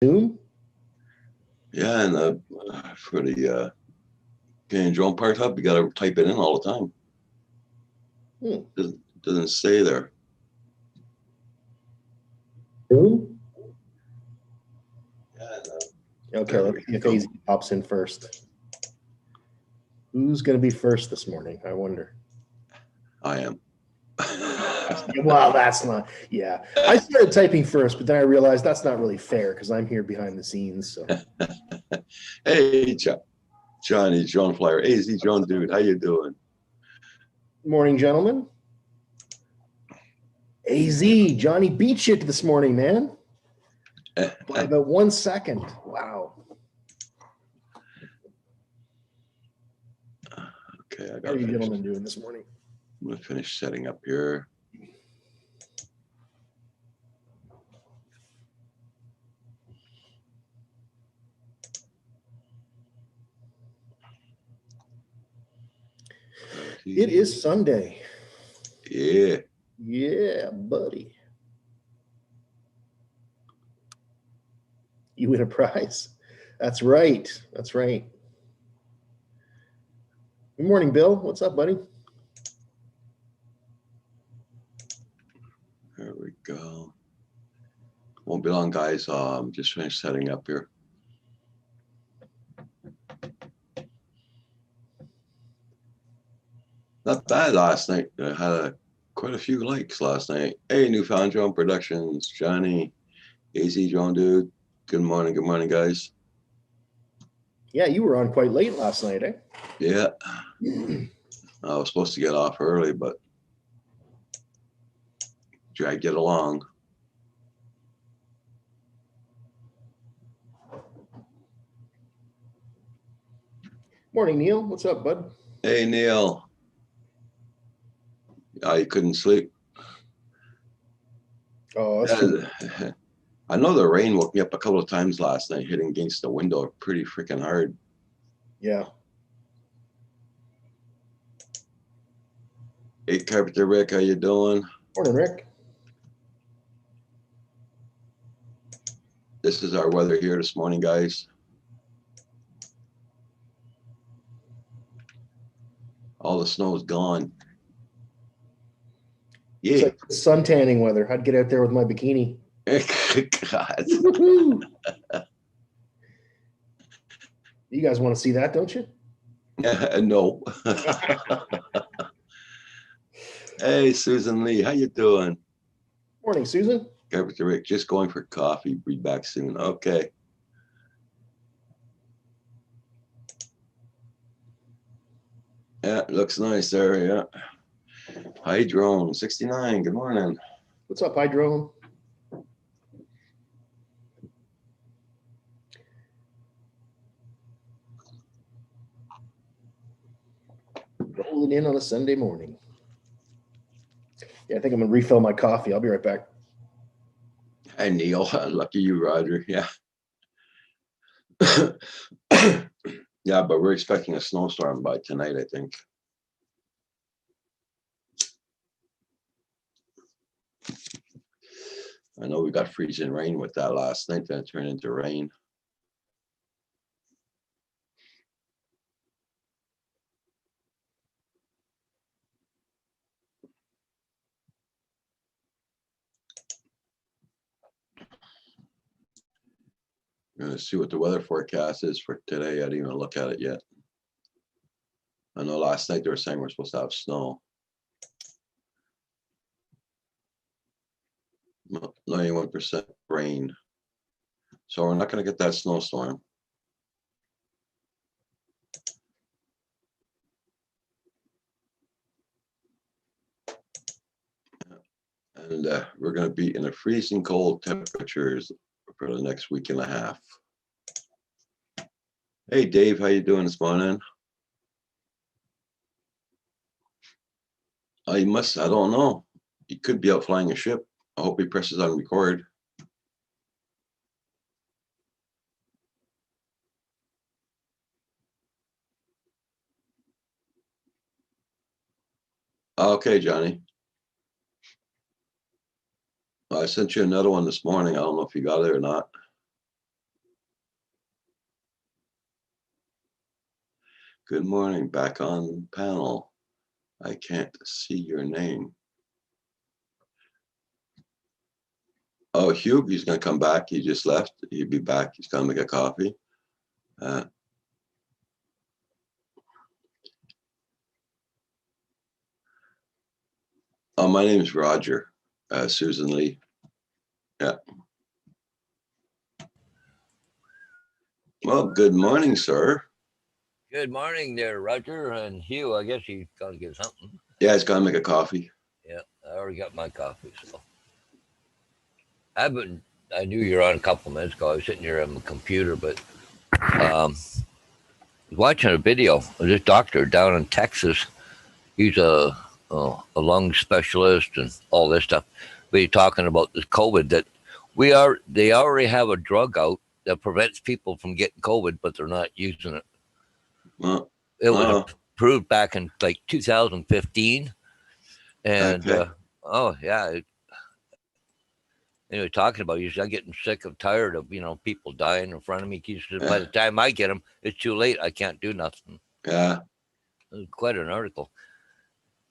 Zoom? Yeah, and for the Canadian Drone Part Hub, you got to type it in all the time. Doesn't stay there. Zoom? Yeah, Okay, let's see if AZ pops in first. Who's going to be first this morning? I wonder. I am. Well, that's not. Yeah, I started typing first, but then I realized that's not really fair because I'm here behind the scenes. So. Hey, Johnny, John Flyer, AZ John, dude, how you doing? Morning, gentlemen. AZ, Johnny beat you this morning, man. By about 1 second. Wow. Okay, I got. How are you gentlemen doing this morning? I'm gonna finish setting up here. It is Sunday. Yeah. Yeah, buddy. You win a prize. That's right. That's right. Good morning, Bill. What's up, buddy? There we go. Won't be long, guys. Just finished setting up here. Not bad last night. I had quite a few likes last night. Hey, Newfound Drone Productions, Johnny, AZ Drone Dude. Good morning, guys. Yeah, you were on quite late last night, eh? Yeah. I was supposed to get off early, but dragged it along. Morning, Neil. What's up, bud? Hey, Neil. You couldn't sleep. Oh, that's true. I know the rain woke me up a couple of times last night, hitting against the window pretty freaking hard. Yeah. Hey, Carpenter Rick, how you doing? Morning, Rick. This is our weather here this morning, guys. All the snow is gone. Yeah. It's like sun tanning weather. I'd get out there with my bikini. God. You guys want to see that, don't you? No. Hey, Susan Lee, how you doing? Morning, Susan. Carpenter Rick, just going for coffee. Be back soon. Okay. Yeah, looks nice there. Yeah. Hi, Drone 69. Good morning. What's up, Hydrone? Rolling in on a Sunday morning. Yeah, I think I'm gonna refill my coffee. I'll be right back. Hi, Neil. Lucky you, Roger. Yeah. Yeah, but we're expecting a snowstorm by tonight, I think. I know we got freezing rain with that last night, then it turned into rain. We're going to see what the weather forecast is for today. I didn't even look at it yet. I know last night they were saying we're supposed to have snow. 91% rain. So we're not going to get that snowstorm. And we're going to be in the freezing cold temperatures for the next week and a half. Hey, Dave, how you doing this morning? He must, I don't know. He could be out flying a ship. I hope he presses on record. Okay, Johnny. I sent you another one this morning. I don't know if you got it or not. Good morning. Back on panel. I can't see your name. Oh, Hugh, he's gonna come back. He just left. He'll be back. He's gonna make a coffee. Oh, my name is Roger. Susan Lee. Yeah. Well, good morning, sir. Good morning there, Roger and Hugh. I guess you got to get something. Yeah, he's gonna make a coffee. Yeah, I already got my coffee. So I knew you were on a couple of minutes ago. I was sitting here on the computer, but was watching a video of this doctor down in Texas. He's a lung specialist and all this stuff. But he's talking about this COVID that they already have a drug out that prevents people from getting COVID, but they're not using it. Well, It was approved back in like 2015, and okay. Anyway, talking about you, I'm getting sick and tired of people dying in front of me. He said, by the time I get them, it's too late. I can't do nothing. Yeah. It was quite an article.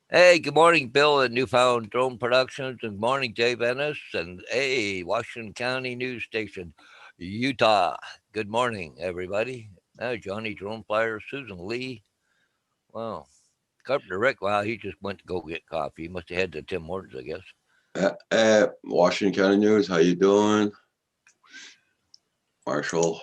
Hey, good morning, Bill at Newfound Drone Productions, and good morning, Dave Ennis, and hey, Washington County News Station, Utah. Good morning, everybody. Johnny Drone Flyer, Susan Lee. Wow. Carpenter Rick, wow, he just went to go get coffee. He must have had to Tim Hortons, I guess. Washington County News, how you doing? Marshall.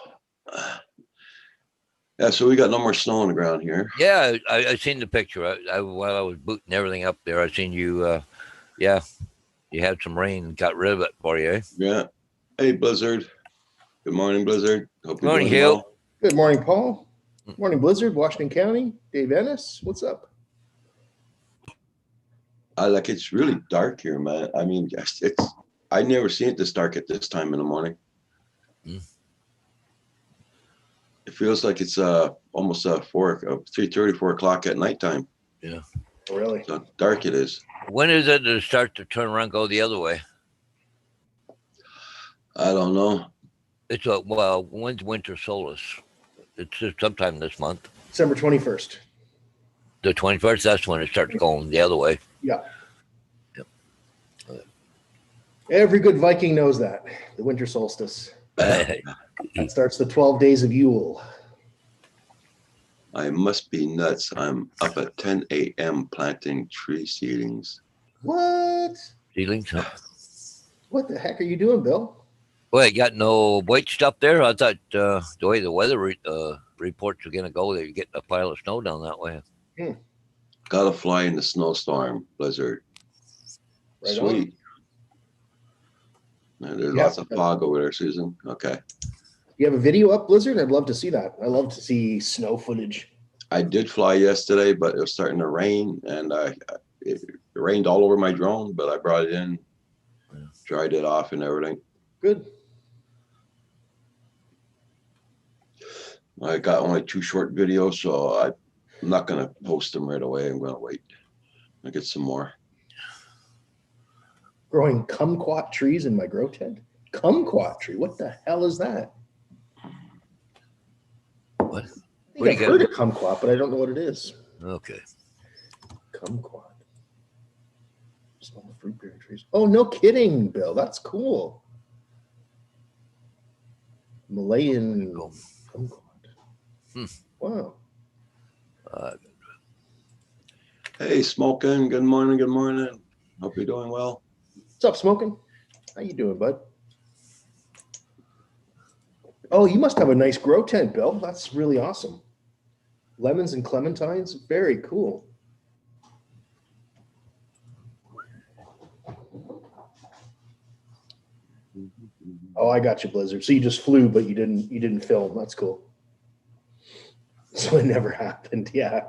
Yeah, so we got no more snow on the ground here. Yeah, I seen the picture. While I was booting everything up there, I seen you. You had some rain and got rid of it for you. Eh? Yeah. Hey, Blizzard. Good morning, Blizzard. Hope you're Morning, doing Hugh. well. Good morning, Paul. Morning, Blizzard, Washington County. Dave Ennis, what's up? It's really dark here, man. I mean, I never seen it this dark at this time in the morning. It feels like it's almost 3:30, 4 o'clock at nighttime. Yeah. Really? So dark it is. When is it to start to turn around, go the other way? I don't know. It's when's winter solstice? It's sometime this month. December 21st. The 21st, that's when it starts going the other way. Yeah. Yep. Every good Viking knows that. The winter solstice. That starts the 12 days of Yule. I must be nuts. I'm up at 10 a.m. planting tree seedlings. What? Seedlings? Huh? What the heck are you doing, Bill? Well, you got no white stuff there? I thought the way the weather reports are going to go, they're getting a pile of snow down that way. Gotta fly in the snowstorm, Blizzard. Right Sweet. There's lots of fog over there, Susan. Okay. You have a video up, Blizzard? I'd love to see that. I love to see snow footage. I did fly yesterday, but it was starting to rain, and it rained all over my drone, but I brought it in, dried it off and everything. Good. I got only 2 short videos, so I'm not going to post them right away. I'm going to wait. I'll get some more. Growing kumquat trees in my grow tent? Kumquat tree? What the hell is that? What? I think I've heard of kumquat, but I don't know what it is. Okay. Kumquat. Small fruit-bearing trees. Oh, no kidding, Bill. That's cool. Malayan kumquat. Wow. Hey, Smoking. Good morning. Good morning. Hope you're doing well. What's up, Smoking? How you doing, bud? Oh, you must have a nice grow tent, Bill. That's really awesome. Lemons and clementines. Very cool. Oh, I got you, Blizzard. So you just flew, but you didn't film. That's cool. So it never happened. Yeah.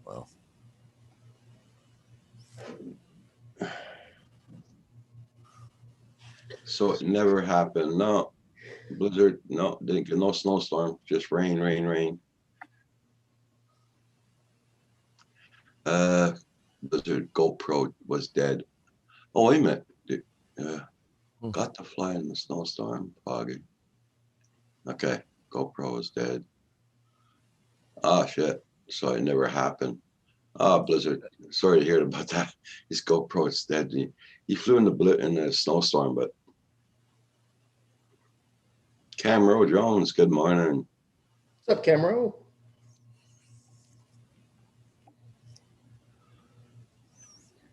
Well. So it never happened. No. Blizzard, no, didn't get no snowstorm, just rain, rain, rain. Blizzard GoPro was dead. Oh, wait a minute. Yeah. Hmm. Got to fly in the snowstorm, foggy. Okay, GoPro is dead. Oh, shit. So it never happened. Oh, Blizzard. Sorry to hear about that. His GoPro is dead. He flew in the snowstorm, but Camero Jones, good morning. What's up, Camero?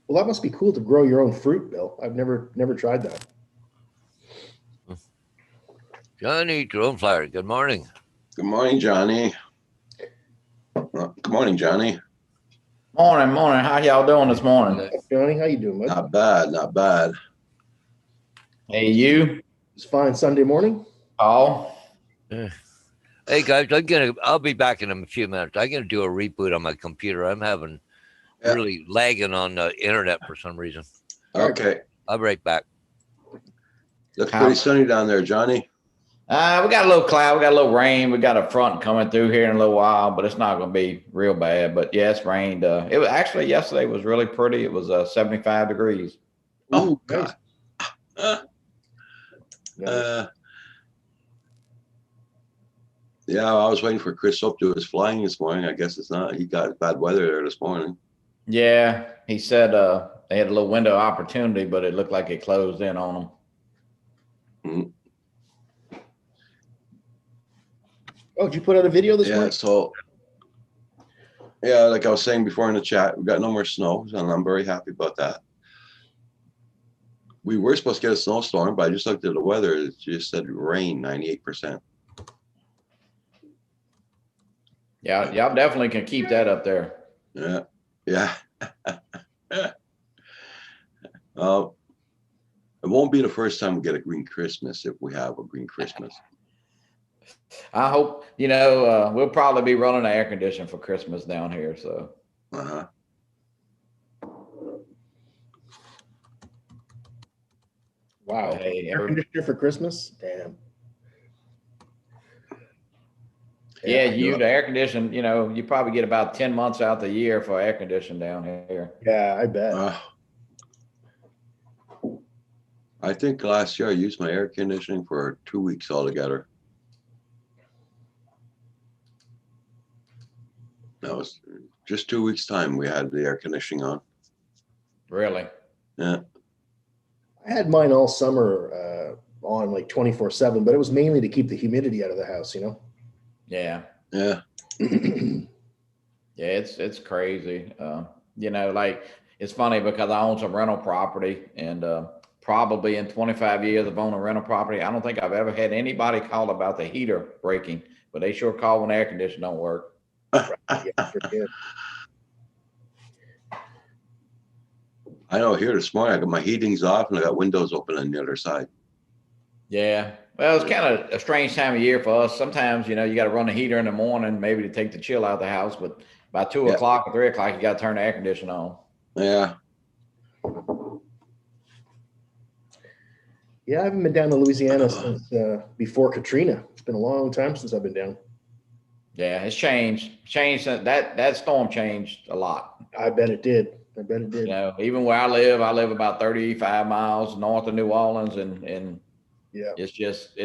Well, that must be cool to grow your own fruit, Bill. I've never tried that. Johnny Droneflyer, good morning. Good morning, Johnny. Good morning, Johnny. Morning. How y'all doing this morning? What's up, Johnny, how you doing, bud? Not bad, not bad. Hey, you, It's fine Sunday morning. Paul. Hey guys, I'll be back in a few minutes. I'm gonna do a reboot on my computer. I'm having Yeah. really lagging on the internet for some reason. Okay. I'll be right back. Looks pretty sunny down there, Johnny. We got a little cloud, we got a little rain, we got a front coming through here in a little while, but it's not going to be real bad. But yeah, it's rained. It was actually yesterday was really pretty. It was 75 degrees. Oh, Ooh, God. Nice. Yeah, I was waiting for Chris Hope to do his flying this morning. I guess it's not. He got bad weather there this morning. Yeah, he said they had a little window of opportunity, but it looked like it closed in on them. Mhm. Oh, did you put out a video this Yeah, morning? so yeah, like I was saying before in the chat, we got no more snow, and I'm very happy about that. We were supposed to get a snowstorm, but I just looked at the weather. It just said rain, 98%. Yeah, y'all definitely can keep that up there. Yeah, yeah. It won't be the first time we get a green Christmas if we have a green Christmas. I hope, we'll probably be running the air conditioner for Christmas down here. So Uh-huh. Wow. Hey, Air conditioner for Christmas? Damn. yeah, the air condition, you probably get about 10 months out the year for air conditioning down here. Yeah, I bet. I think last year I used my air conditioning for 2 weeks altogether. That was just 2 weeks time we had the air conditioning on. Really? Yeah. I had mine all summer on like 24/7, but it was mainly to keep the humidity out of the house, Yeah. Yeah. Yeah, it's crazy. Like it's funny because I own some rental property, and probably in 25 years of owning rental property, I don't think I've ever had anybody call about the heater breaking, but they sure call when the air conditioner don't work. Yeah, sure did. I know here this morning I got my heatings off and I got windows open on the other side. Yeah. Well, it's kind of a strange time of year for us. Sometimes, you got to run the heater in the morning, maybe to take the chill out of the house, but by 2 o'clock or 3 o'clock, you got to turn the air conditioner on. Yeah. Yeah, I haven't been down to Louisiana since before Katrina. It's been a long time since I've been down. Yeah, it's changed. That storm changed a lot. I bet it did. Even where I live about 35 miles north of New Orleans, and yeah, it's just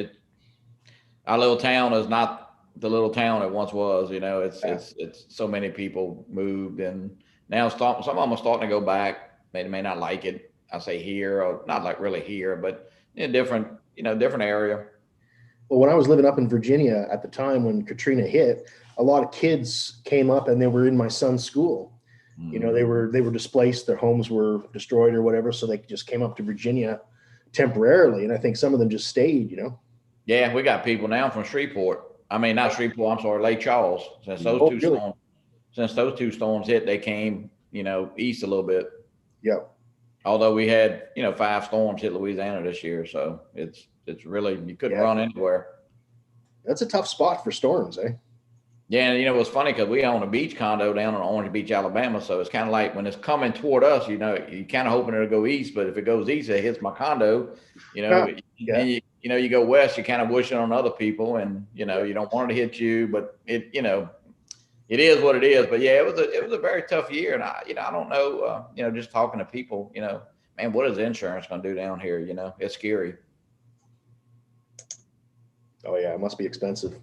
our little town is not the little town it once was. It's so many people moved, and now some of them are starting to go back. They may not like it. I say here, or not like really here, but in a different area. Well, when I was living up in Virginia at the time when Katrina hit, a lot of kids came up and they were in my son's school. They were displaced, their homes were destroyed or whatever, so they just came up to Virginia temporarily, and I think some of them just stayed. Yeah, we got people now from Shreveport. I mean, not Shreveport. I'm sorry, Lake Charles. Since those two storms hit, they came east a little bit. Yeah. Although we had 5 storms hit Louisiana this year, so it's really, you couldn't run anywhere. That's a tough spot for storms, eh? Yeah, and it was funny because we own a beach condo down in Orange Beach, Alabama. So it's kind of like when it's coming toward us, you kind of hoping it'll go east, but if it goes east, it hits my condo. And you go west, you kind of wishing on other people, and you don't want it to hit you, but it is what it is. But yeah, it was a very tough year, and I don't know, just talking to people, man, what is insurance going to do down here? You know, it's scary. Oh yeah, it must be expensive.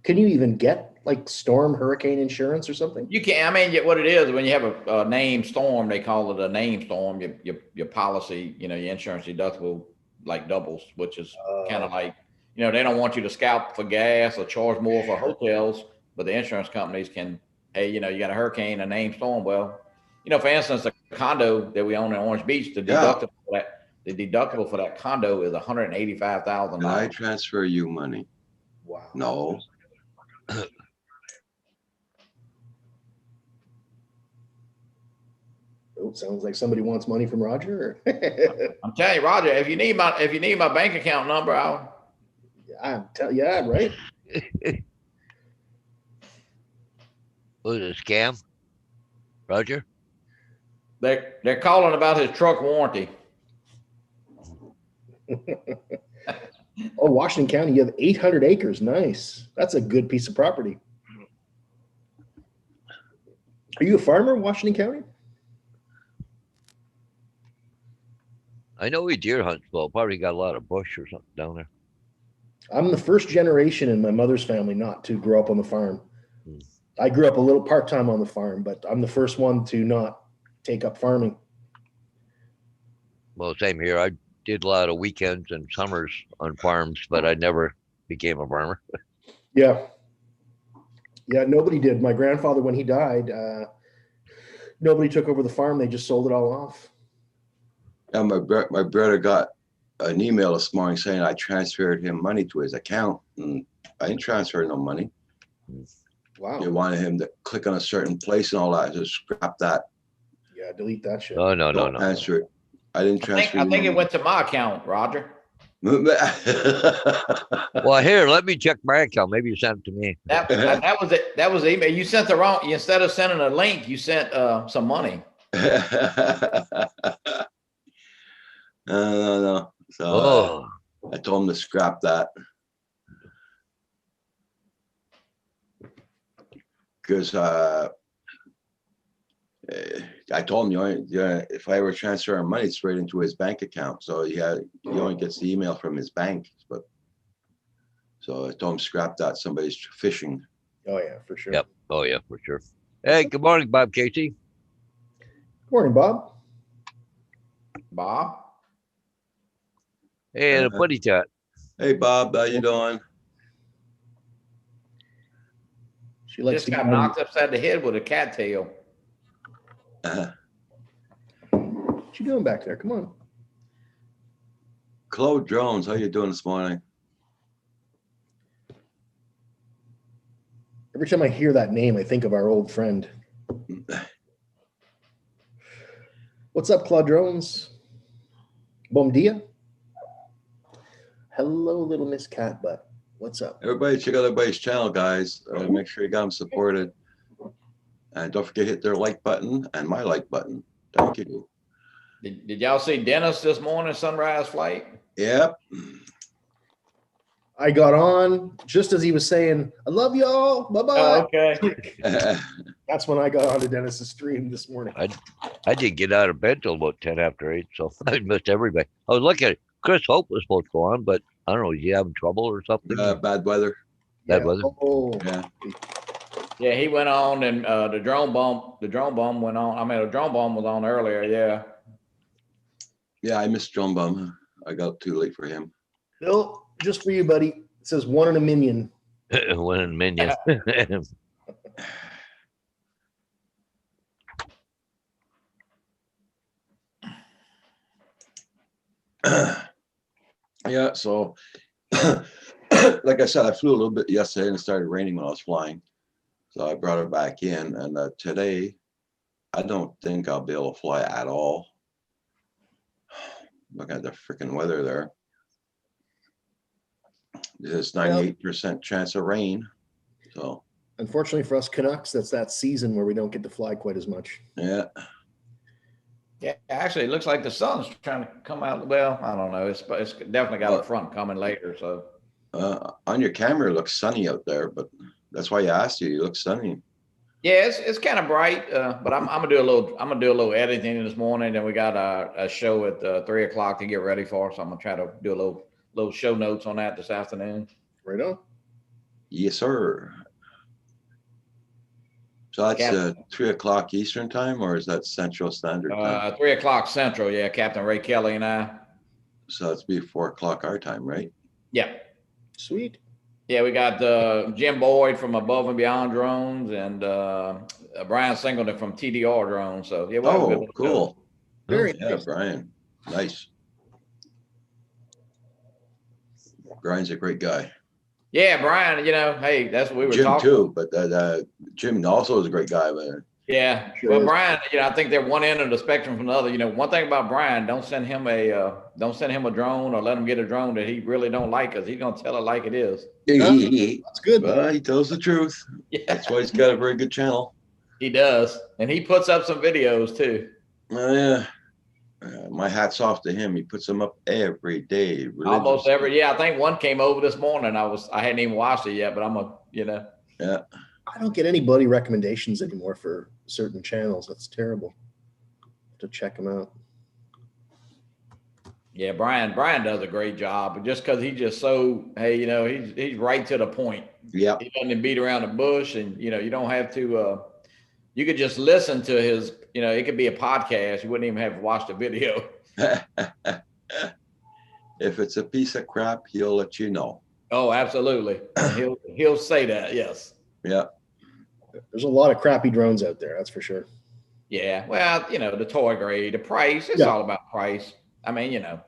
Can you even get like storm hurricane insurance or something? You can. I mean, what it is when you have a named storm, they call it a named storm. Your policy, you know, your insurance deductible like doubles, which is kind of like, you know, they don't want you to scalp for gas or charge more for hotels, but the insurance companies can. Hey, you know, you got a hurricane, a named storm. Well, you know, for instance, the condo that we own in Orange Beach, the deductible for that condo is $185,000. Can I transfer you money? Wow. No. Oh, sounds like somebody wants money from Roger. I'm telling you, Roger, if you need my bank account number, Yeah, right. Was it a scam, Roger? they're calling about his truck warranty. Oh, Washington County, you have 800 acres. Nice. That's a good piece of property. Are you a farmer in Washington County? I know he deer hunts, well, probably got a lot of bush or something down there. I'm the first generation in my mother's family not to grow up on the farm. I grew up a little part-time on the farm, but I'm the first one to not take up farming. Well, same here. I did a lot of weekends and summers on farms, but I never became a farmer. Yeah. Yeah, nobody did. My grandfather, when he died, nobody took over the farm. They just sold it all off. Yeah, my brother got an email this morning saying I transferred him money to his account, and I didn't transfer no money. Wow. They wanted him to click on a certain place and all that. Just scrap that. Yeah, delete that shit. No. Transfer it. I didn't transfer. I think it went to my account, Roger. Well, here, let me check my account. Maybe you sent it to me. That was it. That was the email. You sent the wrong. Instead of sending a link, you sent some money. No. So I told him to scrap that. Because I told him, if I ever transfer money straight into his bank account, so he only gets the email from his bank. But so I told him scrap that. Somebody's phishing. Oh yeah, for sure. Yep. Oh yeah, for sure. Hey, good morning, Bob Casey. Good morning, Bob. Bob. Hey, the buddy chat. Hey Bob, how you doing? She likes Just to got knocked upside the head with a cattail. What you doing back there? Come on. Claude Jones, how you doing this morning? Every time I hear that name, I think of our old friend. What's up, Claude Jones? Bom dia. Hello, little Miss Catbutt. What's up? Everybody check out everybody's channel, guys. Make sure you got them supported. And don't forget to hit their like button and my like button. Thank you. Did y'all see Dennis this morning, Sunrise Flight? Yep. I got on just as he was saying, I love y'all. Bye-bye. Okay. That's when I got onto Dennis's stream this morning. I didn't get out of bed till about 10 after 8, so I missed everybody. I was looking at Chris Hope was supposed to go on, but I don't know, is he having trouble or something? Bad weather. Bad weather? Oh, Yeah. Yeah, he went on, and the drone bomb went on. I mean, the drone bomb was on earlier. Yeah. Yeah, I missed John Bum. I got too late for him. Bill, just for you, buddy. It says 1 in a million. One in Minion. Yeah, so like I said, I flew a little bit yesterday and it started raining when I was flying. So I brought it back in, and today I don't think I'll be able to fly at all. Look at the freaking weather there. There's 98% chance of rain. So Unfortunately for us Canucks, that's that season where we don't get to fly quite as much. yeah. Yeah, actually, it looks like the sun's trying to come out. Well, I don't know. It's definitely got a front coming later. So On your camera, it looks sunny out there, but that's why I asked you. You look sunny. Yeah, it's kind of bright, but I'm gonna do a little editing this morning. Then we got a show at 3 o'clock to get ready for. So I'm gonna try to do a little show notes on that this afternoon. Right on. Yes, sir. So that's Cap- 3 o'clock Eastern time, or is that Central Standard time? 3 o'clock Central. Yeah, Captain Ray Kelly and I. So that's be 4 o'clock our time, right? Yeah. Sweet. Yeah, we got Jim Boyd from Above and Beyond Drones and Brian Singleton from TDR Drones. So yeah, we'll have a good Oh, little show. cool. Very Yeah, nice. Brian. Nice. Brian's a great guy. Yeah, Brian. Hey, that's what we were Jim talking. too, but Jim also is a great guy, man. Yeah, Sure well, is. Brian, I think they're one end of the spectrum from the other. One thing about Brian, don't send him a drone or let him get a drone that he really don't like, because he's gonna tell it like it is. That's good. Well, he tells the truth. Yeah, That's why he's got a very good channel. he does, and he puts up some videos too. Oh yeah. My hat's off to him. He puts them up every day. Almost religiously. every. Yeah, I think one came over this morning. I hadn't even watched it yet, but Yeah. I don't get anybody recommendations anymore for certain channels. That's terrible. To check them out. Yeah, Brian does a great job, just because he's just so, hey, he's right to the point. Yeah. He doesn't beat around the bush, and you don't have to. You could just listen to his. It could be a podcast. You wouldn't even have to watch the video. If it's a piece of crap, he'll let you know. Oh, absolutely. He'll say that. Yes. Yeah. There's a lot of crappy drones out there. That's for sure. Yeah. Well, the toy grade, the price. It's Yeah. all about price. I mean, you Well,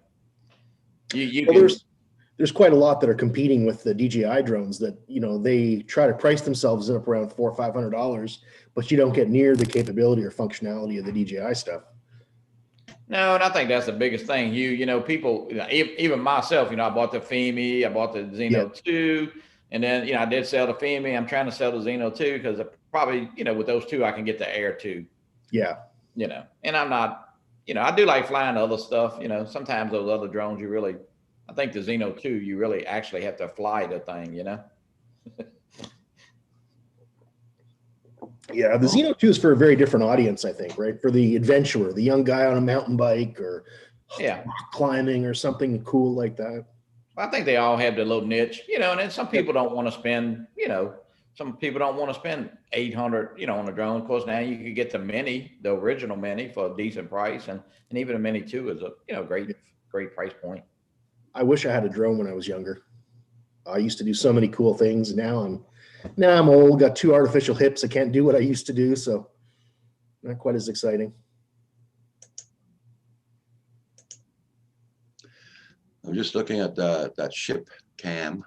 can- there's quite a lot that are competing with the DJI drones that, they try to price themselves up around $400 or $500, but you don't get near the capability or functionality of the DJI stuff. No, and I think that's the biggest thing. People, even myself, I bought the Femi, I bought the Xeno 2, and then, I did sell the Femi. I'm trying to sell the Xeno 2 because probably, with those two, I can get the Air 2. Yeah. And I'm not, I do like flying other stuff. Sometimes those other drones, I think the Xeno 2, you really actually have to fly the thing, Yeah. The Xeno 2 is for a very different audience, I think, right? For the adventurer, the young guy on a mountain bike or Yeah. rock climbing or something cool like that. I think they all have their little niche, and then some people don't want to spend, some people don't want to spend 800, on a drone. Of course, now you could get the Mini, the original Mini, for a decent price, and even a Mini 2 is a, great price point. I wish I had a drone when I was younger. I used to do so many cool things. Now I'm old, got two artificial hips. I can't do what I used to do, so not quite as exciting. I'm just looking at that ship cam.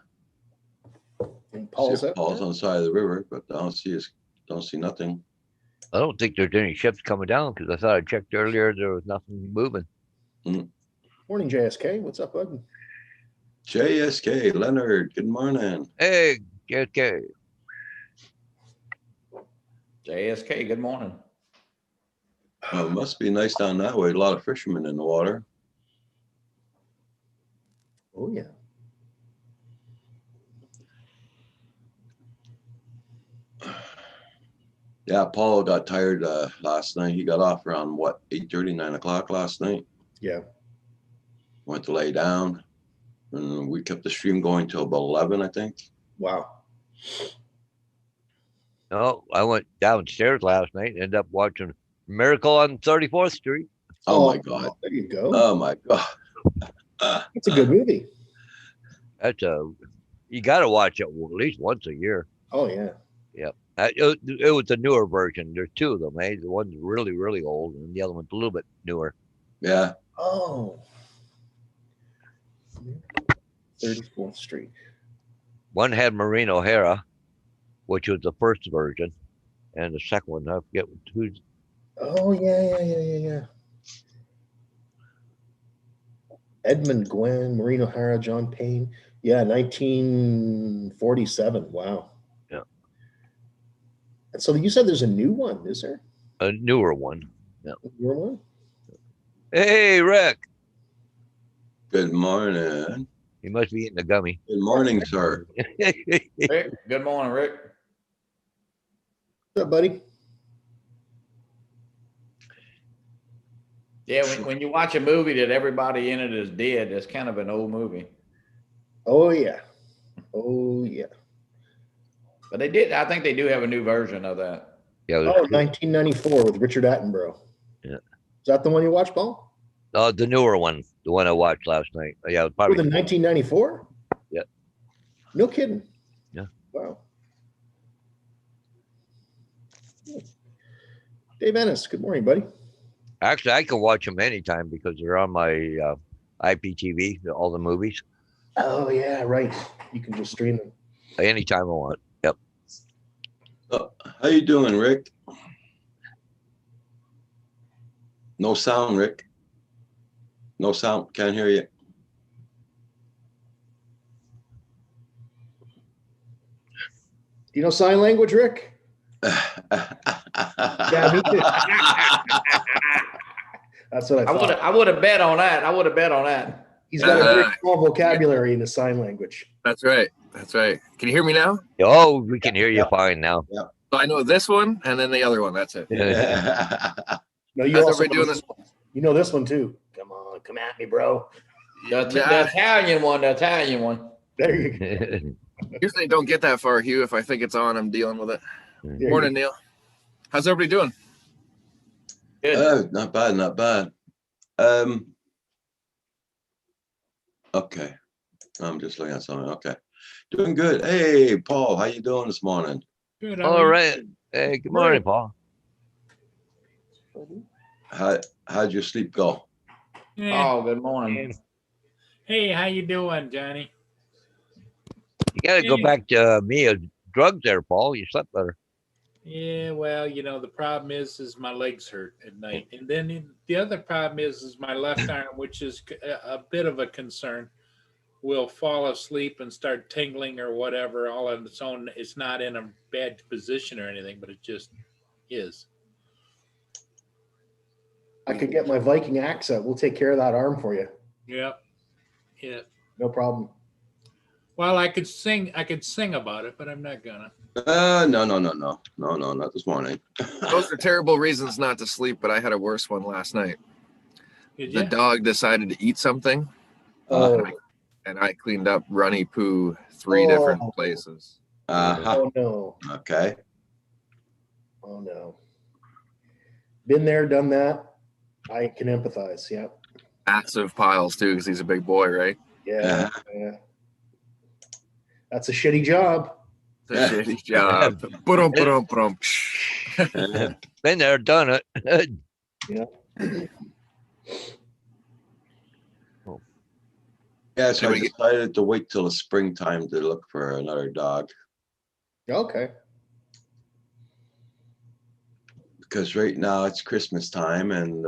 And Paul's Ship up. Paul's on the side of the river, but I don't see nothing. I don't think there's any ships coming down because I thought I checked earlier. There was nothing moving. Morning, JSK. What's up, bud? JSK, Leonard, good morning. Hey, JSK. JSK, good morning. Oh, it must be nice down that way. A lot of fishermen in the water. Oh, yeah. Yeah, Paul got tired last night. He got off around 8:30, 9 o'clock last night. Yeah. Went to lay down, and we kept the stream going till about 11, I think. Wow. No, I went downstairs last night and ended up watching Miracle on 34th Street. Oh my God. There you go. Oh my God. It's a good movie. You got to watch it at least once a year. Oh, yeah. It was a newer version. There's two of them. The one's really, really old, and the other one's a little bit newer. Yeah. Oh. 34th Street. One had Maureen O'Hara, which was the first version, and the second one, I forget who's. Oh, yeah. Edmund Gwen, Maureen O'Hara, John Payne. Yeah, 1947. Wow. Yeah. And so you said there's a new one, is there? A newer one. Yeah. A newer one? Hey, Rick. Good morning. He must be eating a gummy. Good morning, sir. Rick, good morning, Rick. What's up, buddy? Yeah, when you watch a movie that everybody in it is dead, it's kind of an old movie. Oh yeah. Oh yeah. But I think they do have a new version of that. Yeah. Oh, 1994 with Richard Attenborough. Yeah. Is that the one you watched, Paul? The newer one, the one I watched last night. Yeah, Oh, probably. the 1994? Yeah. No kidding. Yeah. Wow. Dave Ennis, good morning, buddy. Actually, I can watch them anytime because they're on my IPTV, all the movies, Oh yeah, right. You can just stream them. anytime I want. Yep. How you doing, Rick? No sound, Rick. No sound. Can't hear you. Do you know sign language, Rick? Yeah, me too. That's what I thought. I would have bet on that. I would have bet on that. He's got a very small vocabulary in the sign language. That's right. That's right. Can you hear me now? Oh, we can hear you fine now. So I know this one and then the other one. That's it. No, you How's also everybody doing this? You know this one too. Come on, come at me, bro. The Italian one. The Italian one. There you go. Usually don't get that far, Hugh. If I think it's on, I'm dealing with it. There Morning, Neil. How's everybody doing? Good. Not bad, not bad. Okay. I'm just looking at something. Okay. Doing good. Hey, Paul, how you doing this morning? Good. All right. Hey, good morning, Paul. How'd your sleep go? Oh, good morning. Hey, how you doing, Johnny? You got to go back to Mia drugs there, Paul. You slept better. Yeah, well, the problem is my legs hurt at night, and then the other problem is my left arm, which is a bit of a concern, will fall asleep and start tingling or whatever all on its own. It's not in a bad position or anything, but it just is. I could get my Viking accent. We'll take care of that arm for you. Yep. Yeah. No problem. Well, I could sing about it, but I'm not gonna. No, not this morning. Those are terrible reasons not to sleep, but I had a worse one last night. Did The you? dog decided to eat something, Oh, and I cleaned up runny poo 3 different Oh. places. Uh-huh. oh no. Okay. Oh no. Been there, done that. I can empathize. Yeah. Massive piles too, because he's a big boy, right? Yeah. Yeah. That's a shitty job. It's a shitty job. Ba-dum. Been there, done it. Yeah, so I Everybody decided to wait till the springtime to look for another dog Okay. because right now it's Christmas time and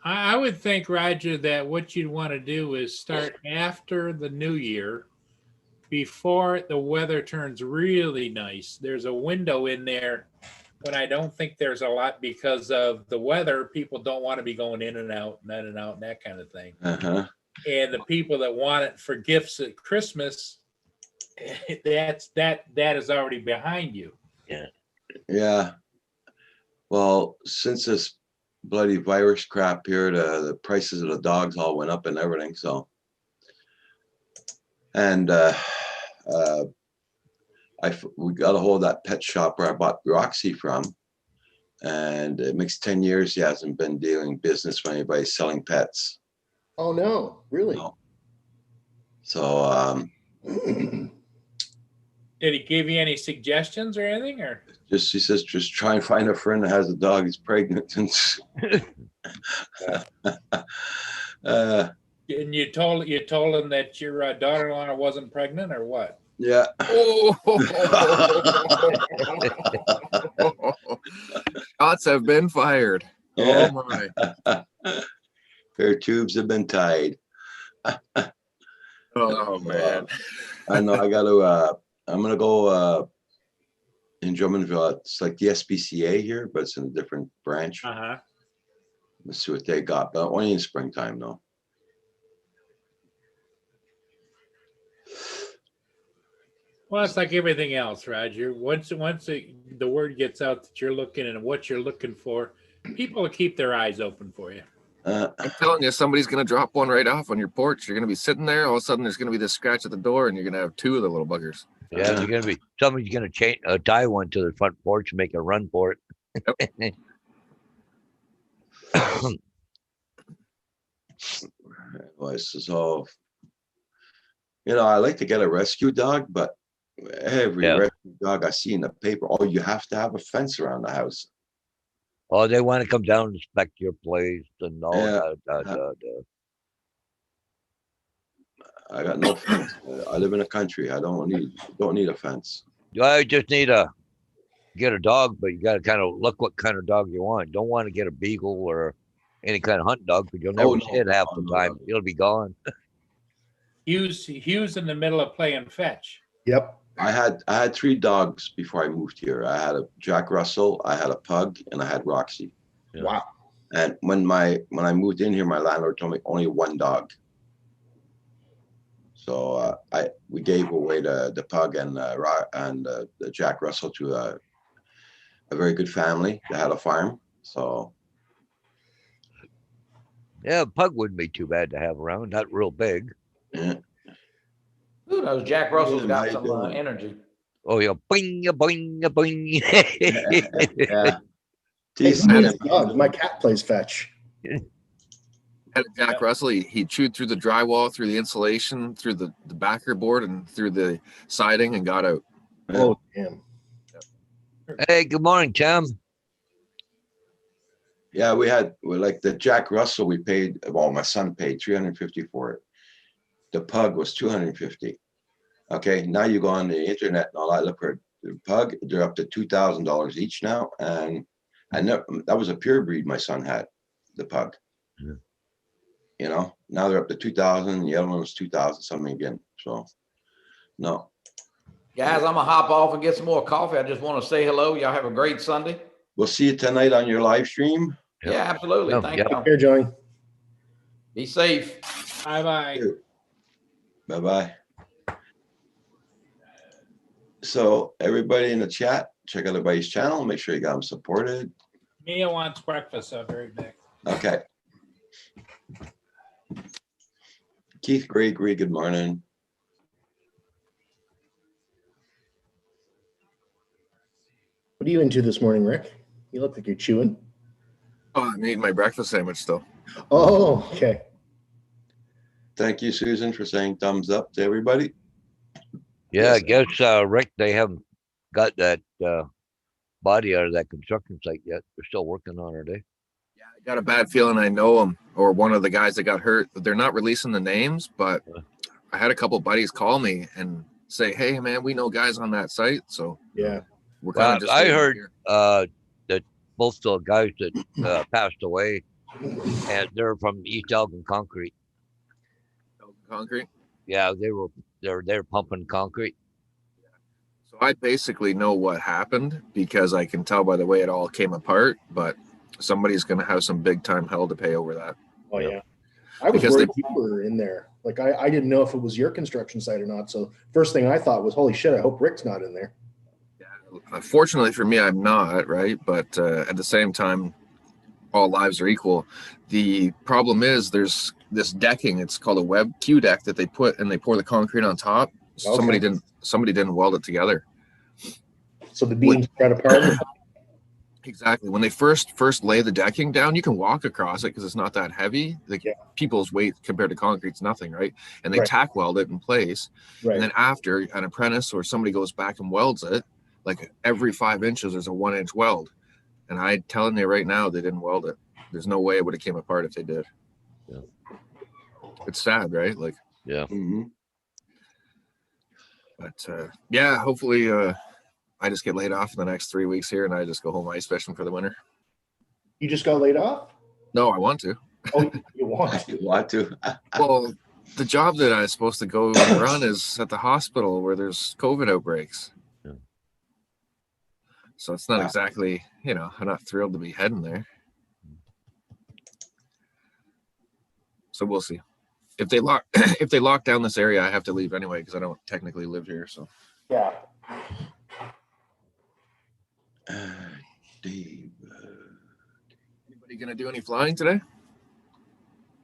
I would think, Roger, that what you'd want to do is start after the new year, before the weather turns really nice. There's a window in there when I don't think there's a lot because of the weather. People don't want to be going in and out and in and out and that kind of thing. uh-huh. And the people that want it for gifts at Christmas, that is already behind you. Yeah. Well, since this bloody virus crap here, the prices of the dogs all went up and everything. So, and we got a hold of that pet shop where I bought Roxy from, and it makes 10 years he hasn't been dealing business with anybody selling pets. Oh no, really? No. So Did he give you any suggestions or anything? Or he says just try and find a friend that has a dog who's pregnant. And and you told him that your daughter-in-law wasn't pregnant or what? yeah. Shots have been fired. Yeah. Oh my. Her tubes have been tied. Oh man. I know. I got to. I'm gonna go in Drummondville. It's like the SPCA here, but it's in a different branch. Uh-huh. Let's see what they got. But only in springtime, though. Well, it's like everything else, Roger. The word gets out that you're looking and what you're looking for, people will keep their eyes open for you. I'm telling you, somebody's gonna drop one right off on your porch. You're gonna be sitting there. All of a sudden, there's gonna be this scratch at the door, and you're gonna have two of the little buggers. Yeah, they're gonna be somebody's gonna tie one to the front porch and make a run for it. This is all. I like to get a rescue dog, but every Yeah. rescue dog I see in the paper, oh, you have to have a fence around the house. Oh, they want to come down and inspect your place and all Yeah. that. I got no fence. I live in a country. I don't need a fence. I just need get a dog, but you got to kind of look what kind of dog you want. Don't want to get a beagle or any kind of hunt dog, because you'll never Oh, no. see it half Oh, the no. time. It'll be gone. Hughes in the middle of playing fetch. Yep. I had 3 dogs before I moved here. I had a Jack Russell, I had a pug, and I had Roxy. Yeah. Wow. And when I moved in here, my landlord told me only 1 dog. So we gave away the pug and the Jack Russell to a very good family that had a farm. So Yeah, a pug wouldn't be too bad to have around. Not real big. yeah. Who knows? Jack Russell's How got you some doing? energy. Oh yeah, boing, boing, boing. Yeah. Hey, Tease my him. dog, my cat plays fetch. Had a Jack Russell. He chewed through the drywall, through the insulation, through the backer board, and through the siding, and got out. Oh, damn. Hey, good morning, Tim. Yeah, we like the Jack Russell. We paid. Well, my son paid $350 for it. The pug was $250. Okay, now you go on the internet and all. I look for the pug. They're up to $2,000 each now, and I never. That was a pure breed my son had, the pug. Yeah. Now they're up to 2,000. The other one was 2,000 something again. So, no. Guys, I'm gonna hop off and get some more coffee. I just want to say hello. Y'all have a great Sunday. We'll see you tonight on your live stream. Yep. Yeah, absolutely. Yep, Thank yep. y'all. Here, Johnny. Be safe. Bye-bye. Bye-bye. So everybody in the chat, check out everybody's channel. Make sure you got them supported. Mia wants breakfast. I'll be right back. Okay. Keith Gregory, good morning. What are you into this morning, Rick? You look like you're chewing. Oh, I'm eating my breakfast sandwich still. Oh, okay. Thank you, Susan, for saying thumbs up to everybody. Yeah, I Yes. guess Rick, they haven't got that body out of that construction site yet. They're still working on it, eh? Yeah, I got a bad feeling I know him or one of the guys that got hurt. They're not releasing the names, but I had a couple buddies call me and say, "Hey, man, we know guys on that site." So Yeah. we're kind Well, of just. I waiting heard here. that both the guys that passed away, and they're from East Elgin Concrete. Concrete. Yeah, they're pumping concrete. So I basically know what happened because I can tell by the way it all came apart. But somebody's going to have some big time hell to pay over that. Oh, Yep. yeah. I was Because worried they- you were in there. Like, I didn't know if it was your construction site or not. So first thing I thought was, holy shit, I hope Rick's not in there. Fortunately for me, I'm not, right? But at the same time, all lives are equal. The problem is there's this decking. It's called a web Q deck that they put and they pour the concrete on top. Somebody didn't weld it together. So the beams spread apart. Exactly. When they first lay the decking down, you can walk across it because it's not that heavy. Like Yeah. people's weight compared to concrete's nothing, right? And they Right. tack weld it in place. Right. And then after an apprentice or somebody goes back and welds it, like every 5 inches, there's a 1-inch weld. And I'm telling you right now, they didn't weld it. There's no way it would have came apart if they did. Yeah. It's sad, right? Like, Yeah. Mhm. but yeah, hopefully I just get laid off in the next 3 weeks here and I just go home ice fishing for the winter. You just got laid off? No, I want to. Oh, you want? You want to? Well, the job that I was supposed to go and run is at the hospital where there's COVID outbreaks. Yeah. So it's not Wow. exactly, I'm not thrilled to be heading there. So we'll see. If they lock down this area, I have to leave anyway because I don't technically live here. So Yeah. Dave. Anybody gonna do any flying today?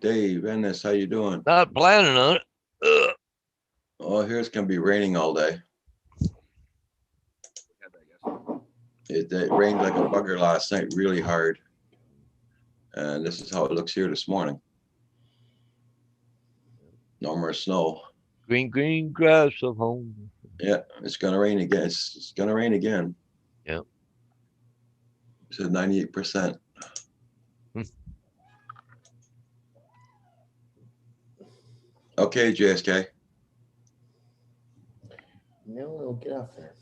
Dave, Ennis, how you doing? Not planning on it. Ugh. Oh, here it's gonna be raining all day. It rained like a bugger last night, really hard. And this is how it looks here this morning. No more snow. Green, green grass of home. Yeah, it's gonna rain again. It's gonna rain again. Yeah. It said 98%. Okay, JSK. No, we'll get off there.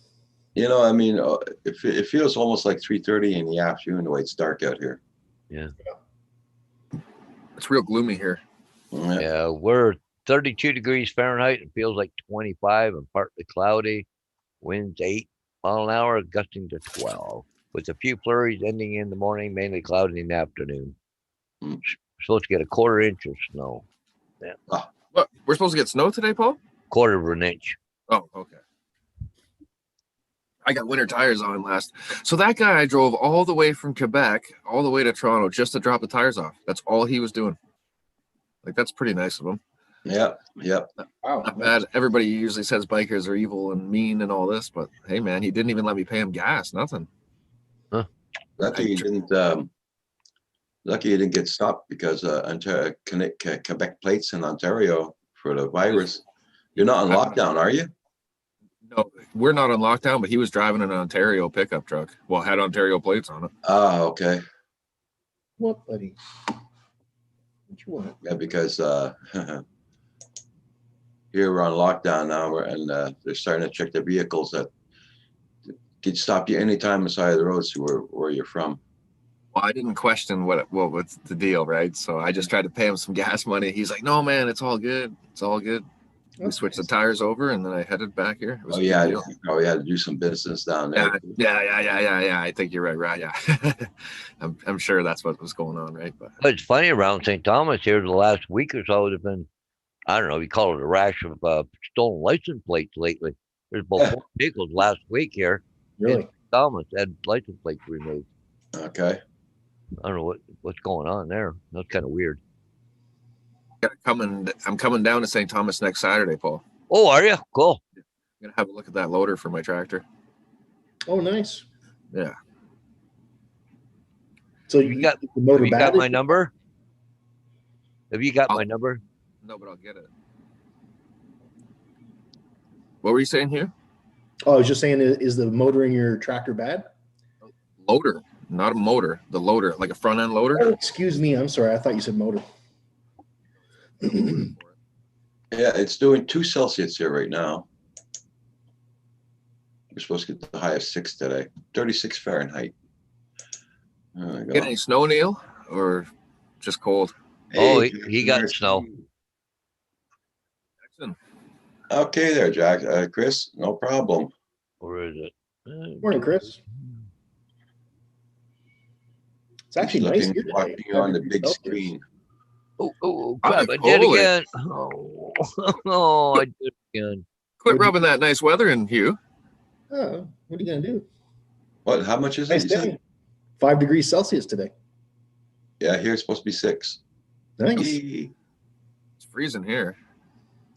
You know, I mean, it feels almost like 3:30 in the afternoon the way it's dark out here. Yeah. It's real gloomy here. Yeah. Yeah, we're 32 degrees Fahrenheit. It feels like 25 and partly cloudy. Winds 8 mile an hour, gusting to 12, with a few flurries ending in the morning, mainly cloudy in the afternoon. Mm. Supposed to get a 1/4 inch of snow. What? We're supposed to get snow today, Paul? 1/4 of an inch. Oh, okay. I got winter tires on last. So that guy drove all the way from Quebec, all the way to Toronto just to drop the tires off. That's all he was doing. Like, that's pretty nice of him. Yep. Wow. Not bad. Everybody usually says bikers are evil and mean and all this, but hey, man, he didn't even let me pay him gas. Nothing. Lucky you didn't. Lucky you didn't get stopped because Ontario, Quebec plates in Ontario for the virus. You're not on lockdown, are you? No, we're not on lockdown, but he was driving an Ontario pickup truck. Well, had Ontario plates on it. Ah, okay. What, buddy? What you want? Yeah, because here we're on lockdown now, and they're starting to check the vehicles that could stop you anytime on the side of the road, so where you're from. Well, I didn't question what's the deal, right? So I just tried to pay him some gas money. He's like, "No, man, it's all good. It's all good." We switched the tires over, and then I headed back here. It was Oh a good yeah, deal. you probably had to do some business down there. Yeah. I think you're right. Yeah, I'm sure that's what was going on, right? But But it's funny around St. Thomas here the last week or so, there's been, I don't know, you call it a rash of stolen license plates lately. There's about 4 vehicles last week here Really? in Thomas had license plates removed. Okay. I don't know what's going on there. That's kind of weird. I'm coming down to St. Thomas next Saturday, Paul. Oh, are you? Cool. I'm gonna have a look at that loader for my tractor. Oh, nice. Yeah. So You got- the motor Have you got battery? my number? Have you got my number? No, but I'll get it. What were you saying here? Oh, I was just saying, is the motor in your tractor bad? Loader, not a motor. The loader, like a front end loader. Oh, excuse me. I'm sorry. I thought you said motor. Yeah, it's doing 2 Celsius here right now. We're supposed to get the high of 6 today. 36 Fahrenheit. There we go. Get any snow, Neil, or just cold? Oh, Hey, he got Jackson, snow. Jackson. Okay there, Jack. Chris, no problem. Where is it? Morning, Chris. It's actually He's nice looking- here today. watching you on the big Celsius. screen. Oh, crap. I did Holy. again. Oh, I did again. Quit rubbing that nice weather in, Hugh. Oh, what are you gonna do? What? How much is it? Nice You said? day. 5 degrees Celsius today. Yeah, here it's supposed to be 6. Nice. It's freezing here.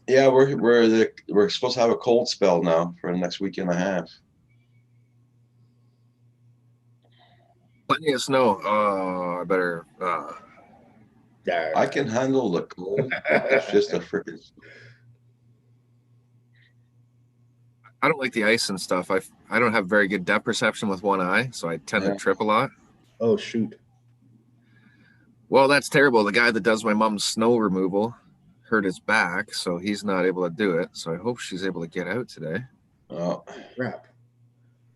Yeah, we're supposed to have a cold spell now for the next week and a half. Plenty of snow. Oh, I better. I can handle the cold. It's just a freaking. I don't like the ice and stuff. I don't have very good depth perception with one eye, so I tend Yeah. to trip a lot. Oh, shoot. Well, that's terrible. The guy that does my mom's snow removal hurt his back, so he's not able to do it. So I hope she's able to get out today. Oh, Crap.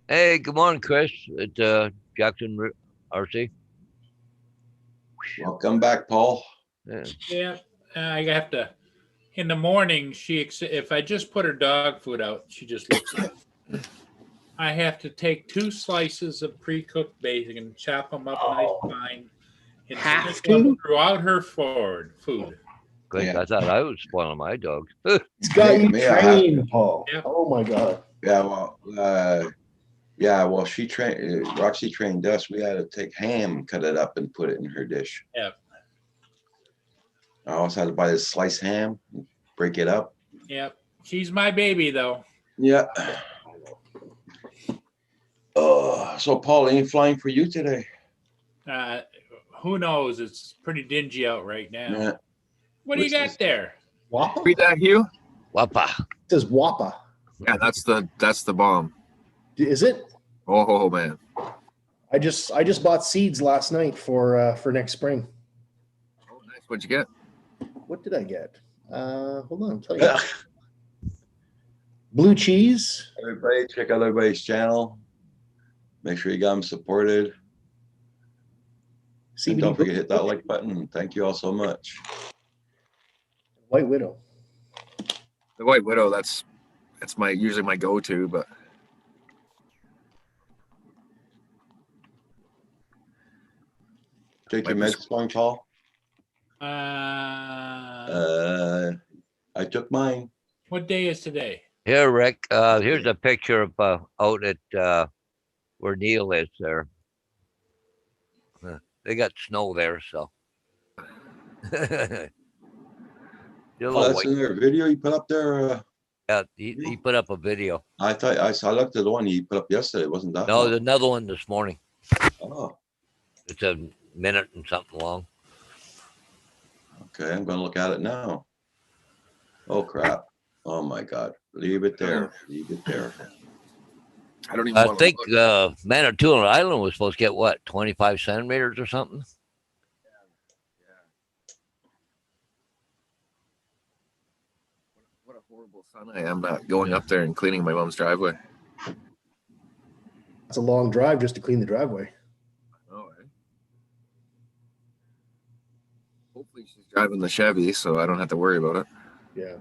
Hey, good morning, Chris. It's Jackson RC. welcome back, Paul. Yeah. Yeah, I have to. In the morning, if I just put her dog food out, she just looks at it. I have to take 2 slices of pre-cooked bacon, chop them up nice fine, and Have stick them to? throughout her food. Great. Yeah. I thought I was spoiling my dog. It's got you May I have- trained, Paul. Yep. Oh my God. Well, she trained, Roxy trained us. We had to take ham, cut it up and put it in her dish. Yeah. I also had to buy this sliced ham, break it up. Yep. She's my baby, though. Yeah. So Paul, ain't flying for you today? Who knows? It's pretty dingy out right now. Yeah. What do you What's got this? there? Wappa? Read that, Hugh. Wappa. It says Wappa. Yeah, that's the bomb. Is it? Oh man. I just bought seeds last night for next spring. Oh, nice. What'd you get? What did I get? Hold on, I'll tell you. Blue cheese. Everybody, check out everybody's channel. Make sure you got them supported. And don't forget to hit that like button. Thank you all so much. White Widow. The White Widow. That's usually my go-to, but Take your meds, Long Paul. I took mine. What day is today? Here, Rick. Here's a picture of out at where Neil is there. They got snow there, so. That's in their video you put up there. Yeah, he put up a video. I looked at the one he put up yesterday. Wasn't that? No, one? there's another one this morning. Oh, It's a minute and something long. okay. I'm gonna look at it now. Oh crap! Oh my God! Leave it there. Leave it there. I don't even. I wanna think look. Manitoulin Island was supposed to get what, 25 centimeters or something? What a horrible son I am not going up there and cleaning my mom's driveway. It's a long drive just to clean the driveway. Oh, eh? Hopefully she's driving the Chevy, so I don't have to worry about it. Yeah.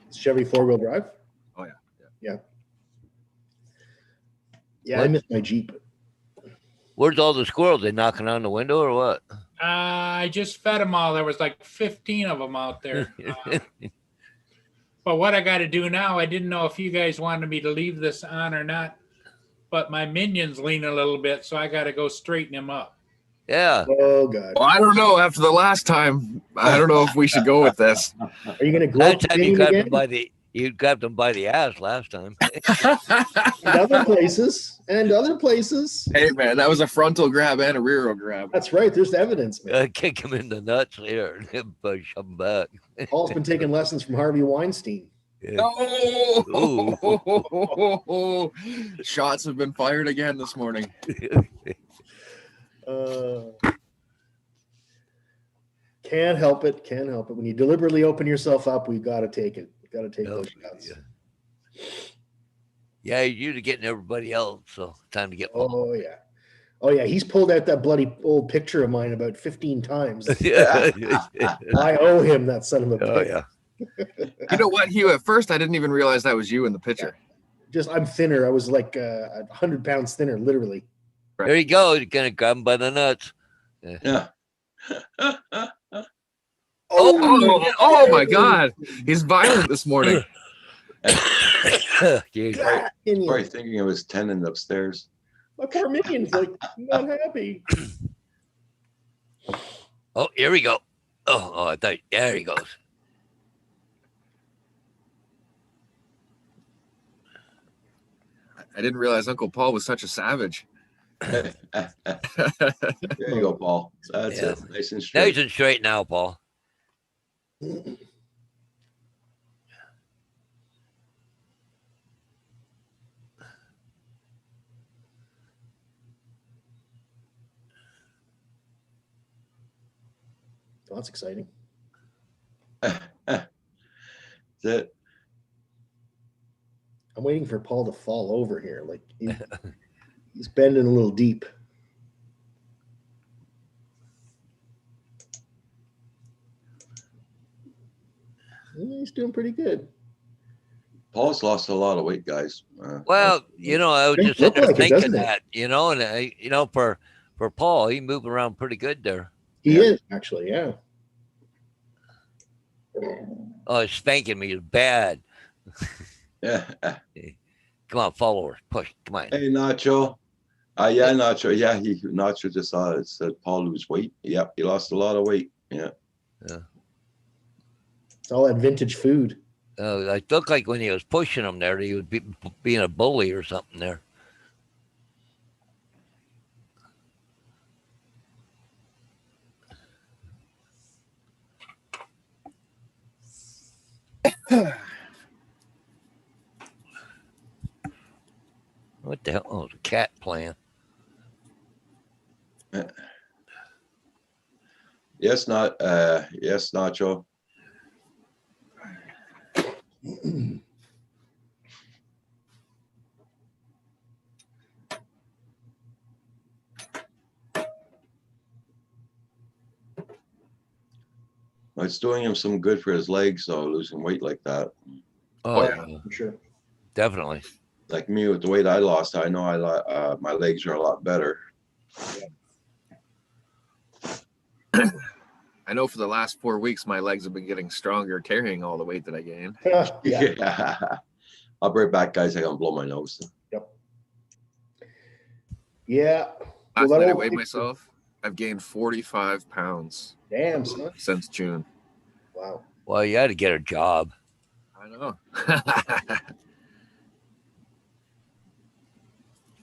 It's Chevy 4-wheel drive. Oh yeah. Yeah, I What? miss my Jeep. Where's all the squirrels? They knocking on the window or what? I just fed them all. There was like 15 of them out there. But what I got to do now, I didn't know if you guys wanted me to leave this on or not, but my minions lean a little bit, so I got to go straighten him up. Yeah. Oh God. Well, I don't know. After the last time, I don't know if we should go with this. Are you gonna go That up to time you Minion grabbed again? him by the ass last time. And other places. And other places. Hey man, that was a frontal grab and a rear grab. That's right. There's evidence, man. Kick him in the nuts here and push him back. Paul's been taking lessons from Harvey Weinstein. Yeah. Oh, shots have been fired again this morning. Can't help it. Can't help it. When you deliberately open yourself up, we've got to take it. Got to take those shots. Yeah, you're getting everybody else, so time to get. Oh yeah. Oh yeah. He's pulled out that bloody old picture of mine about 15 times. Yeah. I owe him that son of a Oh bitch. yeah. You know what, Hugh? At first, I didn't even realize that was you in the picture. Just I'm thinner. I was like 100 pounds thinner, literally. There you go. You're gonna grab him by the nuts. Yeah. Oh my God, he's violent this morning. Jeez. Minion. Probably thinking it was tendon upstairs. My poor minion's like not happy. Oh, here we go. Oh, I thought there he goes. I didn't realize Uncle Paul was such a savage. There you go, Paul. That's Yeah. it. Nice and straight. Nice and straight now, Paul. That's exciting. That's it. I'm waiting for Paul to fall over here. Like he's bending a little deep. He's doing pretty good. Paul's lost a lot of weight, guys. Well, I was Doesn't just sitting look there like it, doesn't thinking it? that, and for Paul, he moved around pretty good there. He Yeah. is actually, yeah. Oh, it's spanking me bad. Yeah. Come on, follower, push. Come on. Hey, Nacho. Yeah, Nacho. Yeah, Nacho just saw it. Said Paul lose weight. Yep, he lost a lot of weight. Yeah. It's all that vintage food. I looked like when he was pushing him there, he would be being a bully or something there. What the hell? Oh, the cat playing. Yes, yes, Nacho. It's doing him some good for his legs, though, losing weight like that. Oh, yeah. For sure. definitely. Like me, with the weight I lost, I know my legs are a lot better. I know for the last 4 weeks, my legs have been getting stronger, carrying all the weight that I gained. Yeah. Yeah. I'll be right back, guys. I gotta blow my nose. Yep. Yeah. Last that night I old weighed picture- myself. I've gained 45 pounds Damn, son. since June. Wow. Well, you had to get a job. I know.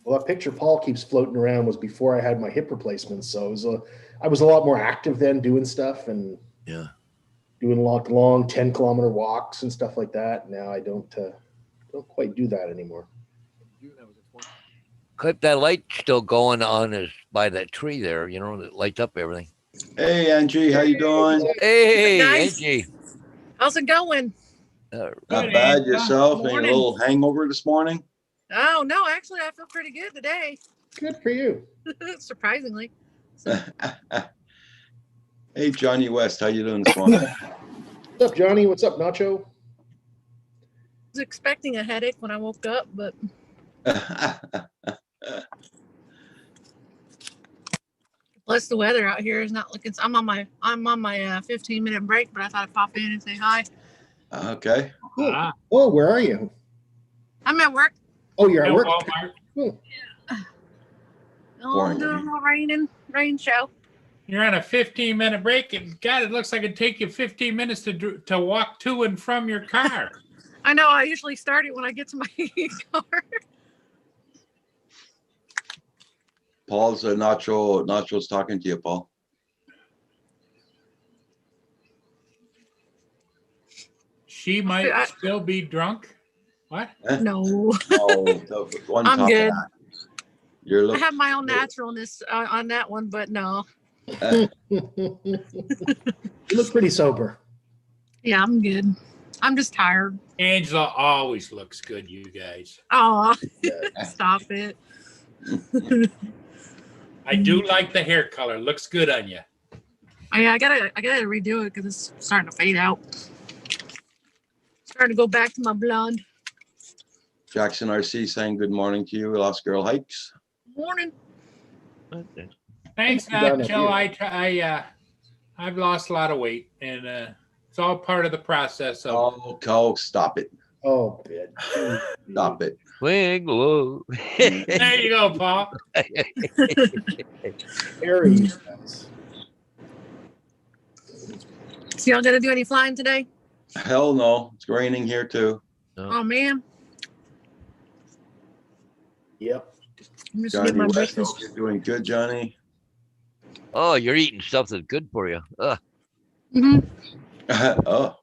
Well, that picture Paul keeps floating around was before I had my hip replacement. So I was a lot more active then, doing stuff and Yeah. doing a lot long 10-kilometer walks and stuff like that. Now I don't quite do that anymore. Clip, that light still going on is by that tree there, you know, that lights up everything. Hey, Angie, how you doing? Hey, Nice. Angie. How's it going? Not Good, bad. Angie. Yourself? Any Morning. little hangover this morning? Oh no, actually I feel pretty good today. Good for you. Surprisingly. Hey, Johnny West, how you doing this morning? What's up, Johnny? What's up, Nacho? I was expecting a headache when I woke up, but plus the weather out here is not looking. I'm on my 15-minute break, but I thought I'd pop in and say hi. Okay. Cool. Ah, Oh, where are you? I'm at work. Oh, you're at at work. Walmart. Cool. Oh, Boring. doing a little rain show. You're on a 15-minute break, and God, it looks like it'd take you 15 minutes to walk to and from your car. I know. I usually start it when I get to my car. Paul's Nacho's talking to you, Paul. She might I- still be drunk. What? No, Oh, the one I'm top good. hat. You're I looking. have my own naturalness on that one, but no. You look pretty sober. Yeah, I'm good. I'm just tired. Angela always looks good, you guys. Oh, Yeah. stop it. I do like the hair color. Looks good on you. I gotta redo it because it's starting to fade out. Starting to go back to my blonde. Jackson RC saying good morning to you, Lost Girl Hikes. Morning. Thanks, Down at Nacho. I've lost a lot of weight, and it's all part of the process of. Oh, Cole, stop it. Oh, bit. Stop it. Swing low. There you go, Paul. Aries. guys. So y'all gonna do any flying today? Hell no. It's raining here too. Oh man, Yep. I'm just Johnny getting my West, breakfast. you're doing good, Johnny. Oh, you're eating stuff that's good for you. hmm Oh.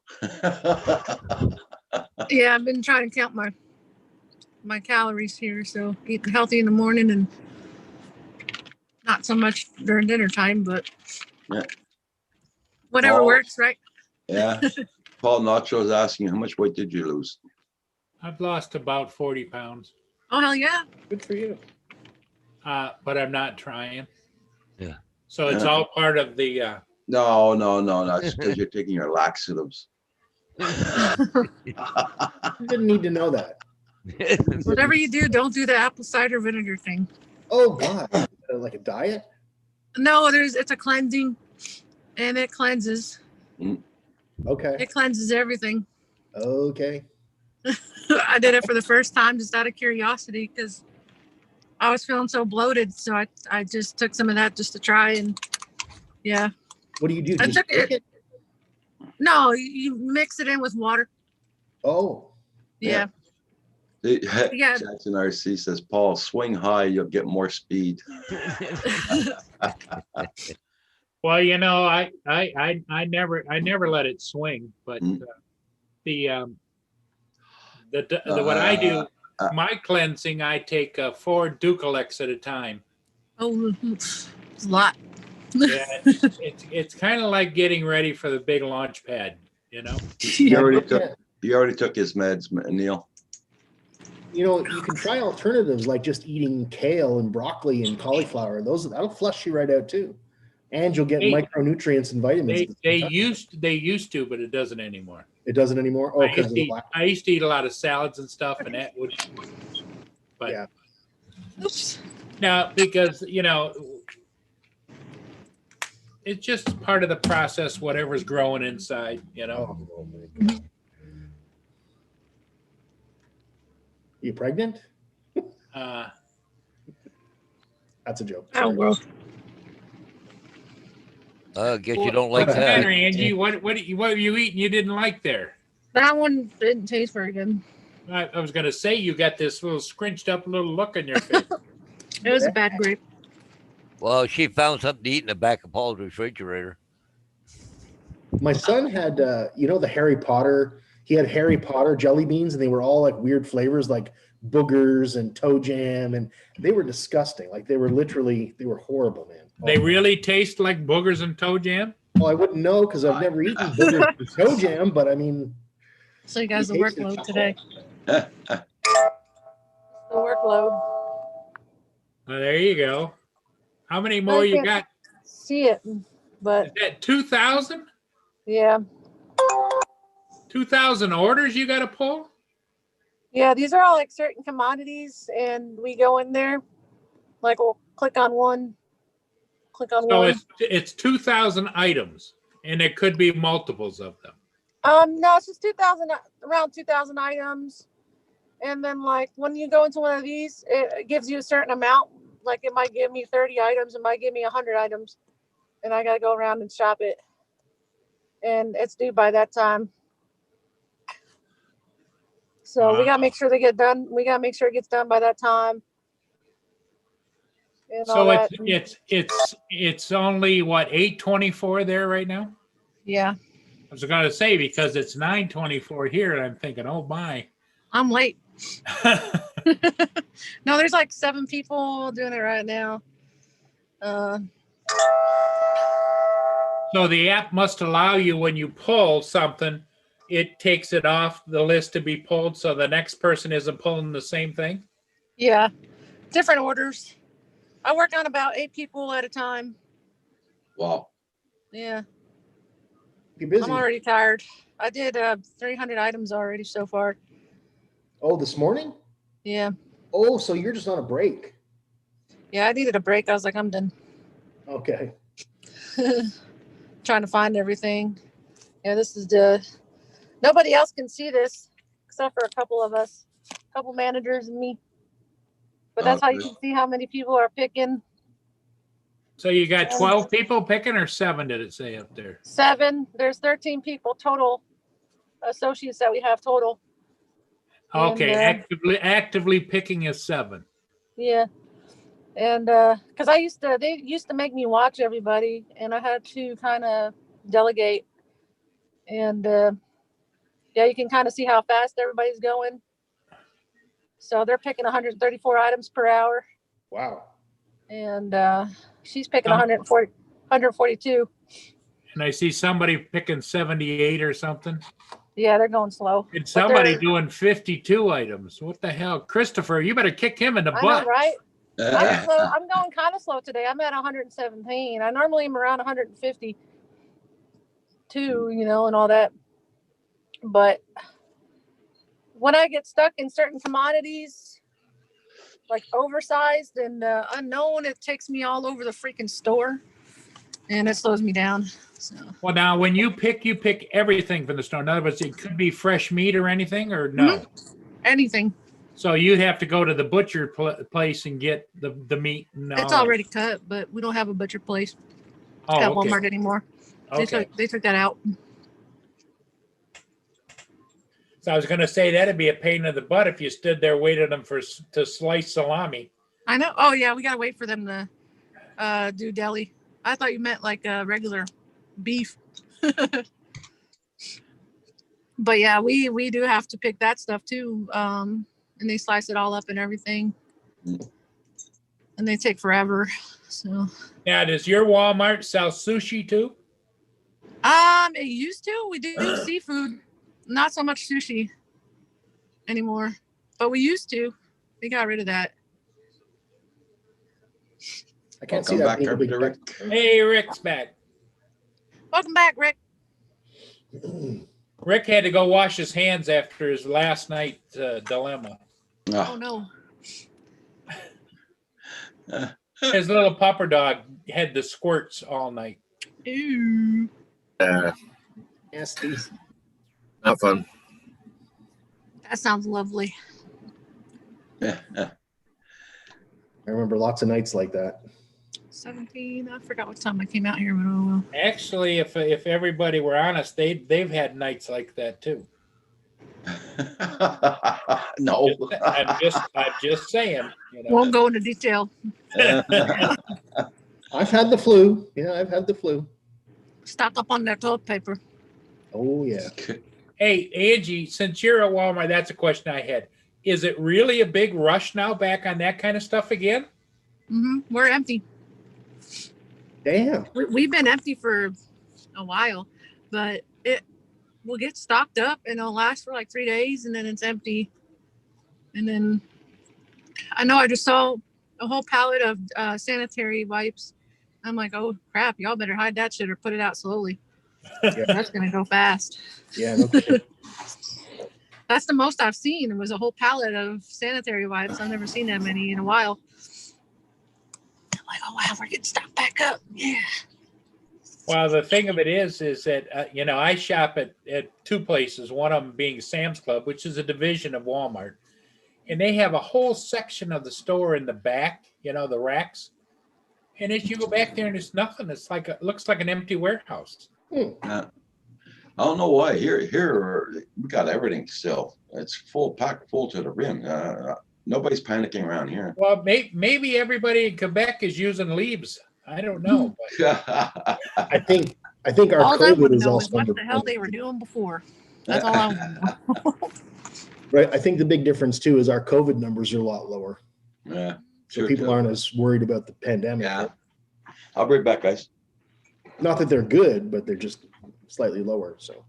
Yeah, I've been trying to count my calories here, so eating healthy in the morning and not so much during dinner time, but Yeah. whatever Oh. works, right? Yeah. Paul Nacho is asking, how much weight did you lose? I've lost about 40 pounds, Oh hell yeah! Good for you. but I'm not trying. Yeah. So it's Yeah. all part of the. No. It's because you're taking your laxatives. You didn't need to know that. Whatever you do, don't do the apple cider vinegar thing. Oh God. Like a diet? No, it's a cleansing, and it cleanses. Okay. It cleanses everything. Okay. I did it for the first time just out of curiosity because I was feeling so bloated. So I just took some of that just to try. And yeah, What do you do? I Just took drink it. No, you mix it in with water. Oh, Yeah. Yeah. Yeah. Jackson RC says, Paul, swing high, you'll get more speed. Well, you know, I never let it swing, but Mm. what I do, Uh, my cleansing, I take 4 Ducalex at a time. Oh, it's a lot. Yeah, it's kind of like getting ready for the big launch pad, you know. You Yeah, already took his meds, Neil. you know, you can try alternatives like just eating kale and broccoli and cauliflower. That'll flush you right out too, and you'll get Hey, micronutrients and vitamins. At the They same time. used to, but it doesn't anymore. It doesn't anymore. Oh, I because used of to the eat, lack. I used to eat a lot of salads and stuff, and that would. But Yeah. Oops. no, because you know, it's just part of the process. Whatever's growing inside, you know. Oh, my God. You pregnant? Uh, That's a joke. Oh, Sorry. well. Guess you don't like What's the matter, that. Angie? What were you eating you didn't like there? That one didn't taste very good. I was going to say you got this little scrunched up little look on your face. It was a bad grape. Well, she found something to eat in the back of Paul's refrigerator. My son had, you know, the Harry Potter. He had Harry Potter jelly beans, and they were all like weird flavors, like boogers and toe jam, and they were disgusting. Like they were horrible, man. They really taste like boogers and toe jam. Well, I wouldn't know because I've never eaten boogers and toe jam, but I mean, So you guys, the he tasted workload foul. today. The workload. There you go. How many more you got? See it, but Is that 2,000? yeah. 2,000 orders you got to pull? Yeah, these are all like certain commodities, and we go in there, like we'll click on one. So it's 2,000 items, and it could be multiples of them. No, it's just 2,000, around 2,000 items. And then like when you go into one of these, it gives you a certain amount. Like it might give me 30 items, it might give me 100 items, and I got to go around and shop it. And it's due by that time. So we got to make sure they get done. We got to make sure it gets done by that time. And all So that. it's only what, 8:24 there right now? Yeah, I was going to say because it's 9:24 here, and I'm thinking, oh my. I'm late. No, there's like 7 people doing it right now. So the app must allow you when you pull something, it takes it off the list to be pulled, so the next person isn't pulling the same thing. Yeah, different orders. I work on about 8 people at a time. Wow. Yeah, you're busy. I'm already tired. I did 300 items already so far. Oh, this morning? Yeah. Oh, so you're just on a break. Yeah, I needed a break. I was like, I'm done. Okay. Trying to find everything. Yeah, this is nobody else can see this except for a couple of us, a couple managers and me. But that's how you can see how many people are picking. So you got 12 people picking, or 7 did it say up there? 7. There's 13 people total, associates that we have total. Okay, And, actively picking is 7. Yeah. And because they used to make me watch everybody, and I had to kind of delegate. And yeah, you can kind of see how fast everybody's going. So they're picking 134 items per hour, Wow. and she's picking 142. And I see somebody picking 78 or something. Yeah, they're going slow. And somebody doing 52 items. What the hell? Christopher, you better kick him in the I butt. know, right? I'm slow. I'm going kind of slow today. I'm at 117. I normally am around 152, you know, and all that. But when I get stuck in certain commodities, like oversized and unknown, it takes me all over the freaking store, and it slows me down. So Well, now when you pick everything from the store. In other words, it could be fresh meat or anything, or no. anything. So you have to go to the butcher place and get the meat. And It's all that. already cut, but we don't have a butcher place Oh, at okay. Walmart anymore. Okay. They took that out. So I was going to say that'd be a pain in the butt if you stood there waiting them to slice salami. I know. Oh yeah, we gotta wait for them to do deli. I thought you meant like regular beef. But yeah, we do have to pick that stuff too. And they slice it all up and everything. And they take forever. So Now, does your Walmart sell sushi too? it used to. We do seafood, not so much sushi anymore. But we used to. They got rid of that. I can't Welcome see that back, being a big Carpenter Rick. factor. Hey, Rick's back. Welcome back, Rick. Rick had to go wash his hands after his last night dilemma. Oh no. His little pupper dog had the squirts all night. Ew. Nasty. Not fun. That sounds lovely. Yeah. I remember lots of nights like that. 17. I forgot what time I came out here, but oh well. Actually, if everybody were honest, they've had nights like that too. No. I'm just saying. You know. Won't go into detail. I've had the flu. Yeah, I've had the flu. Stock up on that toilet paper. Oh yeah. Hey, Angie, since you're at Walmart, that's a question I had. Is it really a big rush now back on that kind of stuff again? We're empty. Damn. We've been empty for a while, but it will get stocked up and it'll last for like 3 days and then it's empty. And then I know I just saw a whole pallet of sanitary wipes. I'm like, oh crap, y'all better hide that shit or put it out slowly. Yeah. That's gonna go fast. Yeah. No kidding. That's the most I've seen. It was a whole pallet of sanitary wipes. I've never seen that many in a while. I'm like, oh wow, we're getting stocked back up. Yeah. Well, the thing of it is that, I shop at two places, one of them being Sam's Club, which is a division of Walmart. And they have a whole section of the store in the back, the racks. And as you go back there and there's nothing, it looks like an empty warehouse. I don't know why. Here we got everything still. It's packed full to the rim. Nobody's panicking around here. Well, maybe everybody in Quebec is using leaves. I don't know. I think our All I COVID want to is know also is what under the hell they were doing before. That's all I want to know. right. I think the big difference too is our COVID numbers are a lot lower. Yeah. So people aren't as worried about the pandemic. Yeah. I'll be right back, guys. Not that they're good, but they're just slightly lower. So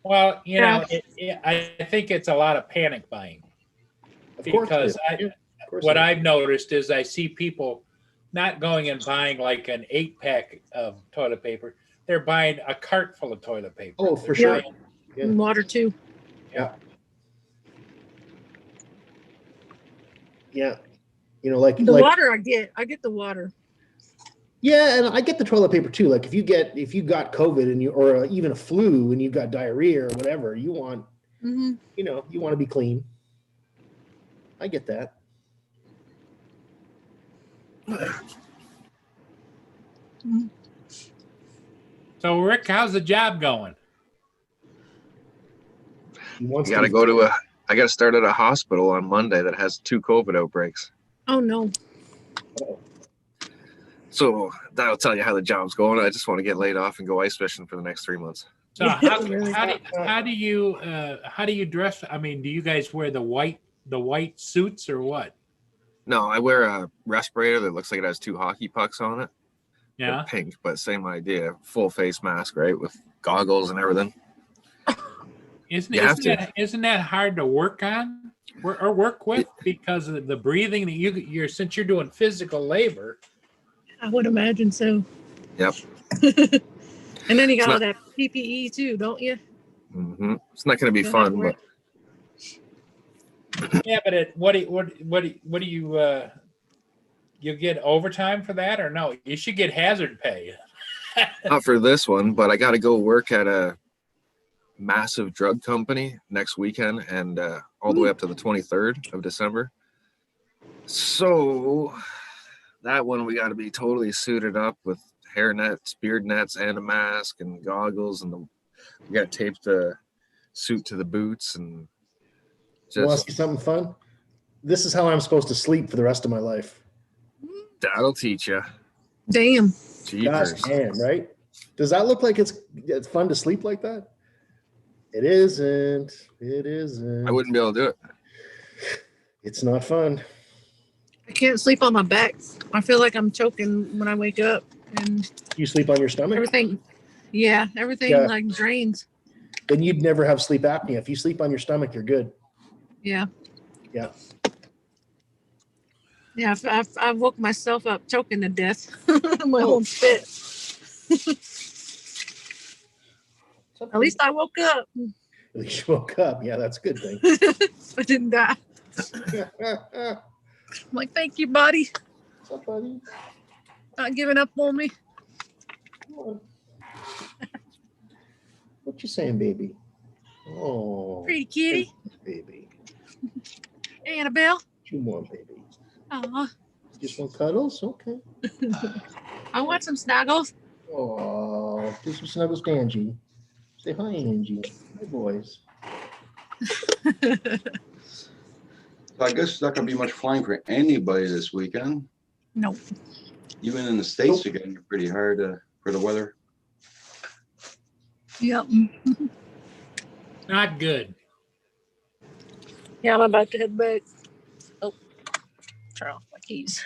Well, I think it's a lot of panic buying. of course, Because it is. I've noticed is I see people not going and buying like an 8-pack of toilet paper. They're buying a cart full of toilet paper. Oh, for They're sure. buying- Yeah. And water too. Yeah. Like The water I get the water. yeah, and I get the toilet paper too. Like if you got COVID and or even a flu and you've got diarrhea or whatever, you want Mm-hmm. you want to be clean. I get that. So Rick, how's the job going? He wants You got to go to I got to start at a hospital on Monday that has 2 COVID outbreaks. Oh no. So that'll tell you how the job's going. I just want to get laid off and go ice fishing for the next 3 months. So how do you dress? I mean, do you guys wear the white suits or what? No, I wear a respirator that looks like it has 2 hockey pucks on it. They're Yeah. pink, but same idea. Full face mask, right? With goggles and everything. Isn't that hard to work on or work with because of the breathing that you're since you're doing physical labor? I would imagine so. Yep. And then you got It's all that PPE too, don't you? hmm It's not going to be You'll have to fun, wear- but Yeah, but what do you you get overtime for that or no? You should get hazard pay. not for this one, but I got to go work at a massive drug company next weekend and all the way up to the 23rd of December. So that one we got to be totally suited up with hair nets, beard nets, and a mask and goggles, and we got to tape the suit to the boots and Want to just see something fun? This is how I'm supposed to sleep for the rest of my life. that'll teach you. Damn. Gosh, Jeepers. damn, right? Does that look like it's fun to sleep like that? It isn't. It isn't. I wouldn't be able to do it. It's not fun. I can't sleep on my back. I feel like I'm choking when I wake up, and You sleep on your stomach? everything. Yeah, everything Yeah. like drains. Then you'd never have sleep apnea. If you sleep on your stomach, you're good. Yeah. Yeah. Yeah, I woke myself up choking to death. My own spit. At least I woke up. At least you woke up. Yeah, that's a good thing. I didn't die. I'm like, thank you, buddy. What's up, buddy? Not giving up on me. Come on. What you saying, baby? Oh, Pretty kitty. baby. Annabelle. What you want, baby? Aw. Just want cuddles? Okay. I want some snuggles. Oh, do some snuggles to Angie. Say hi, Angie. Hi, boys. So I guess it's not gonna be much flying for anybody this weekend. No. Even in the States, Nope. you're getting it pretty hard for the weather. Yep. Not good. Yeah, I'm about to head back. Oh, turn off my keys.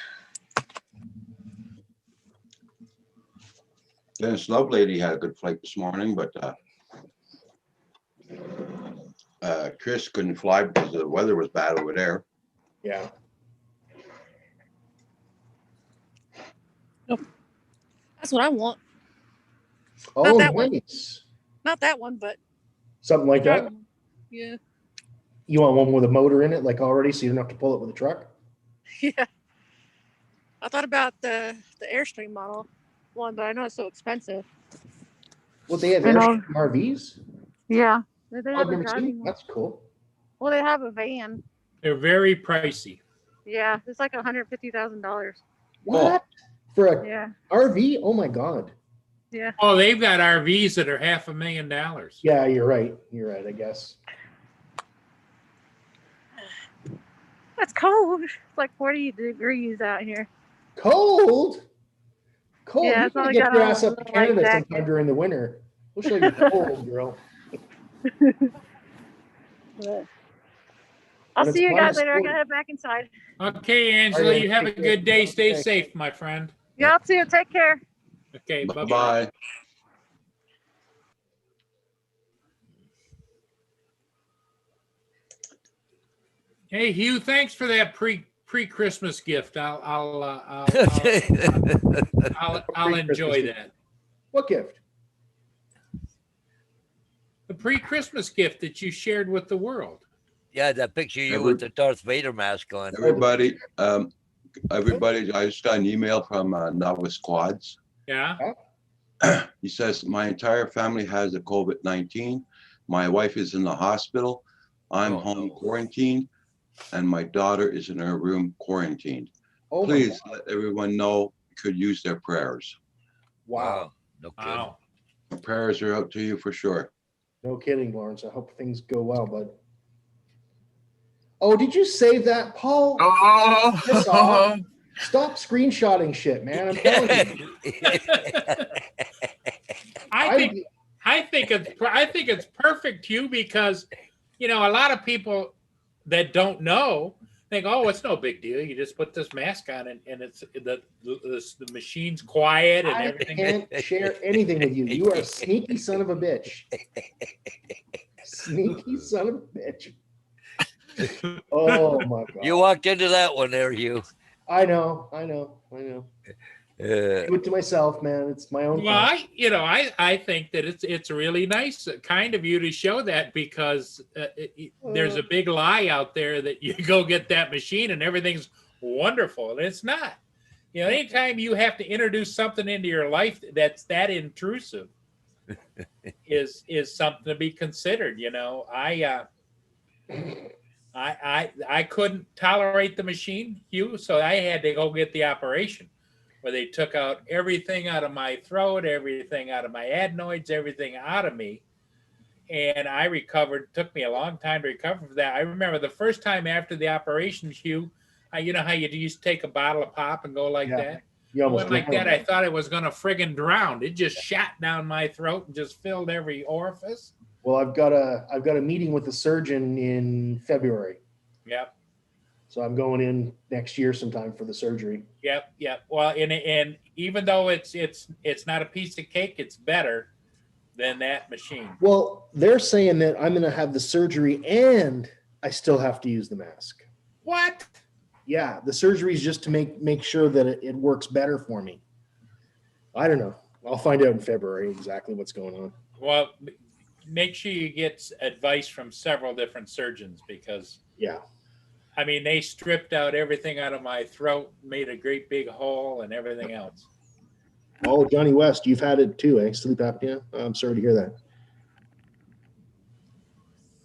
Then Snow Lady had a good flight this morning, but Chris couldn't fly because the weather was bad over there. Yeah. That's what I want. Oh, that one. nice. Not that one, but Something like that. yeah. You want one with a motor in it, like already, so you don't have to pull it with a truck? Yeah. I thought about the Airstream model one, but I know it's so expensive. Well, they have I know. Airstream RVs. Yeah. They I've have a never driving seen. one. That's cool. Well, they have a van. They're very pricey. Yeah, it's like $150,000. What? For a Yeah. RV? Oh my God. Yeah. Oh, they've got RVs that are $500,000. Yeah, you're right. You're right, I guess. It's cold. It's like 40 degrees out here. Cold? Cold. Yeah, You it's gotta only get got your a ass up to little light Canada jacket. sometime during the winter. We'll show you cold, girl. But I'll When see it's you guys minus later. I 40. gotta head back inside. Okay, Angela, Alright, you have a take care. good day. Stay Okay. safe, my friend. Y'all too. Take care. Okay, bye-bye. Bye-bye. Hey, Hugh, thanks for that pre-Christmas gift. I'll enjoy that. What gift? The pre-Christmas gift that you shared with the world. Yeah, that picture of you with the Darth Vader mask on. Everybody, I just got an email from Novice Squads. Yeah. He says, my entire family has the COVID-19. My wife is in the hospital. I'm Oh, home no. quarantined, and my daughter is in her room quarantined. Oh, my Please God. let everyone know you could use their prayers. Wow. No kidding. Wow. The prayers are out to you for sure. No kidding, Lawrence. I hope things go well, bud. Oh, did you save that, Paul? Piss Oh, off. Stop screenshotting shit, man. I'm telling you. I think it's perfect, Hugh, because a lot of people that don't know think, oh, it's no big deal. You just put this mask on and it's the machine's quiet and I everything. can't share anything with you. You are a sneaky son of a bitch. Sneaky son of a bitch. Oh my God. You walked into that one there, Hugh. I know. Uh, Do it to myself, man. It's my own. Well, fault. I think that it's really nice, kind of you to show that, because there's a big lie out there that you go get that machine and everything's wonderful, and it's not. You know, anytime you have to introduce something into your life that's that intrusive is something to be considered. You know, I couldn't tolerate the machine, Hugh, so I had to go get the operation where they took out everything out of my throat, everything out of my adenoids, everything out of me. And I recovered. It took me a long time to recover from that. I remember the first time after the operation, Hugh, you know how you used to take a bottle of pop and go like that? You almost went like that. I thought I was going to friggin' drown. It just shot down my throat and just filled every orifice. Well, I've got a meeting with the surgeon in February. Yep. So I'm going in next year sometime for the surgery. Yep. Well, and even though it's not a piece of cake, it's better than that machine. Well, they're saying that I'm going to have the surgery and I still have to use the mask. What? Yeah, the surgery is just to make sure that it works better for me. I don't know. I'll find out in February exactly what's going on. Well, make sure you get advice from several different surgeons because I mean, they stripped out everything out of my throat, made a great big hole and everything else. Oh, Johnny West, you've had it too, eh? Sleep apnea? I'm sorry to hear that.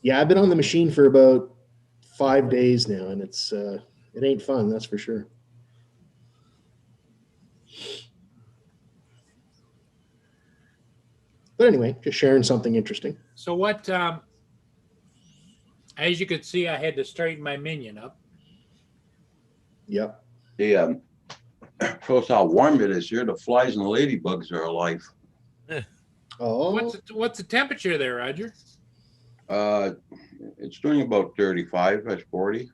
Yeah, I've been on the machine for about 5 days now, and it ain't fun, that's for sure. But anyway, just sharing something interesting. So what, as you could see, I had to straighten my minion up. Yep. Shows how warm it is here. The flies and the ladybugs are alive. Oh. What's the temperature there, Roger? It's doing about 35, that's 40.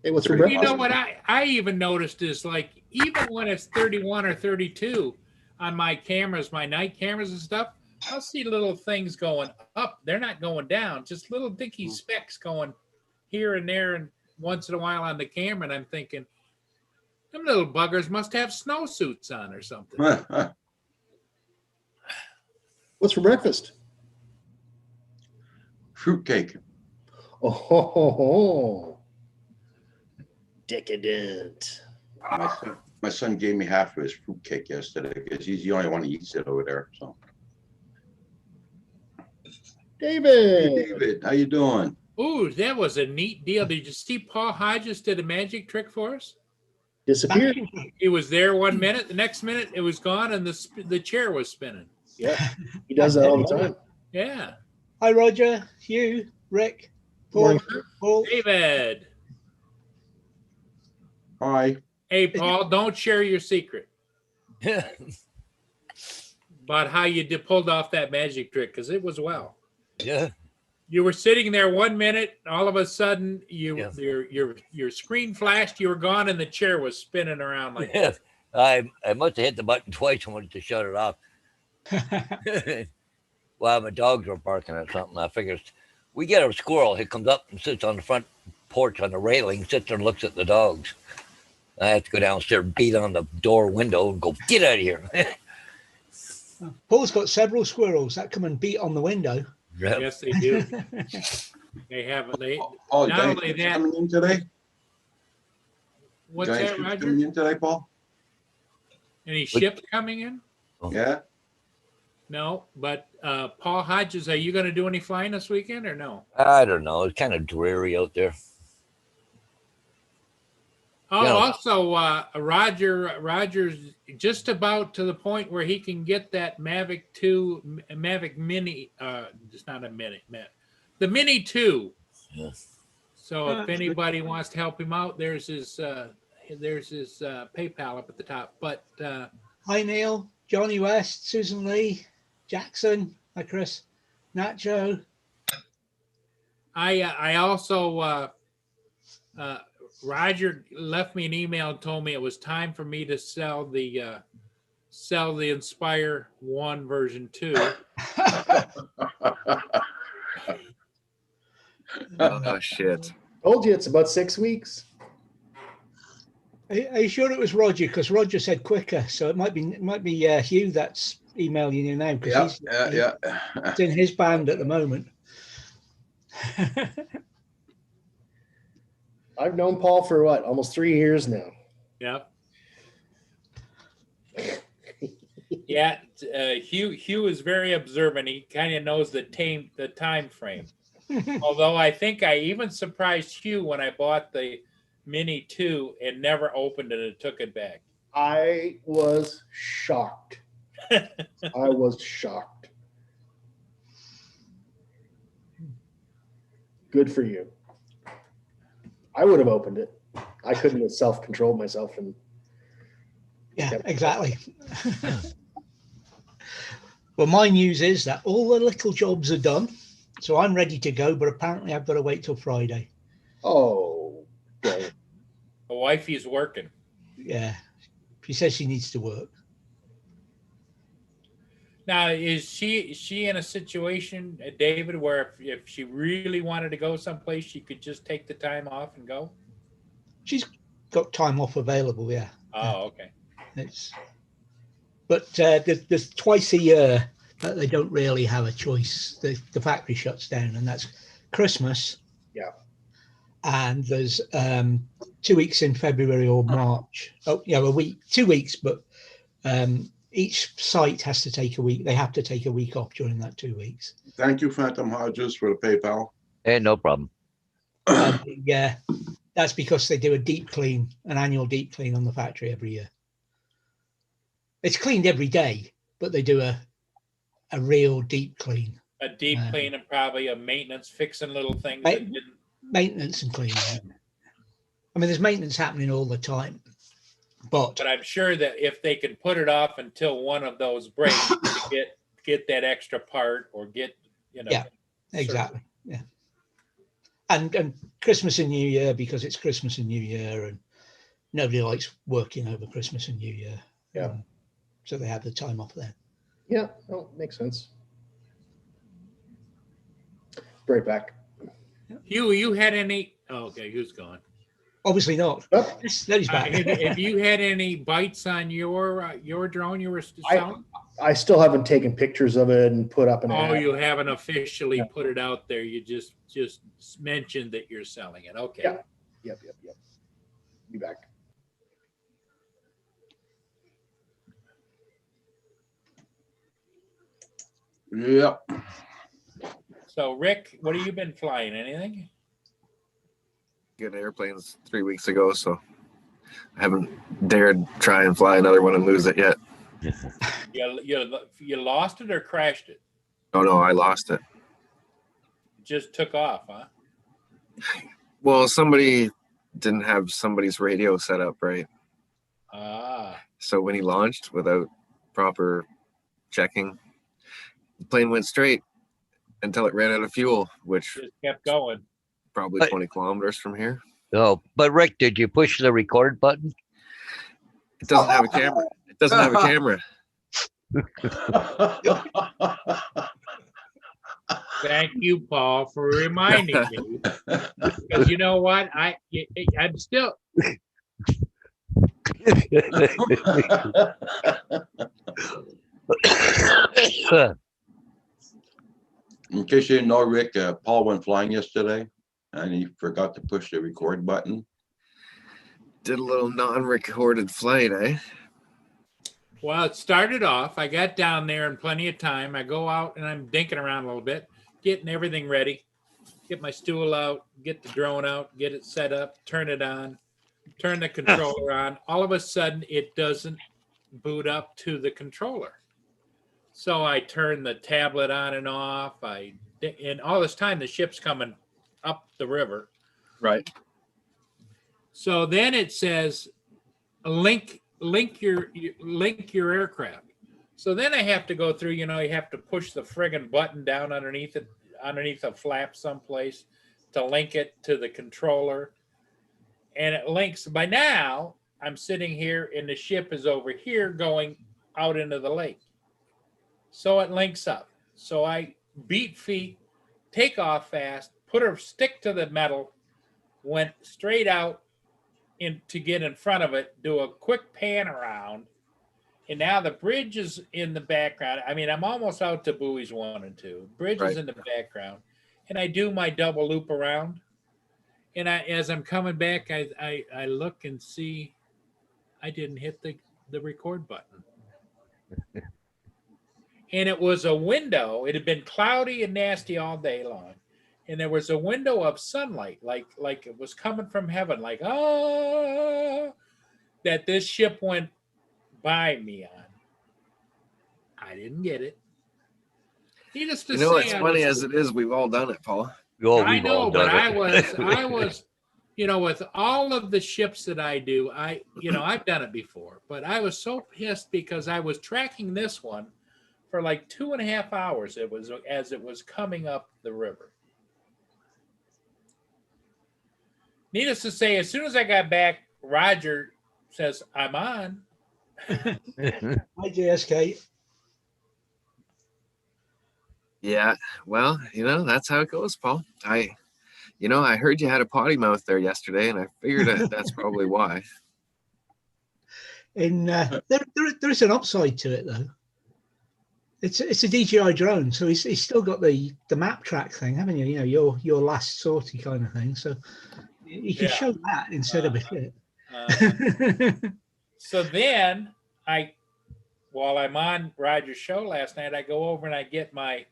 Hey, what's for You breakfast? know what I even noticed is like even when it's 31 or 32 on my cameras, my night cameras and stuff, I'll see little things going up. They're not going down, just little dinky specks going here and there and once in a while on the camera. And I'm thinking, them little buggers must have snowsuits on or something. What's for breakfast? Fruitcake. Oh, decadent. My son gave me half of his fruitcake yesterday because he's the only one who eats it over there. So, David. hey, David, how you doing? Ooh, that was a neat deal. Did you see Paul Hodges did a magic trick for us? Disappeared. He was there 1 minute, the next minute it was gone, and the chair was spinning. Yeah, he does that all the time. Yeah. Hi, Roger, Hugh, Rick, Paul. Morning. Paul. David. Hi. Hey, Paul, don't share your secret about how you pulled off that magic trick because it was well. Yeah. You were sitting there 1 minute, all of a sudden your screen flashed, you were gone, and the chair was spinning around like Yeah. I must have hit the button twice and wanted to shut it off. Well, my dogs were barking at something. I figured we get a squirrel. He comes up and sits on the front porch on the railing, sits there and looks at the dogs. I have to go downstairs, beat on the door window, and go, get out of here. Paul's got several squirrels that come and beat on the window. Yep. Yes, they do. They have they Oh, not Giant only Pete's that. coming in today? What's Giant that, Pete's Roger? coming in today, Paul? Any ships coming in? Yeah. No, but Paul Hodges, are you going to do any flying this weekend or no? I don't know. It's kind of dreary out there. Oh, Yeah. also, Roger's just about to the point where he can get that Mavic Mini. It's not a Mini, the Mini 2. Yeah. So if anybody wants to help him out, there's his PayPal up at the top. But Hi, Neil, Johnny West, Susan Lee, Jackson. Hi, Chris, Nacho. I also Roger left me an email and told me it was time for me to sell the Inspire 1 version 2. Oh shit. Told you it's about 6 weeks. Are you sure it was Roger? Because Roger said quicker, so it might be Hugh that's emailing you now because Yeah. it's in his band at the moment. I've known Paul for what, almost 3 years now. Yep. Yeah, Hugh is very observant. He kind of knows the time frame. Although I think I even surprised Hugh when I bought the Mini 2 and never opened it and took it back. I was shocked. I was shocked. Good for you. I would have opened it. I couldn't have self-controlled myself and Yeah, exactly. Well, my news is that all the little jobs are done. So I'm ready to go, but apparently I've got to wait till Friday. oh, okay. The wifey's working. Yeah. She says she needs to work. Now, is she in a situation, David, where if she really wanted to go someplace, she could just take the time off and go? She's got time off available, yeah. Oh, okay. But there's twice a year that they don't really have a choice. The factory shuts down, and that's Christmas. Yeah. And there's 2 weeks in February or March. Oh, yeah, a week, 2 weeks, but each site has to take a week. They have to take a week off during that 2 weeks. Thank you, Phantom Hodges, for the PayPal. Hey, no problem. Yeah, that's because they do an annual deep clean on the factory every year. It's cleaned every day, but they do a real deep clean. A deep clean and probably a maintenance, fixing little things. Maintenance and cleaning. I mean, there's maintenance happening all the time. But I'm sure that if they can put it off until one of those breaks to get that extra part or get, Yeah, exactly. Yeah. And Christmas and New Year, because it's Christmas and New Year and nobody likes working over Christmas and New Year. Yeah. So they have the time off there. Yeah, oh, makes sense. Right back. Hugh, you had any? Oh, okay, Hugh's gone. Obviously not. Oh. No, he's back. Have you had any bites on your drone you were selling? I still haven't taken pictures of it and put up an Oh, ad. you haven't officially put it out there. You just mentioned that you're selling it. Okay. Yeah. Yep. Be back. Yep. So, Rick, what have you been flying? Anything? Good airplanes 3 weeks ago, so I haven't dared try and fly another one and lose it yet. You lost it or crashed it? Oh no, I lost it. Just took off, huh? Well, somebody didn't have somebody's radio set up right. Ah. So when he launched without proper checking, the plane went straight until it ran out of fuel, which just kept going. Probably 20 kilometers from here. Oh, but Rick, did you push the record button? It doesn't have a camera. It doesn't have a camera. Thank you, Paul, for reminding me. Because you know what? I'm still. In case you didn't know, Rick, Paul went flying yesterday and he forgot to push the record button. Did a little non-recorded flight, eh? Well, it started off. I got down there in plenty of time. I go out and I'm dinking around a little bit, getting everything ready, get my stool out, get the drone out, get it set up, turn it on, turn the controller on. All of a sudden, it doesn't boot up to the controller. So I turn the tablet on and off. And all this time, the ship's coming up the river. Right. So then it says, link your aircraft. So then I have to go through, you have to push the friggin' button down underneath a flap someplace to link it to the controller. And it links. By now, I'm sitting here and the ship is over here going out into the lake. So it links up. So I beat feet, take off fast, put a stick to the metal, went straight out to get in front of it, do a quick pan around, and now the bridge is in the background. I mean, I'm almost out to buoys 1 and 2. Bridge is in the background, and I do my double loop around. And as I'm coming back, I look and see I didn't hit the record button. and it was a window. It had been cloudy and nasty all day long, and there was a window of sunlight, like it was coming from heaven, like that this ship went by me on. I didn't get it. Needless to You know, say, it's I funny was- as it is, we've all done it, Paul. Oh, I we've all know, but done I it. was, with all of the ships that I do, I've done it before, but I was so pissed because I was tracking this one for like 2.5 hours. It was as it was coming up the river. Needless to say, as soon as I got back, Roger says, "I'm on." Hi, JSK. Yeah, well, that's how it goes, Paul. I heard you had a potty mouth there yesterday, and I figured that's probably why. And there is an upside to it though. It's a DJI drone, so he's still got the map track thing, haven't you? Your last sortie kind of thing. So you can show that instead of a shit. So then while I'm on Roger's show last night, I go over and I get my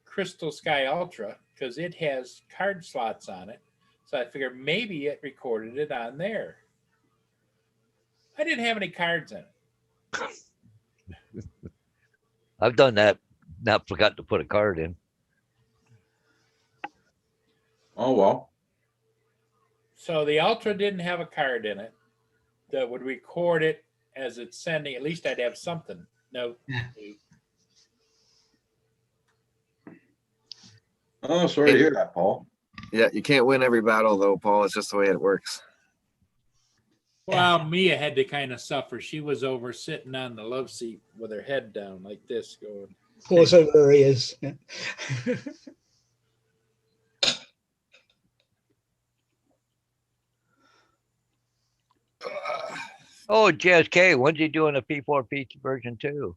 Crystal Sky Ultra because it has card slots on it. So I figured maybe it recorded it on there. I didn't have any cards in it. I've done that. Not forgot to put a card in. Oh, well. So the Ultra didn't have a card in it that would record it as it's sending. At least I'd have something. No. Yeah. Oh, sorry to hear that, Paul. Yeah, you can't win every battle though, Paul. It's just the way it works. Well, Mia had to kind of suffer. She was over sitting on the love seat with her head down like this going. Paws over her ears. Yeah. Oh, JSK, when's he doing a P4P version 2?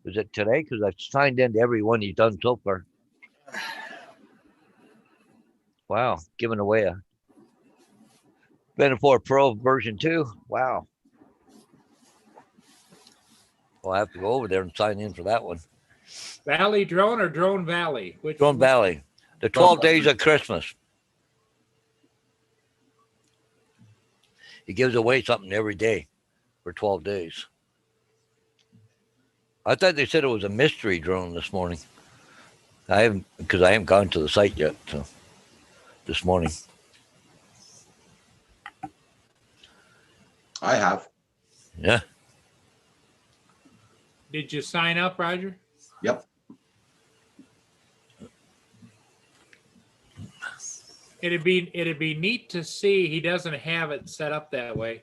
Is it today? Because I've signed into every one he's done so far. Wow, giving away a Venator Pro version 2. Wow. Well, I have to go over there and sign in for that one. Valley Drone or Drone Valley? Which Drone Valley. The 12 days of Christmas. He gives away something every day for 12 days. I thought they said it was a mystery drone this morning. I haven't gone to the site yet. So this morning. I have. Yeah. Did you sign up, Roger? Yep. It'd be neat to see. He doesn't have it set up that way,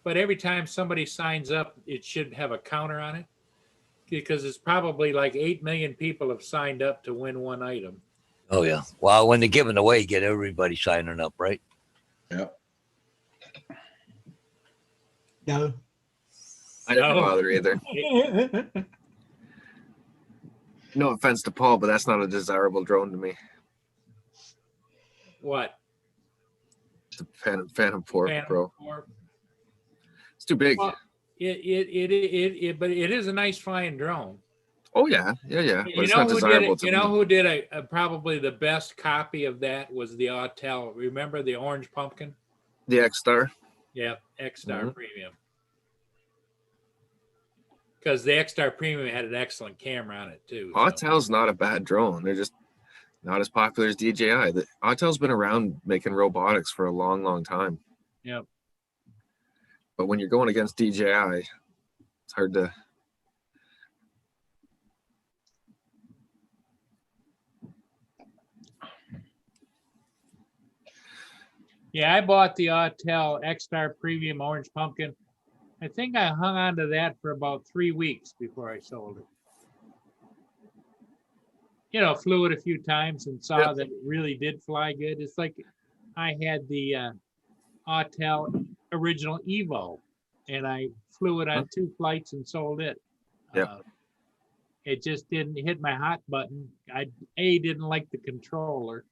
but every time somebody signs up, it should have a counter on it because it's probably like 8 million people have signed up to win one item. Oh yeah. Well, when they're giving away, get everybody signing up, right? Yep. No. I didn't No. bother either. No offense to Paul, but that's not a desirable drone to me. What? The Phantom 4 Phantom Pro. 4? It's too big. Well, but it is a nice flying drone. Oh yeah. But You it's know not who did desirable it? to You me. know who did a probably the best copy of that was the Autel. Remember the orange pumpkin? The X-Star. Yeah, X-Star Mhm. Premium. Because the X-Star Premium had an excellent camera on it too. so. Autel's not a bad drone. They're just not as popular as DJI. Autel's been around making robotics for a long, long time. Yep. But when you're going against DJI, it's hard to. Yeah, I bought the Autel X-Star Premium Orange Pumpkin. I think I hung on to that for about 3 weeks before I sold it. Flew it a few times and saw that it really did fly good. It's like I had the Autel original Evo, and I flew it on 2 flights and sold it. Yep. It just didn't hit my hot button. I didn't like the controller,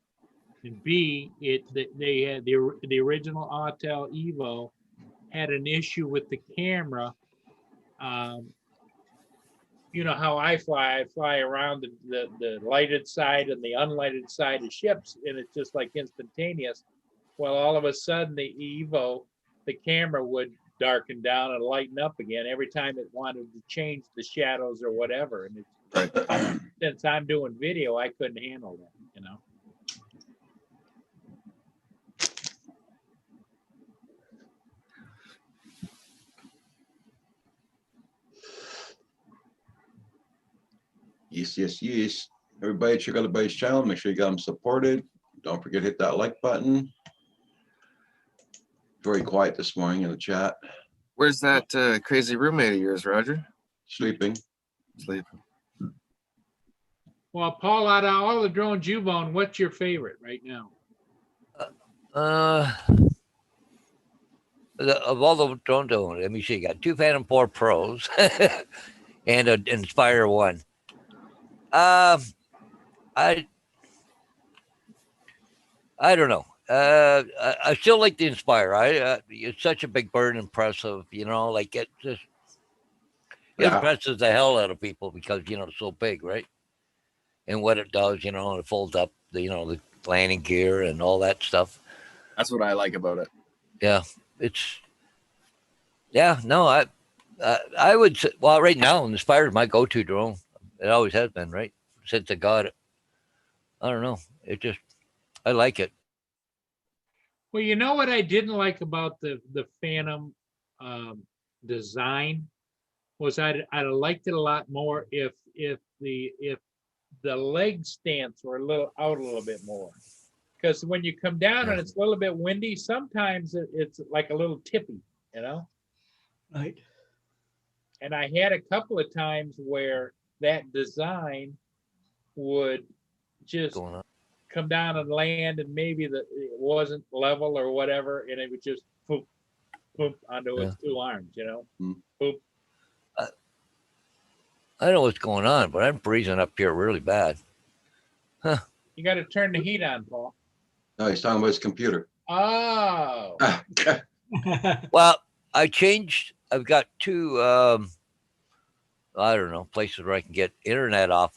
and B, they had the original Autel Evo had an issue with the camera. you know how I fly around the lighted side and the unlighted side of ships, and it's just like instantaneous. Well, all of a sudden the Evo, the camera would darken down and lighten up again every time it wanted to change the shadows or whatever. And since I'm doing video, I couldn't handle that, you know. Yes. Everybody check out the Buddy's channel. Make sure you got them supported. Don't forget to hit that like button. Very quiet this morning in the chat. Where's that crazy roommate of yours, Roger? Sleeping. Sleeping. Well, Paul, out of all the drones you've owned, what's your favorite right now? Of all the drones I own, let me see. You got 2 Phantom 4 Pros and an Inspire 1. I don't know. I still like the Inspire. It's such a big bird, impressive. You know, like it just impresses the hell out of people because it's so big, right? And what it does, and it folds up the landing gear and all that stuff. That's what I like about it. Yeah, I would say, well, right now, Inspire is my go-to drone. It always has been, right? Since I got it. I don't know. I like it. Well, you know what I didn't like about the Phantom design was I'd have liked it a lot more if the leg stance were out a little bit more. Because when you come down and it's a little bit windy, sometimes it's like a little tippy, Right. And I had a couple of times where that design would just come down and land, and maybe it wasn't level or whatever, and it would just poop onto its 2 arms, Poop. I don't know what's going on, but I'm breezing up here really bad. Huh. You got to turn the heat on, Paul. No, he's talking about his computer. Oh. Well, I've got 2, I don't know, places where I can get internet off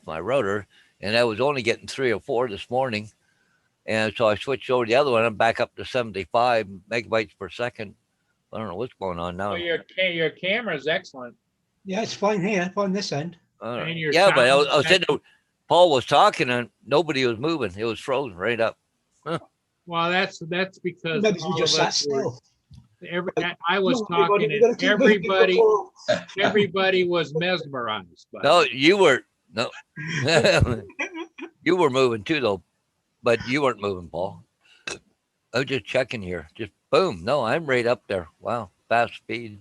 my router, and I was only getting 3 or 4 this morning. And so I switched over to the other one. I'm back up to 75 megabytes per second. I don't know what's going on now. Well, your camera is excellent. Yeah, it's fine here, on this end. Yeah, but I was sitting. Paul was talking and nobody was moving. It was frozen right up. Huh. Well, that's because Maybe we just sat still. I was talking, and everybody was mesmerized. No, you were you were moving too, though, but you weren't moving, Paul. I was just checking here. Just boom. No, I'm right up there. Wow, fast speed.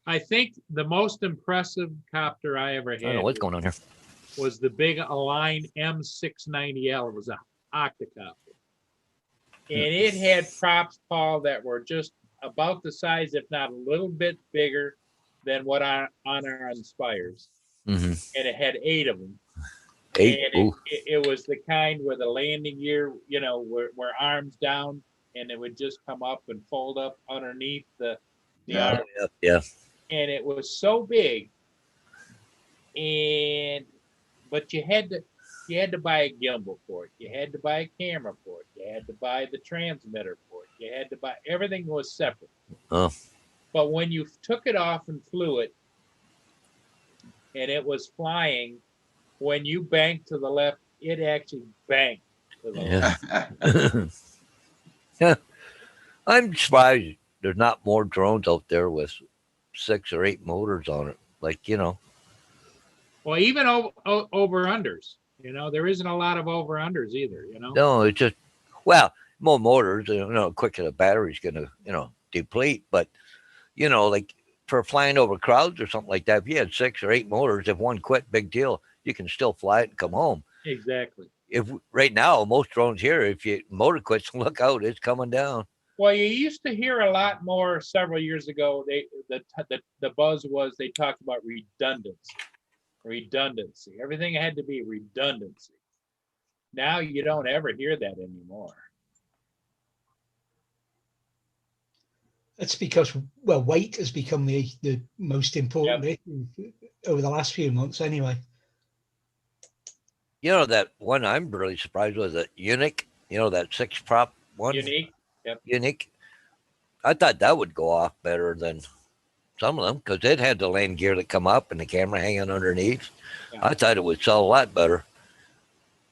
I think the most impressive copter I ever had. I don't know what's going on here. Was the big Align M690L. It was an octocopter. And it had props, Paul, that were just about the size, if not a little bit bigger than what on our Inspires. Mm-hmm. And it had 8 of them. 8? And it was the kind where the landing gear, were arms down, and it would just come up and fold up underneath the arm. Yeah. And it was so big, but you had to buy a gimbal for it. You had to buy a camera for it. You had to buy the transmitter for it. You had to buy, everything was separate. Oh. But when you took it off and flew it, and it was flying, when you banked to the left, it actually banked to the left. Yeah. I'm surprised there's not more drones out there with 6 or 8 motors on it. Well, even over unders, there isn't a lot of over unders either, No, it's just, more motors, quicker the battery's going to, deplete. But, like for flying over crowds or something like that, if you had 6 or 8 motors, if one quit, big deal. You can still fly it and come home. Exactly. If right now, most drones here, if your motor quits, look out, it's coming down. Well, you used to hear a lot more several years ago. The buzz was they talked about redundancy. Everything had to be redundancy. Now you don't ever hear that anymore. That's because, well, weight has become the most important issue over the last few months anyway. You know, that one I'm really surprised with, the Unique, you know, that 6-prop one? Unique. Yep. Unique. I thought that would go off better than some of them because it had the land gear that come up and the camera hanging underneath. Yeah. I thought it would sell a lot better.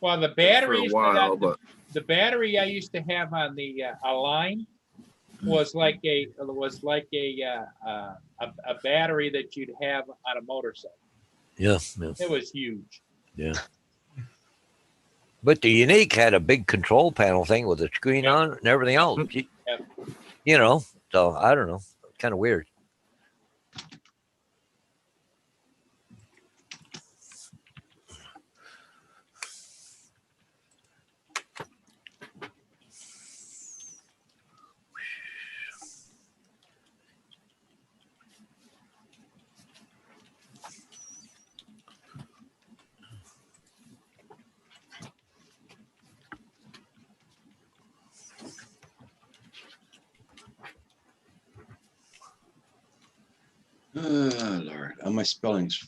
Well, the For batteries, a while, but the battery I used to have on the Align was like a battery that you'd have on a motorcycle. Yeah. It was huge. Yeah. But the Unique had a big control panel thing with a screen on it and everything else. You know, so I don't know. Kind of weird. Lord, my spelling's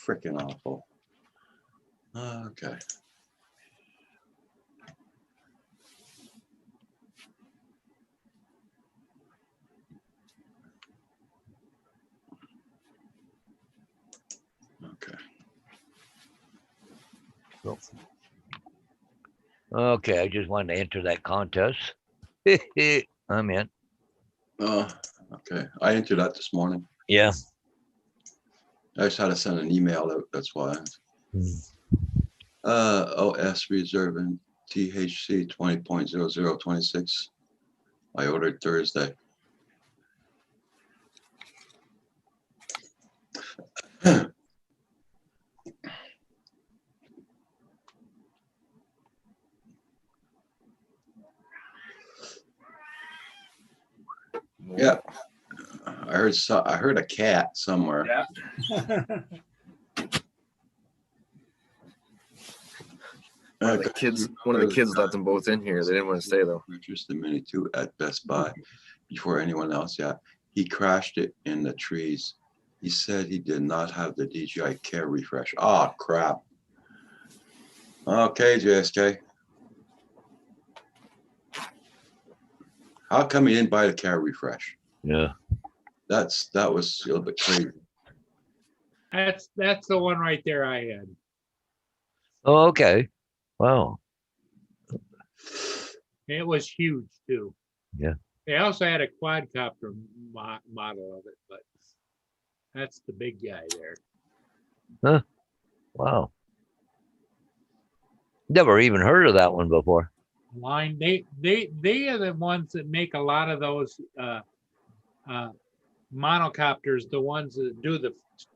freaking awful. Okay. Okay. Okay, I just wanted to enter that contest. I'm in. Okay. I entered that this morning. Yeah. I just had to send an email out. That's why. OS reserving THC 20.0026. I ordered Thursday. Yeah, I heard a cat somewhere. Yeah. one of the kids let them both in here. They didn't want to stay though. Purchased the Mini 2 at Best Buy before anyone else. Yeah, he crashed it in the trees. He said he did not have the DJI Care refresh. Oh crap. Okay, JSK. How come he didn't buy the Care refresh? Yeah. That was a little bit crazy. That's the one right there I had. Oh, okay. Wow. It was huge too. Yeah. They also had a quadcopter model of it, but that's the big guy there. Huh. Wow. Never even heard of that one before. Line, they are the ones that make a lot of those monocopters, the ones that do the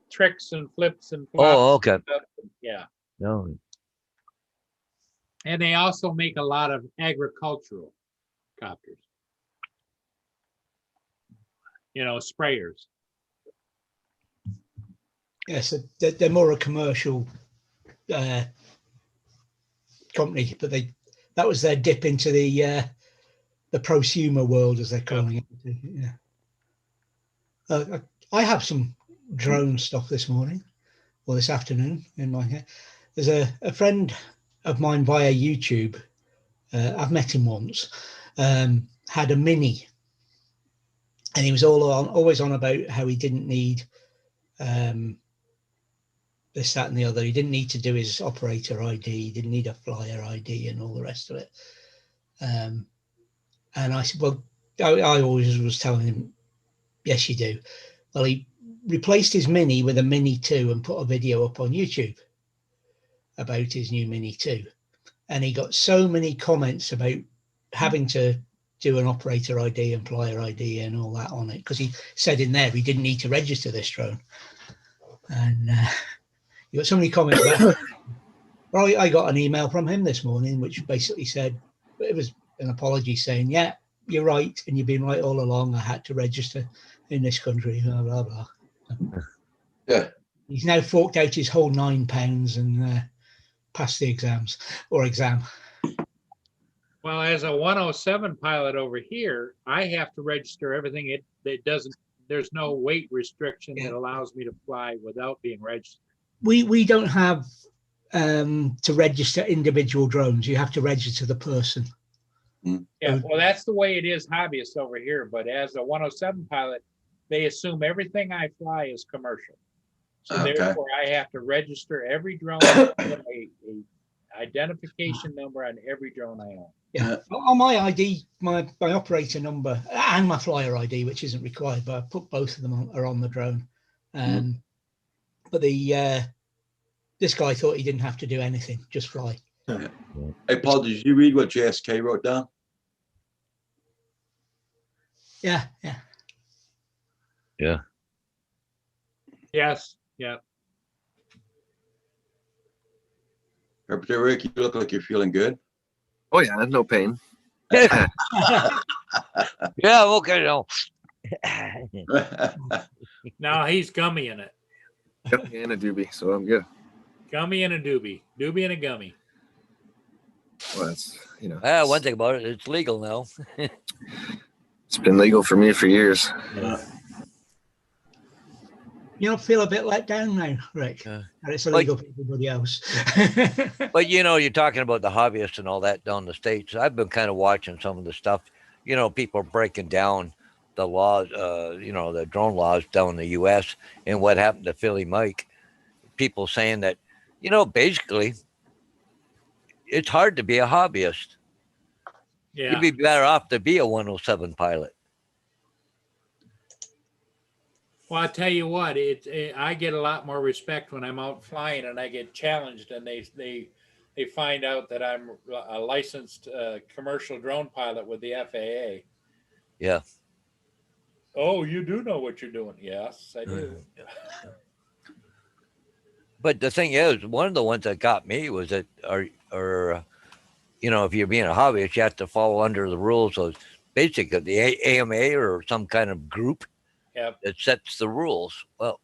tricks and flips and flops. Oh, okay. And stuff. Yeah. No. And they also make a lot of agricultural copters. You know, sprayers. Yes, they're more a commercial company, but that was their dip into the prosumer world, as they're calling it. Yeah. I have some drone stuff this morning or this afternoon in my head. There's a friend of mine via YouTube. I've met him once. Had a Mini, and he was always on about how he didn't need this, that, and the other. He didn't need to do his operator ID. He didn't need a flyer ID and all the rest of it. And I said, well, I always was telling him, yes, you do. Well, he replaced his Mini with a Mini 2 and put a video up on YouTube about his new Mini 2. And he got so many comments about having to do an operator ID and flyer ID and all that on it, because he said in there he didn't need to register this drone. And you got so many comments about it. Well, I got an email from him this morning which basically said, it was an apology saying, yeah, you're right, and you've been right all along. I had to register in this country, blah, blah, blah. Yeah. He's now forked out his whole £9 and passed the exam. Well, as a 107 pilot over here, I have to register everything. It doesn't, there's no weight restriction that allows me to fly without being registered. We don't have to register individual drones. You have to register the person. Yeah, well, that's the way it is hobbyist over here. But as a 107 pilot, they assume everything I fly is commercial. So Okay. therefore, I have to register every drone, a identification number on every drone I own. Yeah. On my ID, my operator number and my flyer ID, which isn't required, but I put both of them are on the drone. But this guy thought he didn't have to do anything, just fly. Yeah. Hey, Paul, did you read what JSK wrote down? Yeah. Yes, yeah. Representative Rick, you look like you're feeling good. Oh yeah, no pain. Yeah, okay, no. No, he's gummy in it. Yep, and a doobie, so I'm good. Gummy and a doobie. Doobie and a gummy. Well, that's One thing about it, it's legal now. it's been legal for me for years. You don't feel a bit let down now, Rick? Yeah. And it's illegal for everybody else. But you're talking about the hobbyists and all that down the States. I've been kind of watching some of the stuff. People are breaking down the laws, the drone laws down in the US and what happened to Philly Mike. People saying that, basically it's hard to be a hobbyist. Yeah. You'd be better off to be a 107 pilot. Well, I'll tell you what, I get a lot more respect when I'm out flying and I get challenged and they find out that I'm a licensed commercial drone pilot with the FAA. Yeah. Oh, you do know what you're doing. Yes, I do. But the thing is, one of the ones that got me was that, if you're being a hobbyist, you have to follow under the rules of basically the AMA or some kind of group that sets the rules. Well,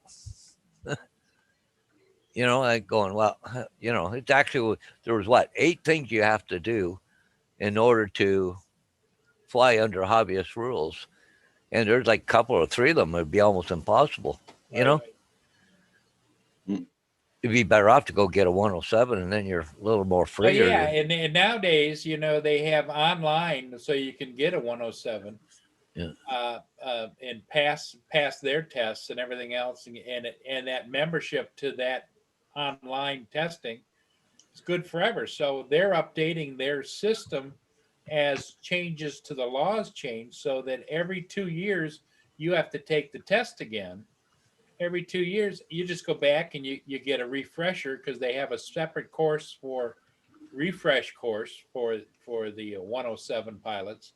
like going, it's actually, there was 8 things you have to do in order to fly under hobbyist rules. And there's like a couple or 3 of them would be almost impossible, Right. It'd be better off to go get a 107 and then you're a little more free. Well, yeah, and nowadays, they have online so you can get a 107. Yeah. And pass their tests and everything else, and that membership to that online testing is good forever. So they're updating their system as changes to the laws change, so that every 2 years you have to take the test again. Every 2 years, you just go back and you get a refresher because they have a separate course for refresh course for the 107 pilots.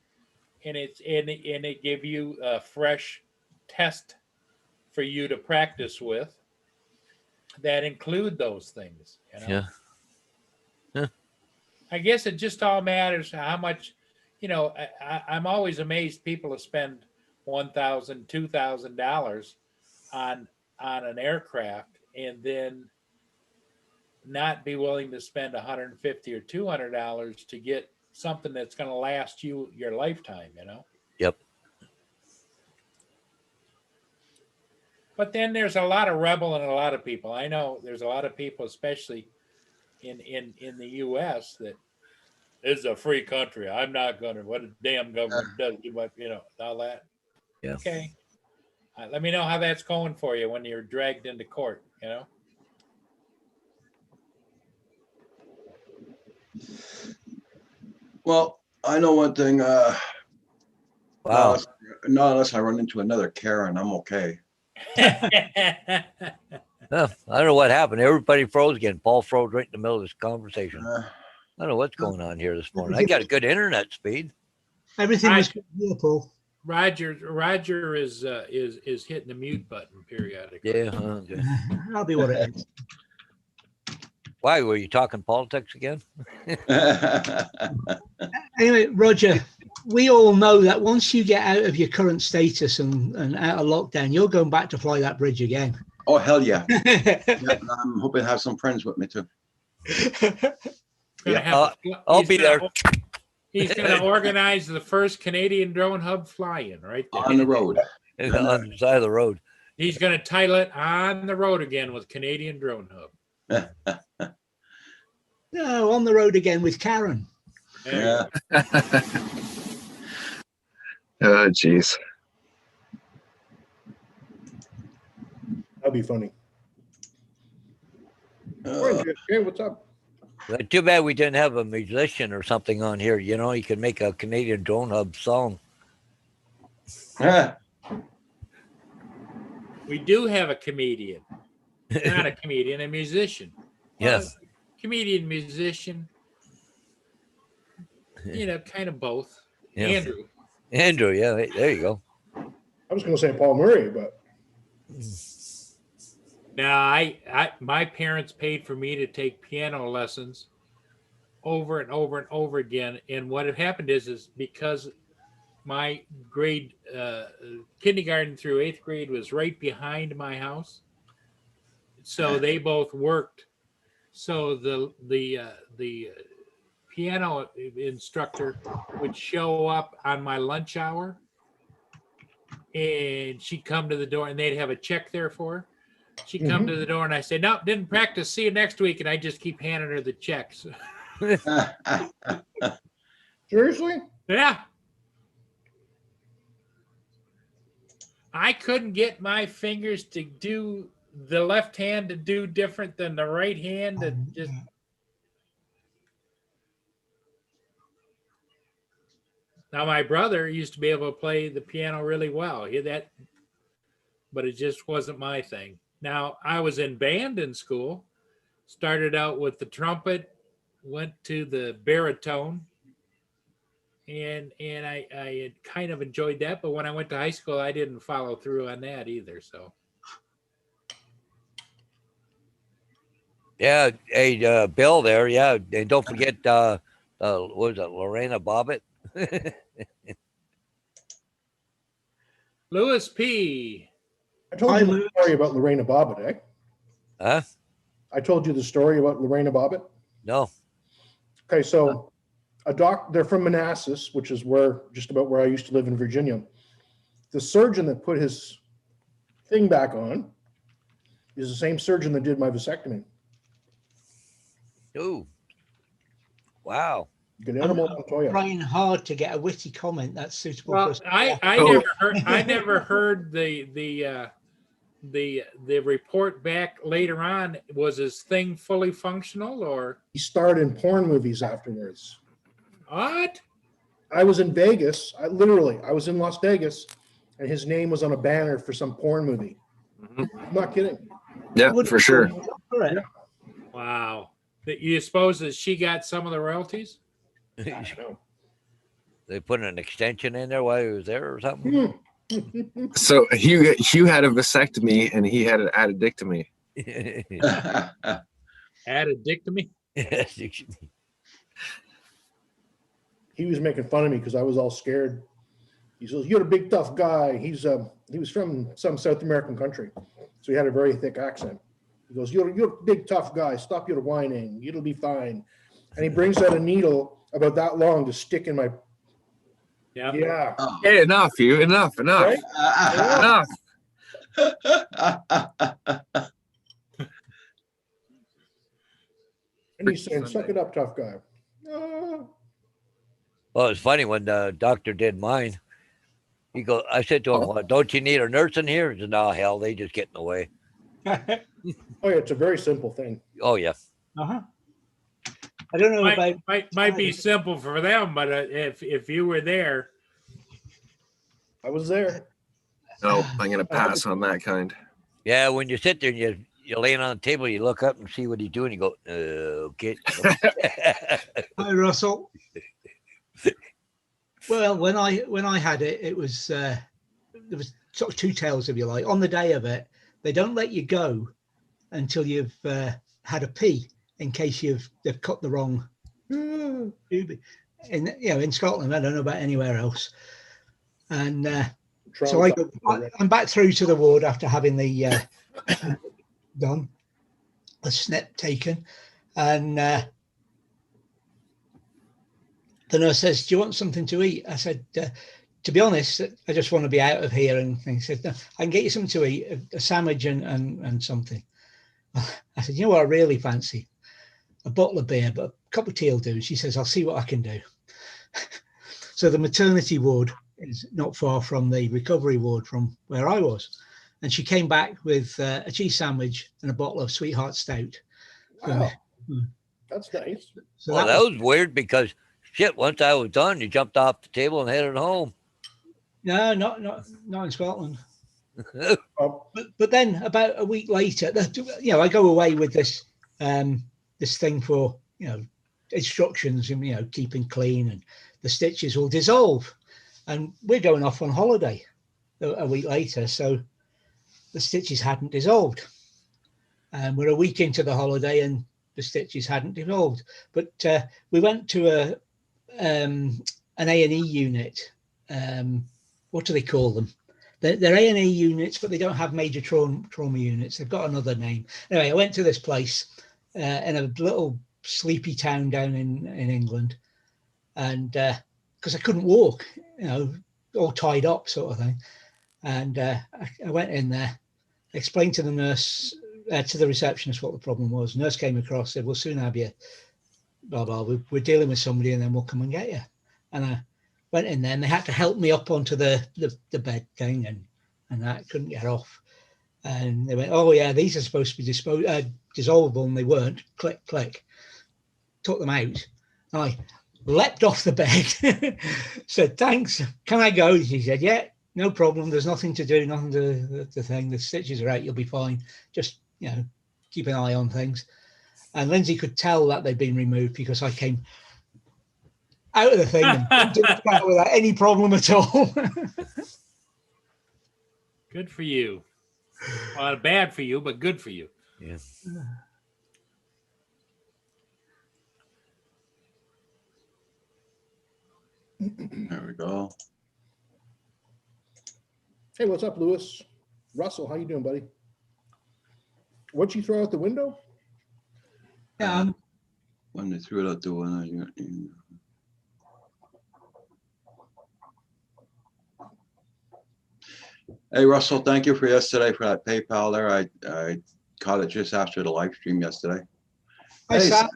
And they give you a fresh test for you to practice with that include those things. Yeah. I guess it just all matters how much, I'm always amazed people to spend $1,000, $2,000 on an aircraft and then not be willing to spend $150 or $200 to get something that's going to last you your lifetime, Yep. But then there's a lot of rebel and a lot of people. I know there's a lot of people, especially in the U.S., that this is a free country. I'm not going to, what a damn government does, all that. Yeah. Okay. Let me know how that's going for you when you're dragged into court, Well, I know one thing. Wow. Not unless I run into another Karen, I'm okay. I don't know what happened. Everybody froze again. Paul froze right in the middle of this conversation. I don't know what's going on here this morning. I got a good internet speed. Everything was good here, Paul. Roger is hitting the mute button periodically. Yeah. Okay. That'll be what it is. Why were you talking politics again? Anyway, Roger, we all know that once you get out of your current status and out of lockdown, you're going back to fly that bridge again. Oh, hell yeah. Yeah, I'm hoping to have some friends with me too. I'll be there. He's going to organize the first Canadian drone hub fly-in right there. On the road. On the side of the road. He's going to title it On the Road Again with Canadian Drone Hub. No, on the road again with Karen. Yeah. Oh, jeez. That'd be funny. Uh, Hey, what's up? But too bad we didn't have a musician or something on here. You know, you could make a Canadian Drone Hub song. We do have a comedian. Not a comedian, a musician. Yes. Comedian, musician. You know, kind of both. Yeah. Andrew. Andrew, yeah, there you go. I was going to say Paul Murray, but Now, I my parents paid for me to take piano lessons over and over and over again. And what had happened is because my grade, kindergarten through 8th grade was right behind my house. So they both worked. So the piano instructor would show up on my lunch hour, and she'd come to the door, and they'd have a check there for her. She'd come to the door, and I say, "No, didn't practice. See you next week." And I just keep handing her the checks. seriously? Yeah. I couldn't get my fingers to do the left hand to do different than the right hand. To just now, my brother used to be able to play the piano really well. He that, but it just wasn't my thing. Now, I was in band in school. Started out with the trumpet, went to the baritone, and I kind of enjoyed that. But when I went to high school, I didn't follow through on that either. So. Yeah, hey, Bill there, yeah. And don't forget, what was it, Lorena Bobbitt? Louis P. I told you the story about Lorena Bobbitt, eh? Huh? I told you the story about Lorena Bobbitt. No. Okay, so they're from Manassas, which is just about where I used to live in Virginia. The surgeon that put his thing back on is the same surgeon that did my vasectomy. Ooh. Wow. Good animal Montoya. Trying hard to get a witty comment that's suitable. Well, for I never heard the report back later on. Was his thing fully functional or He starred in porn movies afterwards. what? I was in Vegas. I was in Las Vegas, and his name was on a banner for some porn movie. I'm not kidding. Yeah, for sure. Correct. Wow. You suppose that she got some of the royalties? I know. They put an extension in there while he was there or something? So Hugh had a vasectomy and he had an addictomy. Addictomy? He was making fun of me because I was all scared. He says, "You're a big tough guy." He was from some South American country, so he had a very thick accent. He goes, "You're a big tough guy. Stop your whining. It'll be fine." And he brings out a needle about that long to stick in my. Yeah. Yeah. Hey, enough, Hugh. Enough. Right? Enough. And he's saying, "Suck it up, tough guy." Well, it's funny when the doctor did mine. I said to him, "Well, don't you need a nurse in here?" He said, "No, hell, they just get in the way." Oh yeah, it's a very simple thing. Oh, yeah. Uh-huh. I don't know about Might be simple for them, but if you were there, I was there. No, I'm gonna pass on that kind. Yeah, when you sit there and you're laying on the table, you look up and see what he's doing. You go, okay. Hi, Russell. Well, when I had it, it was there was sort of two tales, if you like. On the day of it, they don't let you go until you've had a pee, in case they've cut the wrong tube. In Scotland, I don't know about anywhere else. And so I'm back through to the ward after having the done, a snip taken, and the nurse says, "Do you want something to eat?" I said, "To be honest, I just want to be out of here." And he said, "No, I can get you something to eat, a sandwich and something." I said, "You know what I really fancy? A bottle of beer, but a cup of tea will do." She says, "I'll see what I can do." So the maternity ward is not far from the recovery ward from where I was. And she came back with a cheese sandwich and a bottle of Sweetheart Stout. Wow. That's nice. So Well, that was weird because shit, once I was done, you jumped off the table and headed home. no, not in Scotland. Oh, But then about a week later, I go away with this this thing for instructions and keeping clean, and the stitches will dissolve, and we're going off on holiday a week later, so the stitches hadn't dissolved, and we're a week into the holiday and the stitches hadn't dissolved. But we went to an A&E unit. What do they call them? They're A&E units, but they don't have major trauma units. They've got another name. Anyway, I went to this place in a little sleepy town down in England, and because I couldn't walk, all tied up sort of thing. And I went in there, explained to the nurse, to the receptionist what the problem was. Nurse came across, said, "We'll soon have you, blah, blah. We're dealing with somebody and then we'll come and get you." And I went in there and they had to help me up onto the bed thing, and that couldn't get off. And they went, "Oh yeah, these are supposed to be dissolvable," and they weren't. Click, click. Took them out. I leapt off the bed, said, "Thanks, can I go?" She said, "Yeah, no problem. There's nothing to do, nothing to the thing. The stitches are out. You'll be fine. Just, keep an eye on things." And Lindsay could tell that they'd been removed because I came out of the thing and did that without any problem at all. Good for you. Well, bad for you, but good for you. Yeah. There we go. hey, what's up, Lewis? Russell, how you doing, buddy? What'd you throw out the window? Yeah, When they threw it out the window. Hey, Russell, thank you for yesterday for that PayPal there. I caught it just after the live stream yesterday. Hi, Sam.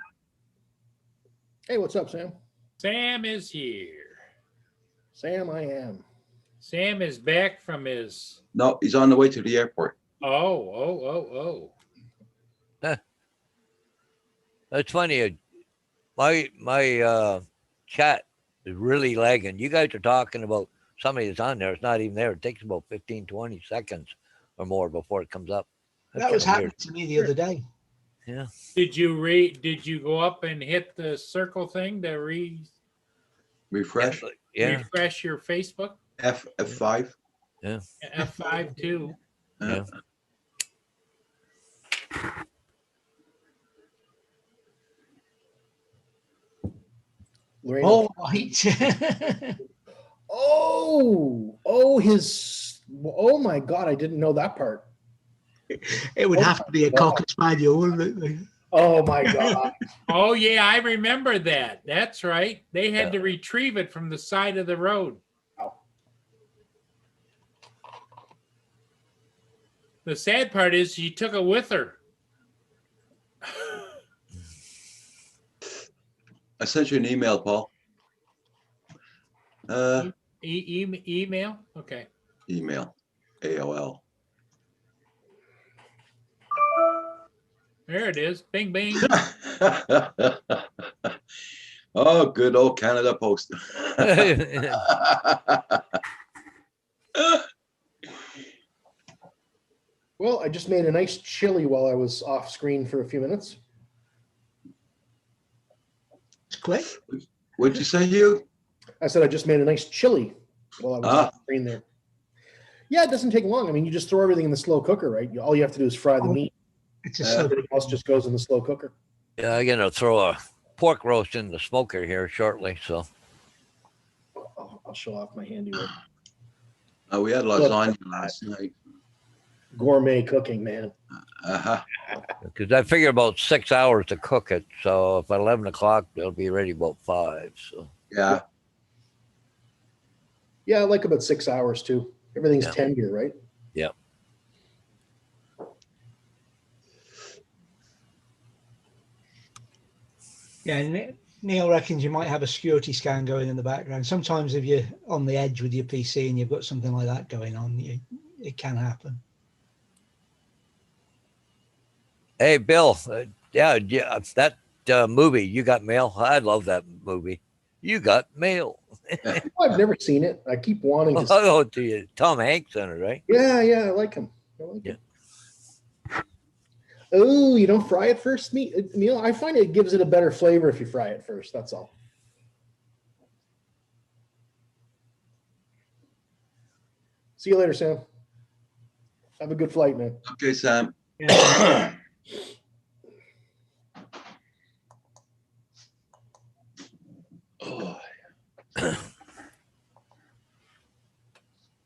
Hey, what's up, Sam? Sam is here. Sam, I am. Sam is back from his. No, he's on the way to the airport. Oh. That's funny. My chat is really lagging. You guys are talking about somebody that's on there. It's not even there. It takes about 15, 20 seconds or more before it comes up. That's That was kinda happening to me the other day. Yeah. Did you go up and hit the circle thing to Refresh. Yeah. refresh your Facebook? F5. F5 too. Yeah. Lorena. All right. Oh my God, I didn't know that part. It would have to be a cocker spaniel, wouldn't it? Oh my God. Oh yeah, I remember that. That's right. They had to retrieve it from the side of the road. Wow. The sad part is she took it with her. I sent you an email, Paul. Email? Okay. Email. AOL. There it is. Bing, bing. Oh, good old Canada Post. Well, I just made a nice chili while I was off screen for a few minutes. It's quick. What'd you say, Hugh? I said I just made a nice chili while I was off screen there. Yeah, it doesn't take long. I mean, you just throw everything in the slow cooker, right? All you have to do is fry the meat. It's a slow. Everything else just goes in the slow cooker. Yeah, I'm gonna throw a pork roast in the smoker here shortly. So I'll show off my handiwork. We had lasagna last night. Gourmet cooking, man. because I figure about 6 hours to cook it. So if at 11 o'clock, it'll be ready about 5. So Yeah. Yeah, I like about 6 hours too. Everything's Yeah. tender, right? Yeah. Yeah, Neil reckons you might have a security scan going in the background. Sometimes if you're on the edge with your PC and you've got something like that going on, it can happen. Hey, Bill. Yeah, that movie, You Got Mail. I love that movie. You Got Mail. I've never seen it. I keep wanting to. Oh, to you. Tom Hanks in it, right? Yeah, I like him. Him. Oh, you don't fry it first, Neil? I find it gives it a better flavor if you fry it first. That's all. See you later, Sam. Have a good flight, man. Okay, Sam. Yeah. Oh.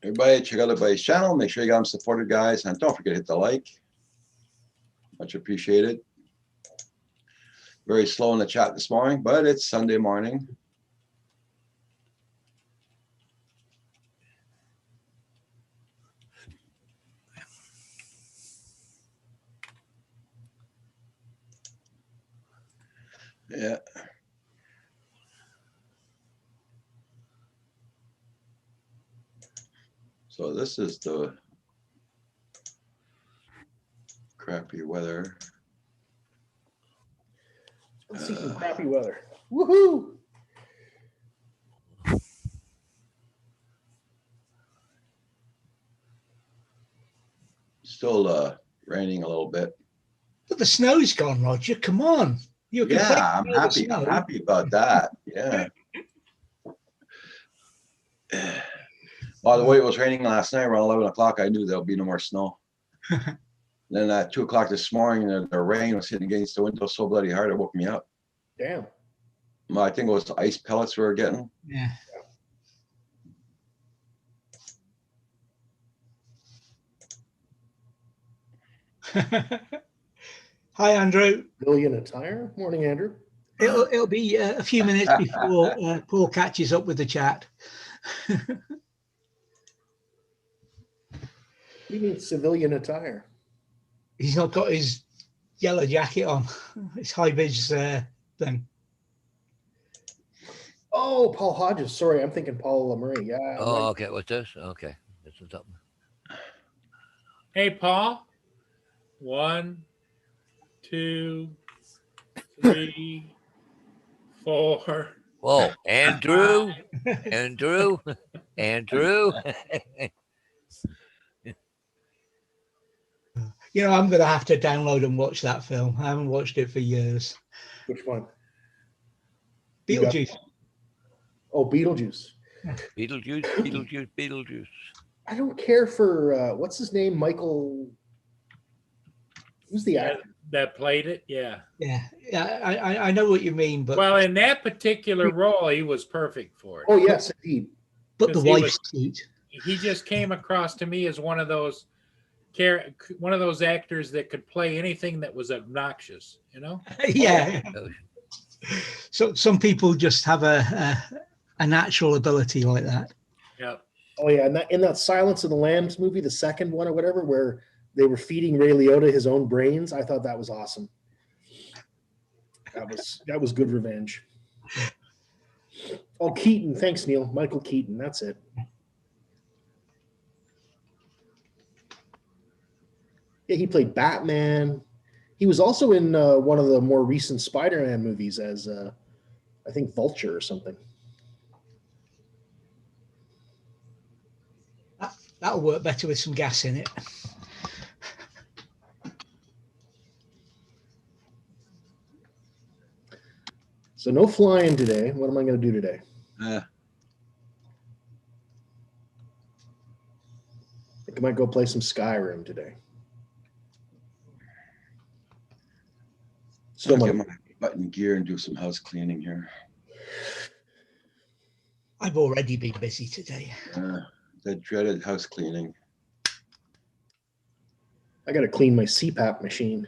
Everybody, check out everybody's channel. Make sure you got them supported, guys. And don't forget to hit the like. Much appreciated. Very slow in the chat this morning, but it's Sunday morning. Yeah. So this is the crappy weather. Let's see some crappy weather. Woohoo! Still raining a little bit. But the snow's gone, Roger. Come on. You're Yeah, I'm complaining about the happy. I'm snow. happy about that. Yeah. By the way, it was raining last night around 11 o'clock. I knew there'll be no more snow. Then at 2 o'clock this morning, the rain was hitting against the window so bloody hard, it woke me up. Damn. I think it was the ice pellets we were getting. Yeah. Hi, Andrew. Billion a tire. Morning, Andrew. It'll be a few minutes before Paul catches up with the chat. What do you mean civilian attire? He's not got his yellow jacket on. It's high vis thing. Oh, Paul Hodges. Sorry, I'm thinking Paul Murray. Yeah. Oh, right. okay. What's this? Okay. This is something. Hey, Paul. 1, 2, 3, 4. Whoa, Andrew. Andrew. Andrew. You know, I'm going to have to download and watch that film. I haven't watched it for years. Which one? Beetlejuice. Oh, Beetlejuice. Beetlejuice, Beetlejuice, Beetlejuice. I don't care for what's his name, Michael. Who's the actor? That played it, yeah. Yeah, I know what you mean, but Well, in that particular role, he was perfect for it. Oh yes, indeed. but the because he wife was- suit. He just came across to me as one of those actors that could play anything that was obnoxious, you know? Yeah. Oh, So some people just have a natural ability like that. Yeah. Oh yeah, and in that Silence of the Lambs movie, the second one or whatever, where they were feeding Ray Liotta his own brains, I thought that was awesome. That was good revenge. Oh, Keaton. Thanks, Neil. Michael Keaton. That's it. Yeah, he played Batman. He was also in one of the more recent Spider-Man movies as, I think, Vulture or something. That'll work better with some gas in it. So no flying today. What am I going to do today? Eh, I think I might go play some Skyrim today. Still I'll get might. my button gear and do some house cleaning here. I've already been busy today. The dreaded house cleaning. I got to clean my CPAP machine.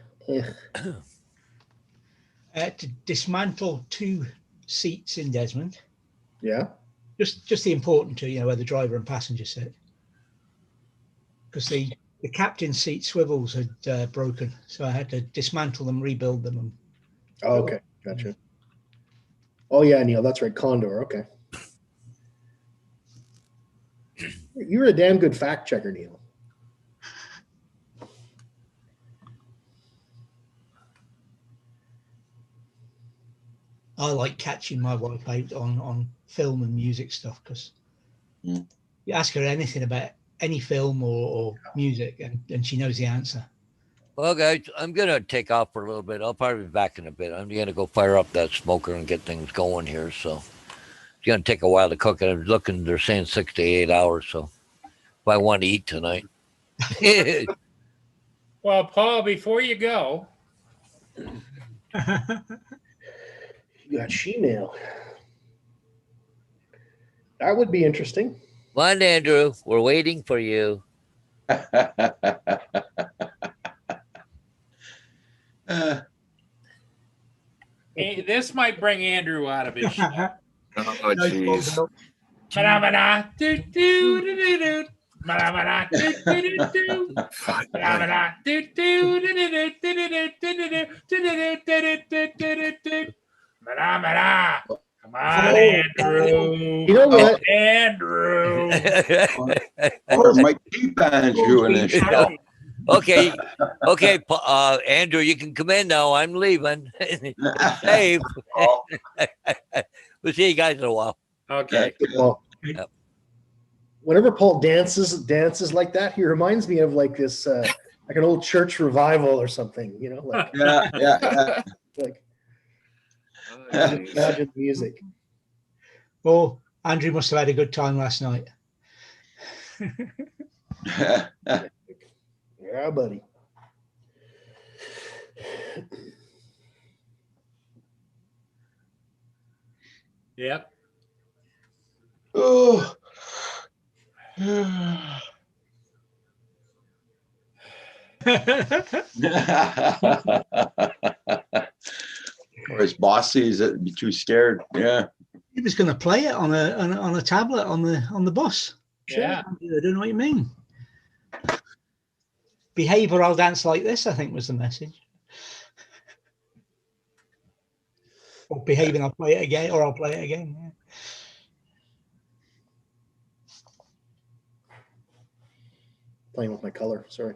To dismantle 2 seats in Desmond. Yeah. Just the important two, where the driver and passenger sit. Because the captain's seat swivels had broken, so I had to dismantle them, rebuild them. Oh, okay, gotcha. Oh yeah, Neil, that's right, Condor. Okay. You're a damn good fact checker, Neil. I like catching my wife out on film and music stuff because you ask her anything about any film or music and she knows the answer. Well, guys, I'm going to take off for a little bit. I'll probably be back in a bit. I'm going to go fire up that smoker and get things going here. So it's going to take a while to cook it. I'm looking, they're saying 6 to 8 hours. So if I want to eat tonight. Well, Paul, before you go, You got Shemale. That would be interesting. Come on, Andrew. We're waiting for you. this might bring Andrew out of his shell. Oh, jeez. Ba-da-ba-da, do-do-do-do-do. Ba-da-ba-da, do-do-do-do. Ba-da-ba-da, do-do-do-do-do-do-do-do-do-do. Do-do-do-do-do-do-do-do. Ba-da-ba-da. Come on, Andrew. You know what? Andrew. Or might keep Andrew in his show. Okay. Andrew, you can come in now. I'm leaving. Dave. We'll see you guys in a while. Okay. Well, Yep. whenever Paul dances like that, he reminds me of like this, like an old church revival or something. Like Yeah. like Oh, jeez. imagine the music. Oh, Andrew must have had a good time last night. Yeah, buddy. Yep. Oh. Or his boss sees it and be too scared. Yeah. He was going to play it on a tablet on the bus. Yeah. I don't know what you mean. Behave or I'll dance like this, I think was the message. Or behave and I'll play it again, or I'll play it again. Yeah. Playing with my color. Sorry.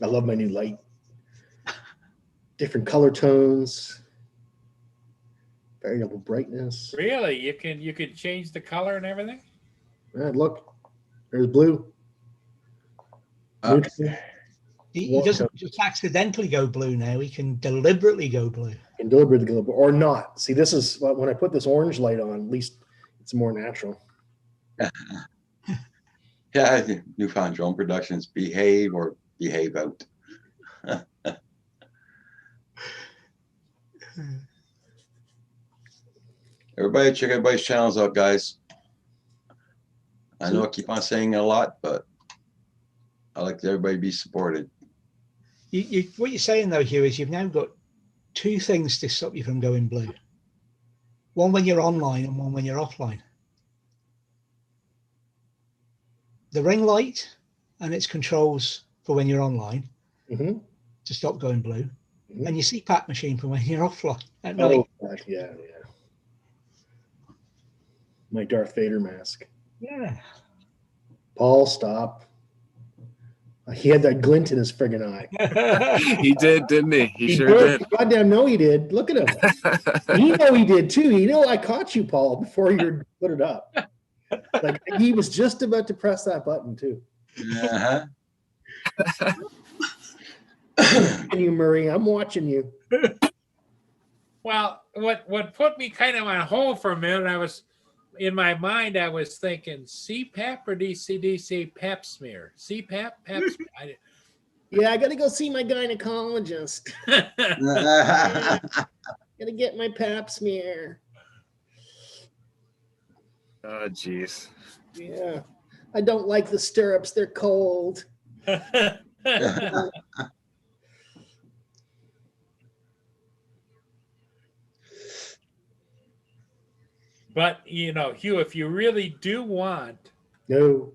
I love my new light. Different color tones. Variable brightness. Really? You can change the color and everything? Look, there's blue. Neutral. He doesn't just accidentally go blue now. He can deliberately go blue. And deliberately go blue or not. See, this is when I put this orange light on. At least it's more natural. Yeah, I think Newfound Drone Productions, behave or behave out. Everybody check everybody's channels out, guys. I know I keep on saying it a lot, but I like everybody to be supported. What you're saying though, Hugh, is you've now got two things to stop you from going blue. One when you're online and one when you're offline. The ring light and its controls for when you're online to stop going blue, and your CPAP machine for when you're offline at night. Oh, gosh, yeah. My Darth Vader mask. Yeah. Paul, stop. He had that glint in his friggin' eye. He did, didn't he? He sure did. Goddamn no, he did. Look at him. You know he did too. You know I caught you, Paul, before you put it up. Like he was just about to press that button too. Uh-huh. You, Murray, I'm watching you. Well, what put me kind of on hold for a minute, I was in my mind, I was thinking CPAP or DCDC pap smear. CPAP, pap smear. Yeah, I gotta go see my gynecologist. Gotta get my pap smear. Oh, jeez. Yeah. I don't like the stirrups, they're cold. But you know, Hugh, if you really do want, No,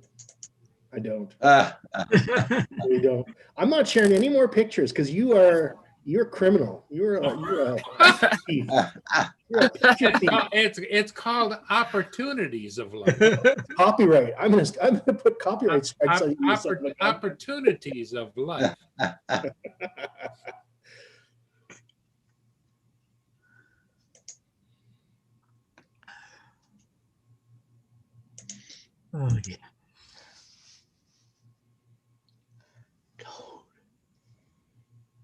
I don't. Ah, I really don't. I'm not sharing any more pictures because you're a criminal. You're a thief. You're a picture thief. it's called opportunities of life. Copyright. I'm gonna put copyright strikes on you. Opportunities of life. Oh yeah. God.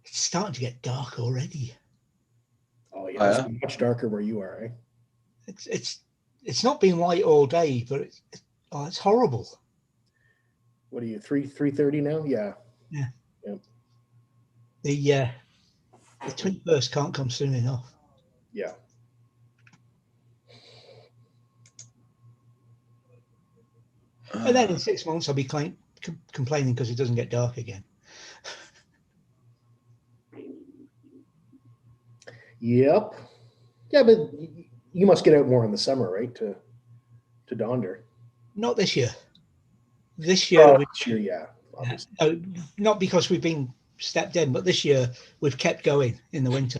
It's starting to get dark already. Oh yeah, Oh, it's yeah? much darker where you are, eh? It's not been light all day, but it's horrible. What are you, 3:30 now? Yeah. Yeah. Yep. The 21st can't come soon enough. Yeah. And then in 6 months, I'll be complaining because it doesn't get dark again. Yep. Yeah, but you must get out more in the summer, right? To Donder. Not this year. This year, Oh, this year, yeah. Obviously. not because we've been stepped in, but this year we've kept going in the winter.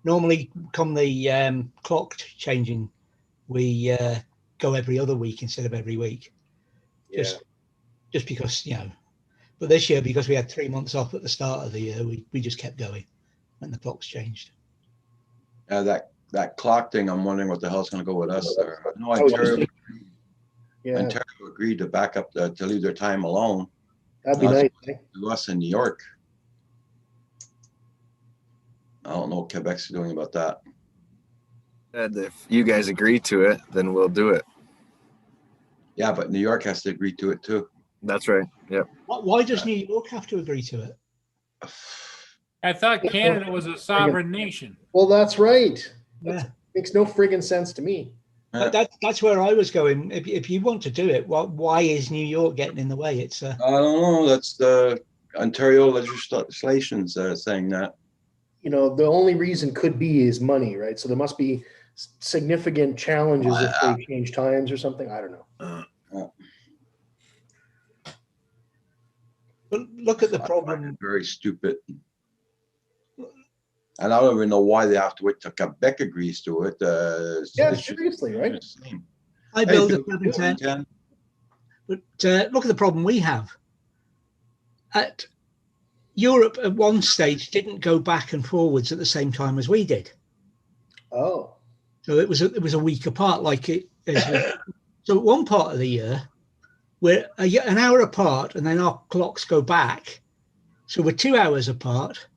Normally, come the clock changing, we go every other week instead of every week. Just because, you know. But this year, because we had 3 months off at the start of the year, we just kept going when the clocks changed. That clock thing, I'm wondering what the hell's going to go with us there. I know Ontario agreed to back up to leave their time alone. That'd be nice. To us in New York. I don't know what Quebec's doing about that. And if you guys agree to it, then we'll do it. Yeah, but New York has to agree to it too. That's right. Yep. Why does New York have to agree to it? I thought Canada was a sovereign nation. Well, that's right. Yeah. Makes no friggin' sense to me. That's where I was going. If you want to do it, why is New York getting in the way? It's I don't know. That's the Ontario legislation saying that. You know, the only reason could be is money, right? So there must be significant challenges if they change times or something. I don't know. But look at the problem. Very stupid. And I don't even know why they have to wait till Quebec agrees to it. Yeah, seriously, right? I build a 710. But look at the problem we have. At Europe, at one stage, didn't go back and forwards at the same time as we did. Oh. So it was a week apart, like it. So at one part of the year, we're an hour apart, and then our clocks go back. So we're 2 hours apart,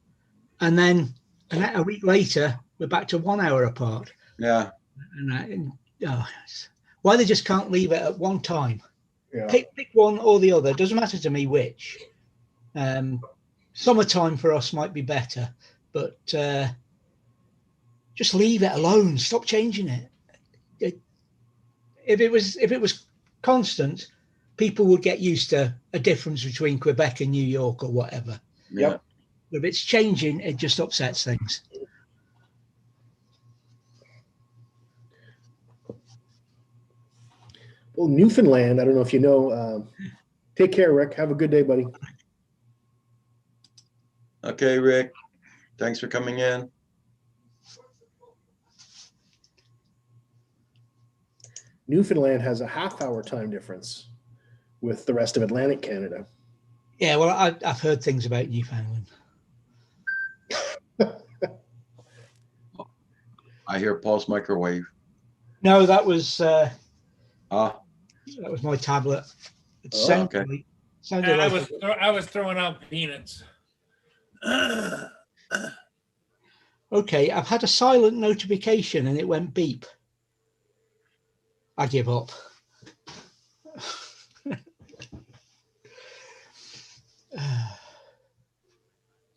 and then a week later, we're back to 1 hour apart. Yeah. Why they just can't leave it at one time? Yeah. Pick one or the other. Doesn't matter to me which. Summertime for us might be better, but just leave it alone. Stop changing it. If it was constant, people would get used to a difference between Quebec and New York or whatever. Yeah. But if it's changing, it just upsets things. Well, Newfoundland, I don't know if you know. Take care, Rick. Have a good day, buddy. Okay, Rick. Thanks for coming in. Newfoundland has a half-hour time difference with the rest of Atlantic Canada. Yeah, well, I've heard things about Newfoundland. I hear Paul's microwave. No, that was That was my tablet. It okay. sounded like I was throwing out peanuts. Okay, I've had a silent notification and it went beep. I give up.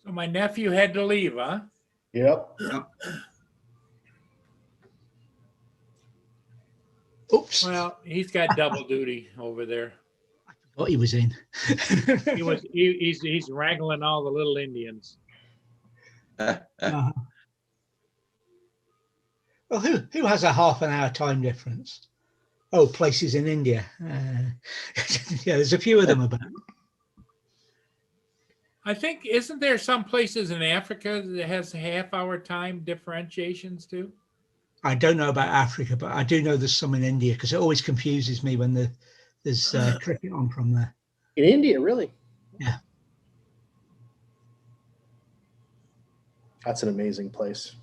So my nephew had to leave, huh? Yep. Oops. Well, he's got double duty over there. What he was in. He's wrangling all the little Indians. Uh-huh. Well, who has a half an hour time difference? Oh, places in India. Yeah, there's a few of them about. I think, isn't there some places in Africa that has half-hour time differentiations too? I don't know about Africa, but I do know there's some in India because it always confuses me when there's cricket on from there. In India, really? Yeah. That's an amazing place.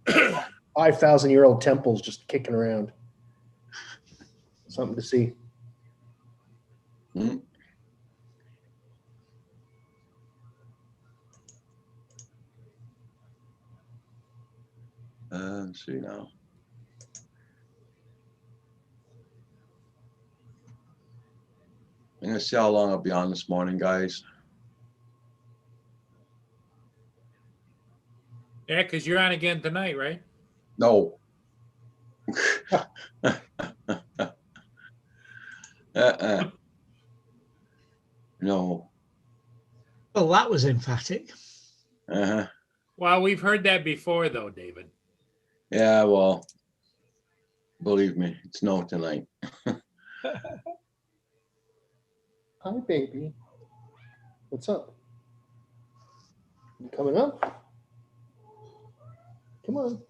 5,000-year-old temples just kicking around. Something to see. Hmm. Let's see now. I'm gonna see how long I'll be on this morning, guys. Yeah, because you're on again tonight, right? No. No. Well, that was emphatic. Uh-huh. Well, we've heard that before, though, David. Yeah, well, believe me, it's no tonight. Hi, baby. What's up? You coming up? Come on.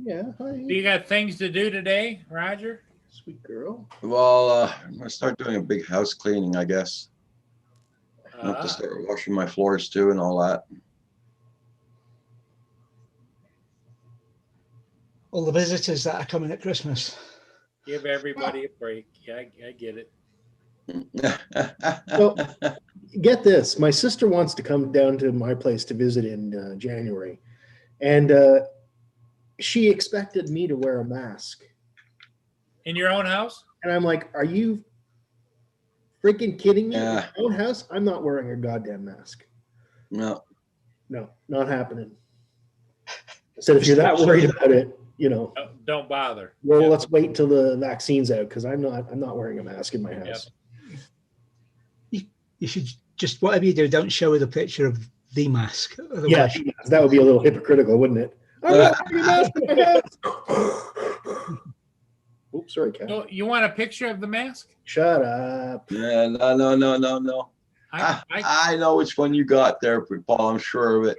Yeah, hi. Do you got things to do today, Roger? Sweet girl. Well, I'm gonna start doing a big house cleaning, I guess. I have to start washing my floors too and all that. All the visitors that are coming at Christmas. Give everybody a break. Yeah, I get it. Well, get this. My sister wants to come down to my place to visit in January. And she expected me to wear a mask. In your own house? And I'm like, are you freaking kidding me? Yeah. In my own house? I'm not wearing a goddamn mask. No. No, not happening. I said, if you're that worried about it, you know, Don't bother. well, Yep. let's wait until the vaccine's out because I'm not wearing a mask in my house. You should just, whatever you do, don't show her the picture of the mask. Yeah, Otherwise, that would be a little hypocritical, wouldn't it? I'm not wearing a mask in my house. Oops, sorry, Kat. So you want a picture of the mask? Shut up. Yeah, no. I know which one you got there, Paul. I'm sure of it.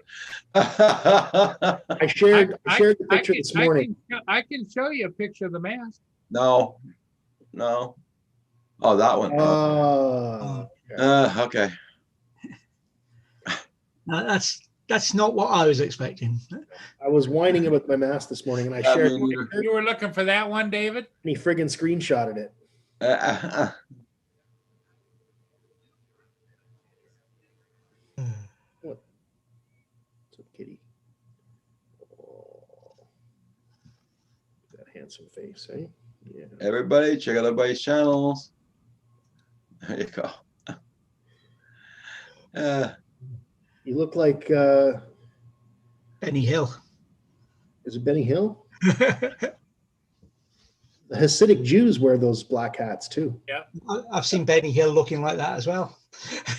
I shared the picture this morning. I can show you a picture of the mask. No. Oh, that one. Okay. that's not what I was expecting. I was whining about my mask this morning, and I shared me the neither. picture, You were looking for that one, David? and he friggin' screenshotted it. What's up, kitty? Oh, that handsome face, eh? Yeah. Everybody, check out everybody's channels. There you go. You look like Benny Hill. is it Benny Hill? The Hasidic Jews wear those black hats too. I've seen Benny Hill looking like that as well.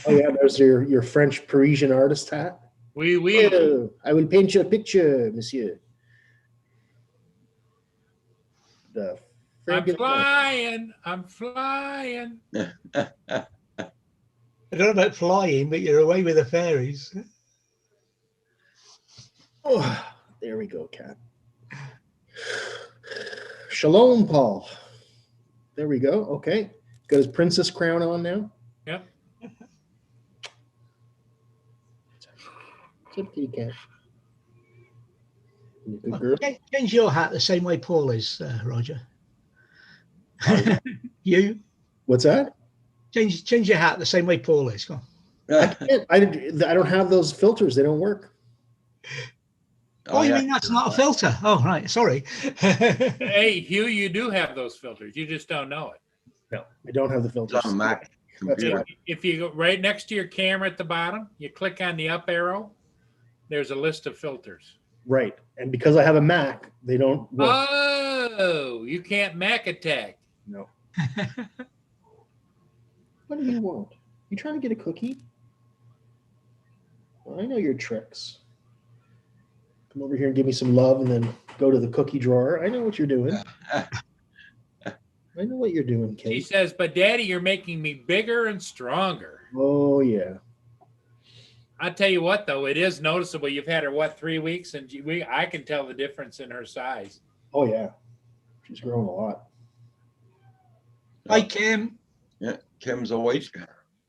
Oh yeah, there's your French Parisian artist hat. Oui. Oh, I will paint you a picture, monsieur. The I'm friggin- flying. I'm flying. I don't know about flying, but you're away with the fairies. Oh, there we go, Kat. Shalom, Paul. There we go. Okay. Got his princess crown on now. Yep. What's up, kitty cat? You good girl? Change your hat the same way Paul is, Roger. You What's that? change your hat the same way Paul is. Go on. I don't have those filters. They don't work. Oh, you mean that's not a filter? Oh, right. Sorry. Hey, Hugh, you do have those filters. You just don't know it. No, I don't have the filters. It's on a Mac computer. If you go right next to your camera at the bottom, you click on the up arrow, there's a list of filters. Right. And because I have a Mac, they don't work. Oh, you can't Mac attack. No. What do you want? You trying to get a cookie? Well, I know your tricks. Come over here and give me some love, and then go to the cookie drawer. I know what you're doing. I know what you're doing, She Kate. says, but Daddy, you're making me bigger and stronger. Oh yeah. I'll tell you what, though, it is noticeable. You've had her, what, 3 weeks? And I can tell the difference in her size. Oh yeah. She's grown a lot. Hi, Kim. Yeah, Kim's awake.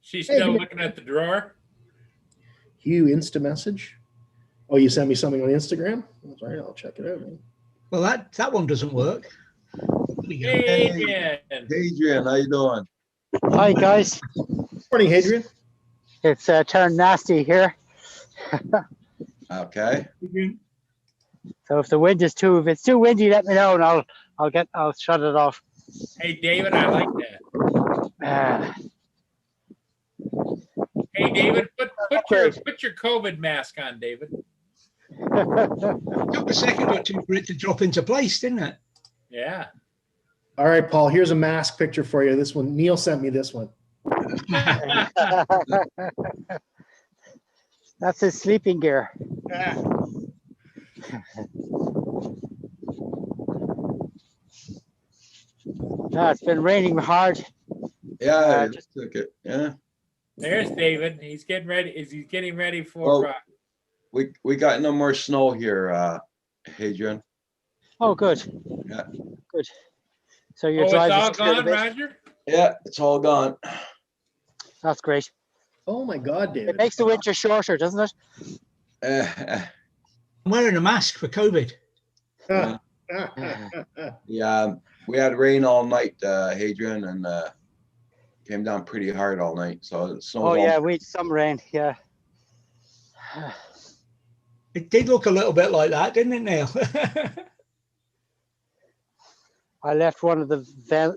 She's Hey, still man. looking at the drawer. Hugh, Insta message. Oh, you sent me something on Instagram? That's all right. I'll check it out, man. Well, that one doesn't work. There we go. Adrian. Adrian, how you doing? Hi guys, Morning, Adrian. it's turned nasty here. Okay. So if it's too windy, let me know and I'll shut it off. Hey, David, I like that. Hey, David, put your COVID mask on, David. Took a second or two for it to drop into place, didn't it? Yeah. All right, Paul. Here's a mask picture for you. This one, Neil sent me this one. That's his sleeping gear. No, it's been raining hard. Yeah, I just- took it. Yeah. There's David. He's getting ready. He's getting ready for. Well, we got no more snow here, Adrian. Oh, good. Yeah. Good. So your It's drive all is clear a gone, bit? Roger. Yeah, it's all gone. That's great. Oh my God, David. It makes the winter shorter, doesn't it? I'm wearing a mask for COVID. Yeah, we had rain all night, Adrian, and came down pretty hard all night. So it snowed Oh all- yeah, we had some rain. Yeah. It did look a little bit like that, didn't it, Neil? I left one of the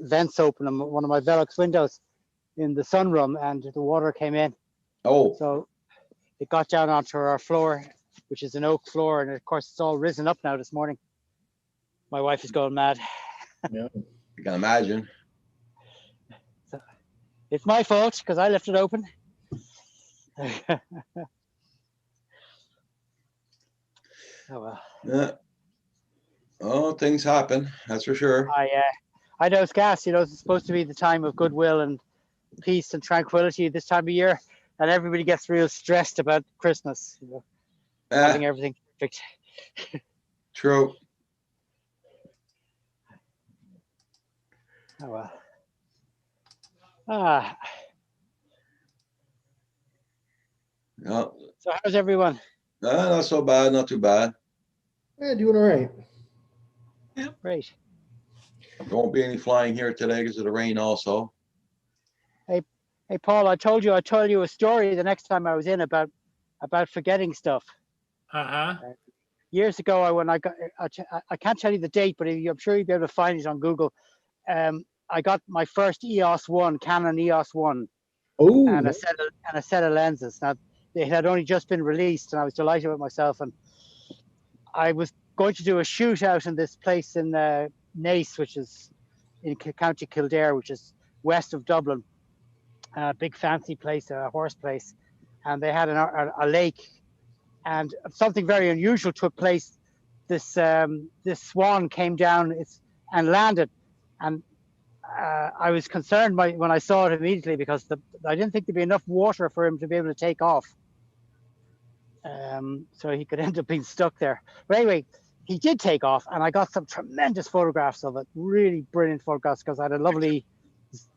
vents open on one of my Velux windows in the sunroom, and the water came in. Oh, So it got down onto our floor, which is an oak floor, and of course it's all risen up now this morning. My wife is going mad. Yeah. you can imagine. It's my fault because I left it open. Oh well. Yeah. Oh, things happen. That's for sure. I know it's gas. You know, it's supposed to be the time of goodwill and peace and tranquility this time of year, and everybody gets real stressed about Christmas. You know, having everything perfect. True. Oh well. Ah. Yeah. So how's everyone? Not so bad. Not too bad. Yeah, doing all right. Great. There won't be any flying here today because of the rain also. Hey, Paul, I'd tell you a story the next time I was in about forgetting stuff. Uh-huh. Years ago, I can't tell you the date, but I'm sure you'll be able to find it on Google. I got my first EOS 1, Canon EOS 1, Oh, and a set of lenses. Now, they had only just been released, and I was delighted with myself. And I was going to do a shoot out in this place in Naas, which is in County Kildare, which is west of Dublin. A big fancy place, a horse place, and they had a lake, and something very unusual took place. This swan came down and landed, and I was concerned when I saw it immediately because I didn't think there'd be enough water for him to be able to take off. So he could end up being stuck there. But anyway, he did take off, and I got some tremendous photographs of it, really brilliant photographs, because I had a lovely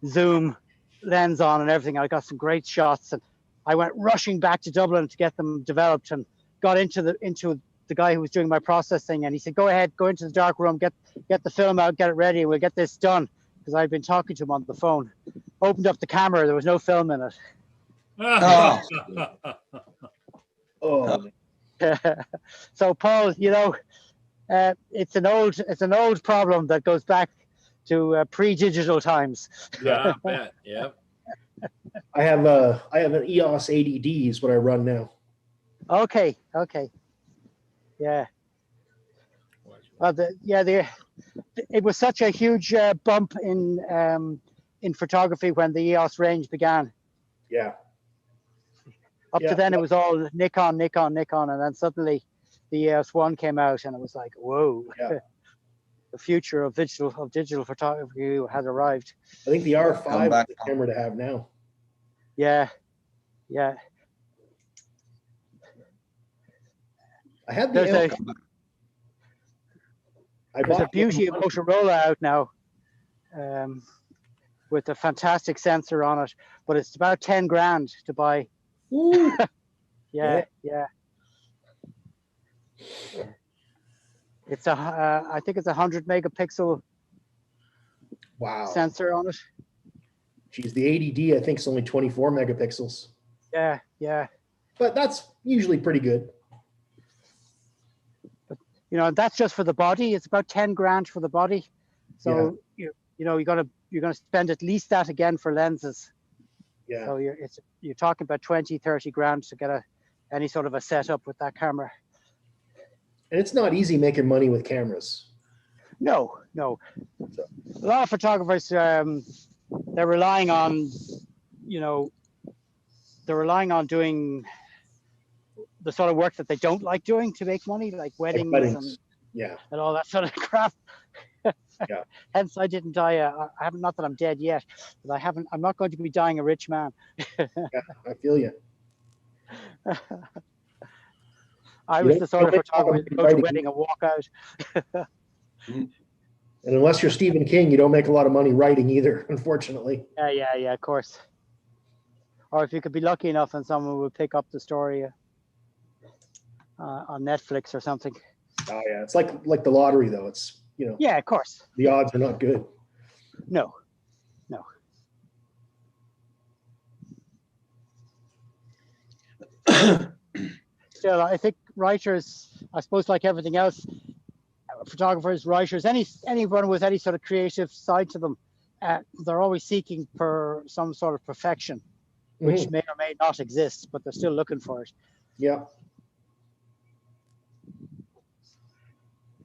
zoom lens on and everything. I got some great shots, and I went rushing back to Dublin to get them developed, and got into the guy who was doing my processing, and he said, "Go ahead, go into the dark room, get the film out, get it ready, and we'll get this done." Because I'd been talking to him on the phone. Opened up the camera, there was no film in it. oh, So Paul, you know, it's an old problem that goes back to pre-digital times. Yeah, I bet. Yep. I have an EOS 80D is what I run now. Okay. Yeah. It was such a huge bump in photography when the EOS range began. Yeah. Up to then, it was all Nikon, and then suddenly the EOS-1 came out, and it was like, whoa, Yeah. the future of digital photography has arrived. I think the Come R5 is back. the camera to have now. Yeah, yeah. I had There's the a I there's a bought the beauty of M1. Motorola out now, with a fantastic sensor on it, but it's about 10 grand to buy. Ooh, Yeah, yeah. It's I think it's a 100 megapixel wow. sensor on it. Geez, the 80D I think is only 24 megapixels, Yeah, yeah. but that's usually pretty good. You know, that's just for the body. It's about 10 grand for the body. So you know you're gonna spend at least that again for lenses. Yeah. So you're talking about 20, 30 grand to get any sort of a setup with that camera. And it's not easy making money with cameras. No, no. A lot of photographers, they're relying on, you know, they're relying on doing the sort of work that they don't like doing to make money, like weddings, weddings. Yeah. and all that sort of crap. Yeah. Hence, I didn't die. I haven't. Not that I'm dead yet, but I haven't. I'm not going to be dying a rich man. Yeah, I feel you. I You was don't the sort of make a lot of photographer who money go to a writing. wedding and walk out. And unless you're Stephen King, you don't make a lot of money writing either, unfortunately. Yeah, of course. Or if you could be lucky enough and someone would pick up the story on Netflix or something. Oh yeah, it's like the lottery though. It's, you know, Yeah, of course. the odds are not good. No, no. Still, I think writers, I suppose, like everything else, photographers, writers, anyone with any sort of creative side to them, they're always seeking for some sort of perfection, which Mhm. may or may not exist, but they're still looking for it. Yeah.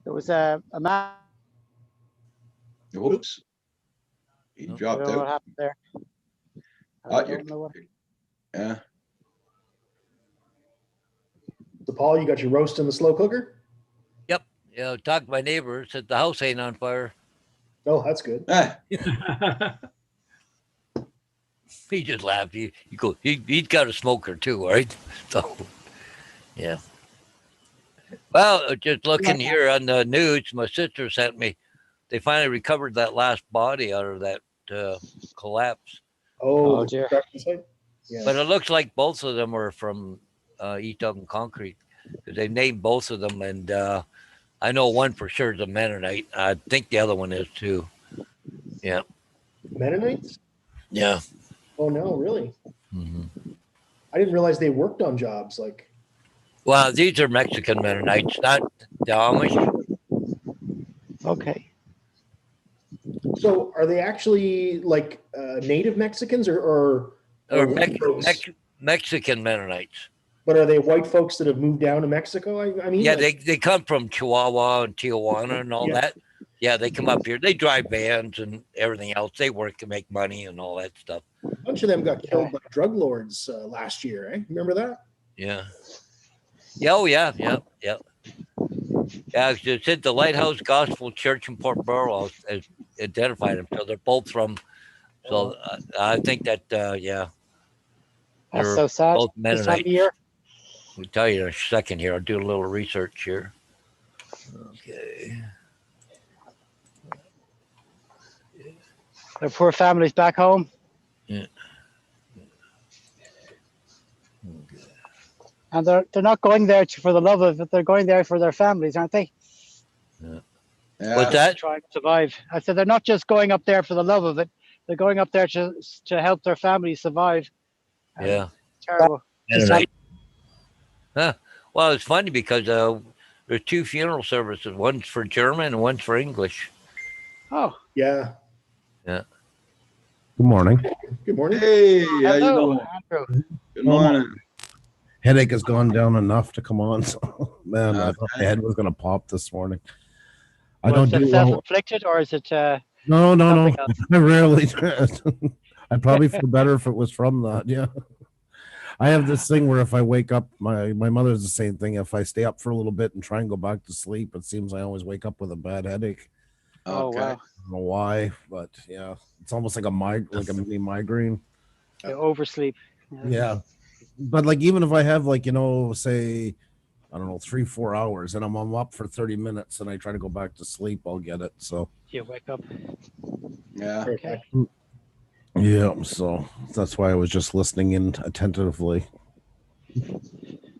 There was a man. Whoops. He I don't dropped know what out. happened there. Oh, I don't know what. Yeah. So Paul, you got your roast in the slow cooker? Yep. You know, talked to my neighbor, said the house ain't on fire. Oh, that's good. Ah, He just laughed. He's got a smoker too, right? So, yeah. Well, just looking here on the news, my sister sent me. They finally recovered that last body out of that collapse, Oh, Oh, the dear. construction site? Yeah. but it looks like both of them were from East Dublin Concrete because they named both of them, and I know one for sure is a Mennonite. I think the other one is too. Yeah. Mennonites? Yeah. Oh no, really? Mm-hmm. I didn't realize they worked on jobs like. Well, these are Mexican Mennonites, not the Amish. Okay. So are they actually like native Mexicans or Or white folks? Mexican Mennonites. But are they white folks that have moved down to Mexico? I mean, Yeah, like, they come from Chihuahua and Tijuana and all Yeah. that. Yeah, they come up here. They drive vans and everything else. They work to make money and all that stuff. a bunch of them got killed by drug lords last year. Eh? Remember that? Yeah. Yeah. Oh, yeah. Yeah. Yeah. Yeah. It said the Lighthouse Gospel Church in Port Burwell has identified them. So they're both from. So I think that, yeah. That's They're so sad. both This time of Mennonites. year. I'll tell you in a second here. I'll do a little research here. Okay. Their poor families back home. Yeah. And they're not going there for the love of it. They're going there for their families, aren't they? What's yeah. that? Trying to survive. I said they're not just going up there for the love of it. They're going up there to help their families survive. Yeah. Terrible. Mennonite. Huh. Well, it's funny because there's two funeral services. One's for German and one's for English. Oh, Yeah. Good morning. Good morning. Hey, how you hello, doing? Andrew. Good morning. Headache has gone down enough to come on. So, man, I thought Okay. my head was going to pop this morning. I Was don't it do well. self-inflicted or is it? No. something else? I rarely. I'd probably feel better if it was from that. Yeah. I have this thing where if I wake up, my mother's the same thing. If I stay up for a little bit and try and go back to sleep, it seems I always wake up with a bad headache. Oh Okay. wow. I don't know why, but yeah, it's almost like like a mini migraine. You oversleep. Yeah, but like even if I have like say I don't know 3-4 hours and I'm up for 30 minutes and I try to go back to sleep, I'll get it. So You wake up. Yeah. Okay. yeah, so that's why I was just listening in attentively.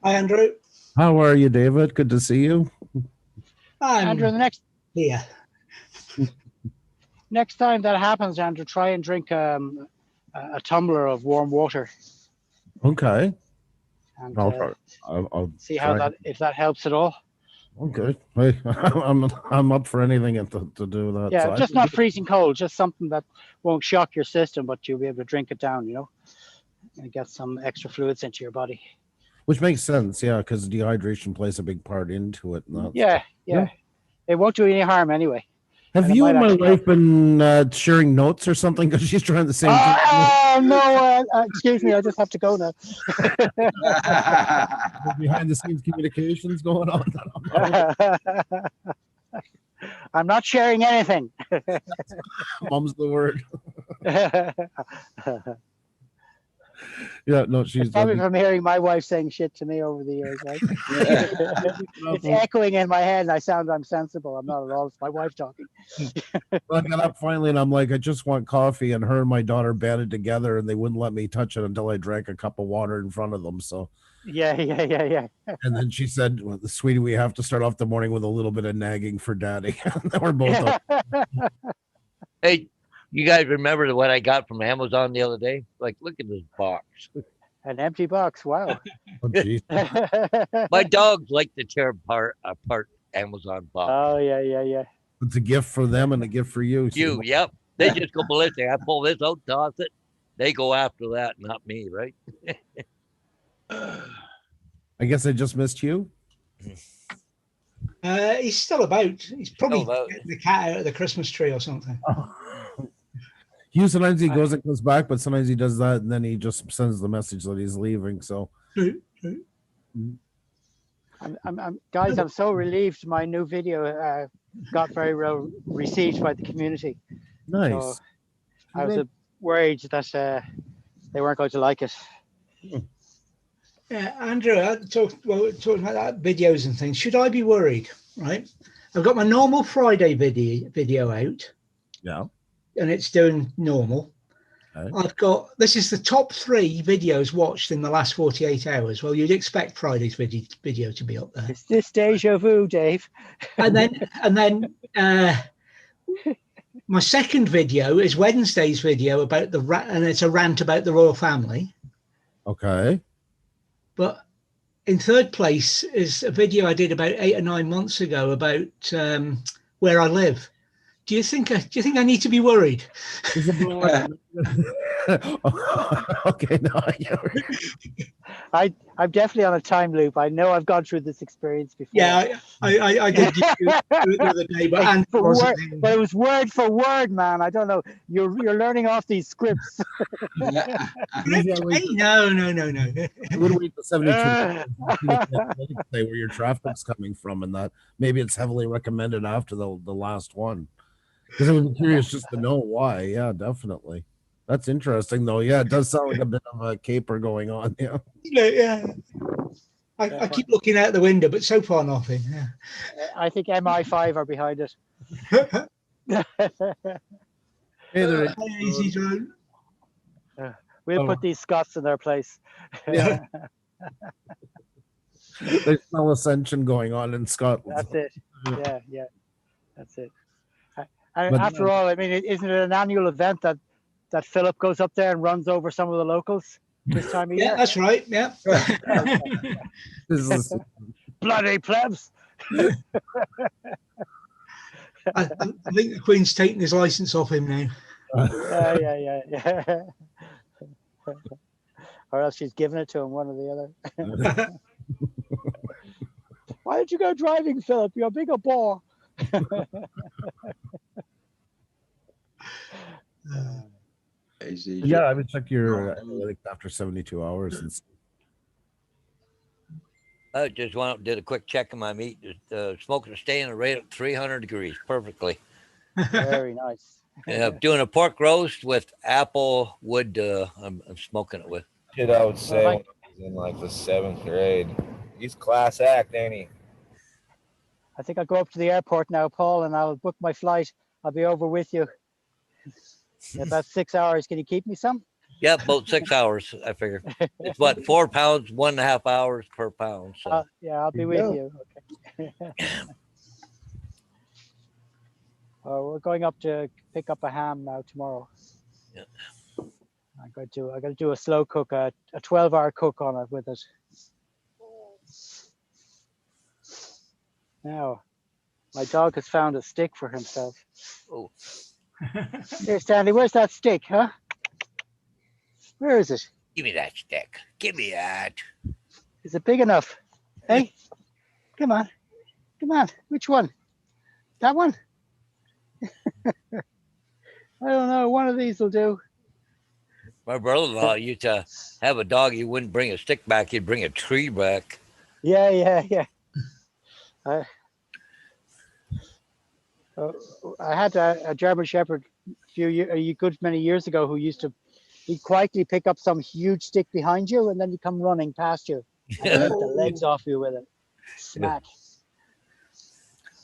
Hi, Andrew. How are you, David? Good to see you. Andrew, the Here. next time that happens, Andrew, try and drink a tumbler of warm water Okay, and I'll see how try. if that helps at all. Okay, hey, I'm up for anything to do that. Yeah, so just not freezing cold, just something that won't shock your system, but you'll be able to drink it down, and get some extra fluids into your body. which makes sense, yeah, because dehydration plays a big part into it. Yeah. It won't do any harm anyway. Have And it you might and my actually wife been sharing notes or something? Because she's trying the same thing. Oh no! Excuse me, I just have to go now. Behind the scenes communications going on. I'm not sharing anything. Mom's the word. Yeah, no, she's Probably from hearing my wife saying shit to me over the years, right? It's echoing in my head, and I'm sensible. I'm not at all. It's my wife talking. I got up finally, and I'm like, I just want coffee, and her and my daughter banded together, and they wouldn't let me touch it until I drank a cup of water in front of them. So, Yeah. and then she said, well, "Sweetie, we have to start off the morning with a little bit of nagging for Daddy." We're both up. Hey, you guys remember what I got from Amazon the other day? Like, look at this box. An empty box. Wow. Oh, geez. My dogs like to tear apart Amazon box. Oh yeah. It's a gift for them and a gift for you. So Yep. They just go ballistic. I pull this out, toss it. They go after that, not me, right? I guess I just missed you. He's still about. He's probably Still about. getting the cat out of the Christmas tree or something. Hugh, sometimes he goes and comes back, but sometimes he does that and then he just sends the message that he's leaving. So, Guys, I'm so relieved my new video got very well received by the community. nice. So I was worried that they weren't going to like it. Yeah, Andrew, talking about that, videos and things. Should I be worried? Right, I've got my normal Friday video out. Yeah. And it's doing normal. Okay. I've got, this is the top 3 videos watched in the last 48 hours. Well, you'd expect Friday's video to be up there. Is this deja vu, Dave? And then my second video is Wednesday's video about and it's a rant about the royal family. Okay. But in third place is a video I did about 8 or 9 months ago about where I live. Do you think I need to be worried? Okay, no, I'm definitely on a time loop. I know I've gone through this experience before. Yeah, I did do it the other day, but but it was word for word, man. I don't know. You're learning off these scripts. No. Would wait the 72 say where your traffic's coming from, and that maybe it's heavily recommended after the last one. Because I was curious just to know why. Yeah, definitely. That's interesting, though. Yeah, it does sound like a bit of a caper going on. Yeah. Yeah. I keep looking out the window, but so far nothing. Yeah. I think MI5 are behind it. Hey there. Easy, Joe. We'll put these Scots in their place. Yeah. There's no ascension going on in Scotland. That's it. Yeah. That's it. And after all, I mean, isn't it an annual event that Philip goes up there and runs over some of the locals this time of year? Yeah, that's right. Yeah. Bloody plebs. I think the Queen's taking his license off him now. Yeah. Or else she's giving it to him, one or the other. Why did you go driving, Philip? You're a bigger bore. Yeah, I would check your analytics after 72 hours. And I just went out and did a quick check of my meat. Smoking staying right at 300 degrees perfectly. Very nice. Yeah, doing a pork roast with apple wood. I'm smoking it with. Kid, I would say Well, when he's in like the 7th grade. He's class act, ain't he? I think I'll go up to the airport now, Paul, and I'll book my flight. I'll be over with you in about 6 hours. Can you keep me some? Yeah, about 6 hours. I figure it's what 4 pounds, 1.5 hours per pound. So Yeah, I'll be There with you you. Okay. We're going up to pick up a ham now tomorrow. Yeah. I got to do a slow cook, a 12-hour cook on it with it. Now, my dog has found a stick for himself. Oh. Here, Stanley, where's that stick, huh? Where is it? Give me that stick. Give me that. Is it big enough? Hey, come on. Come on. Which one? That one? I don't know. One of these will do. My brother-in-law used to have a dog. He wouldn't bring a stick back. He'd bring a tree back. Yeah. I had a German Shepherd a good many years ago who he'd quietly pick up some huge stick behind you and then he'd come running past you and rip the legs off you with it. Smack.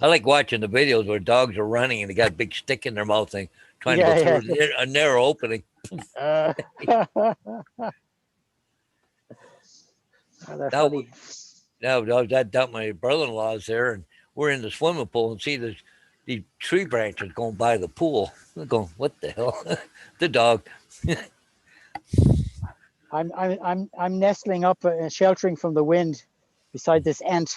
I like watching the videos where dogs are running and they got a big stick in their mouth thing, trying to go through a narrow opening. They're funny. Now, that my brother-in-law's there, and we're in the swimming pool and see these tree branches going by the pool. I'm going, what the hell? The dog. I'm nestling up, sheltering from the wind, beside this ant.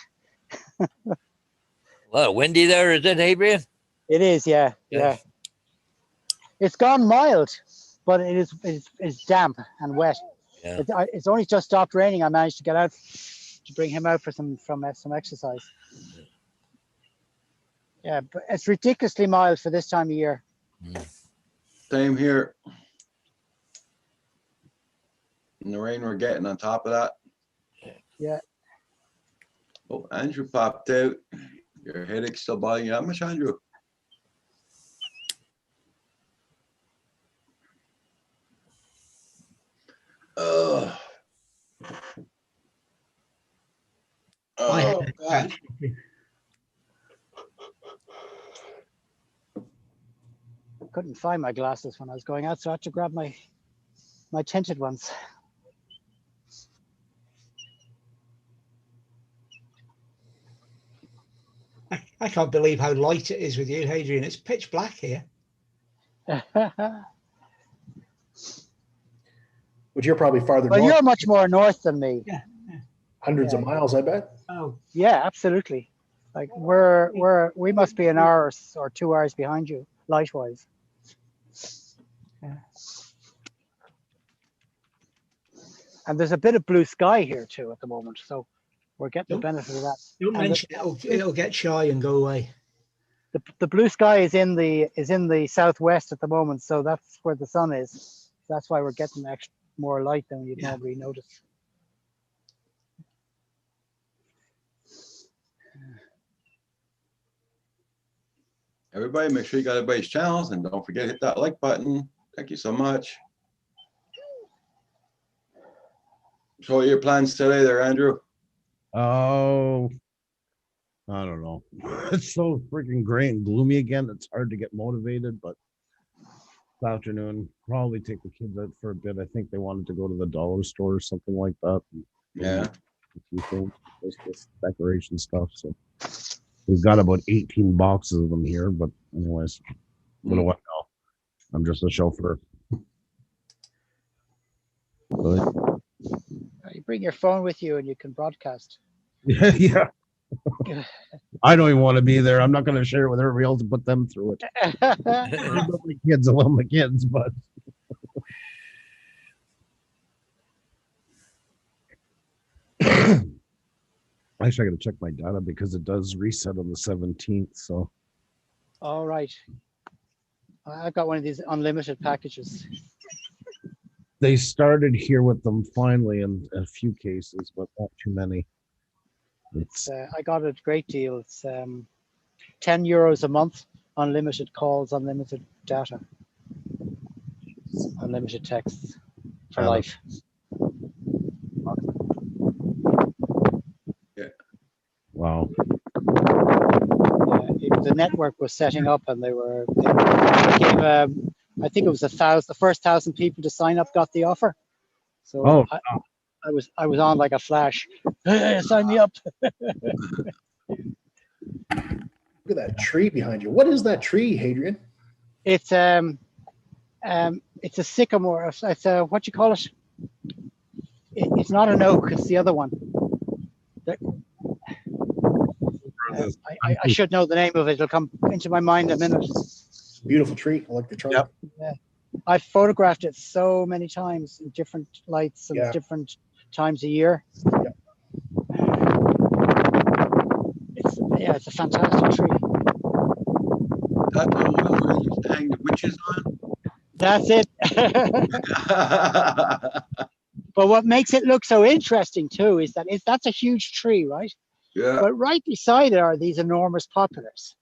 Well, windy there, is it, Adrian? It is, yeah. It's gone mild, but it's damp and wet. Yeah. It's only just stopped raining. I managed to get out to bring him out for some exercise. Yeah, but it's ridiculously mild for this time of year. Same here. And the rain we're getting on top of that. Yeah. Oh, Andrew popped out. Your headache's still bothering you that much, Andrew? Oh, God. Couldn't find my glasses when I was going out, so I had to grab my tinted ones. I can't believe how light it is with you, Hadrian. It's pitch black here. But you're probably farther Well, north. you're much more north than me. Yeah. Hundreds of miles, I bet. Oh, Yeah, absolutely. Like we must be an hour or 2 hours behind you, light-wise. Yeah. And there's a bit of blue sky here too at the moment, so we're getting the benefit of that. don't And mention it'll get shy and go away. the blue sky is in the southwest at the moment, so that's where the sun is. That's why we're getting more light than you'd normally notice. Everybody, make sure you got everybody's channels and don't forget to hit that like button. Thank you so much. So what are your plans today there, Andrew? Oh, I don't know. It's so freaking gray and gloomy again. It's hard to get motivated, but this afternoon, probably take the kids out for a bit. I think they wanted to go to the dollar store or something like that. Yeah. A few things, just decoration stuff. So we've got about 18 boxes of them here, but anyways, what do I know? I'm just a chauffeur. But, You bring your phone with you and you can broadcast. yeah. I don't even want to be there. I'm not going to share it with everybody else and put them through it. I love my kids. I love my kids, but actually, I got to check my data because it does reset on the 17th. So, All right. I've got one of these unlimited packages. they started here with them finally in a few cases, but not too many. It's I got a great deal. It's €10 a month, unlimited calls, unlimited data, unlimited texts for life. Wow. The network was setting up, and they gave, I think it was the first 1,000 people to sign up got the offer. So I was on like a flash. Sign me up. Look at that tree behind you. What is that tree, Hadrian? It's a sycamore. It's a, what you call it? It's not an oak. It's the other one. I should know the name of it. It'll come into my mind in a minute. Beautiful tree. I like the trunk. Yep. Yeah. I've photographed it so many times in different lights and different times a year. Yep. It's a fantastic tree. That's the one where you used to hang the witches on? That's it. But what makes it look so interesting too is that that's a huge tree, right? Yeah. But right beside it are these enormous poplars.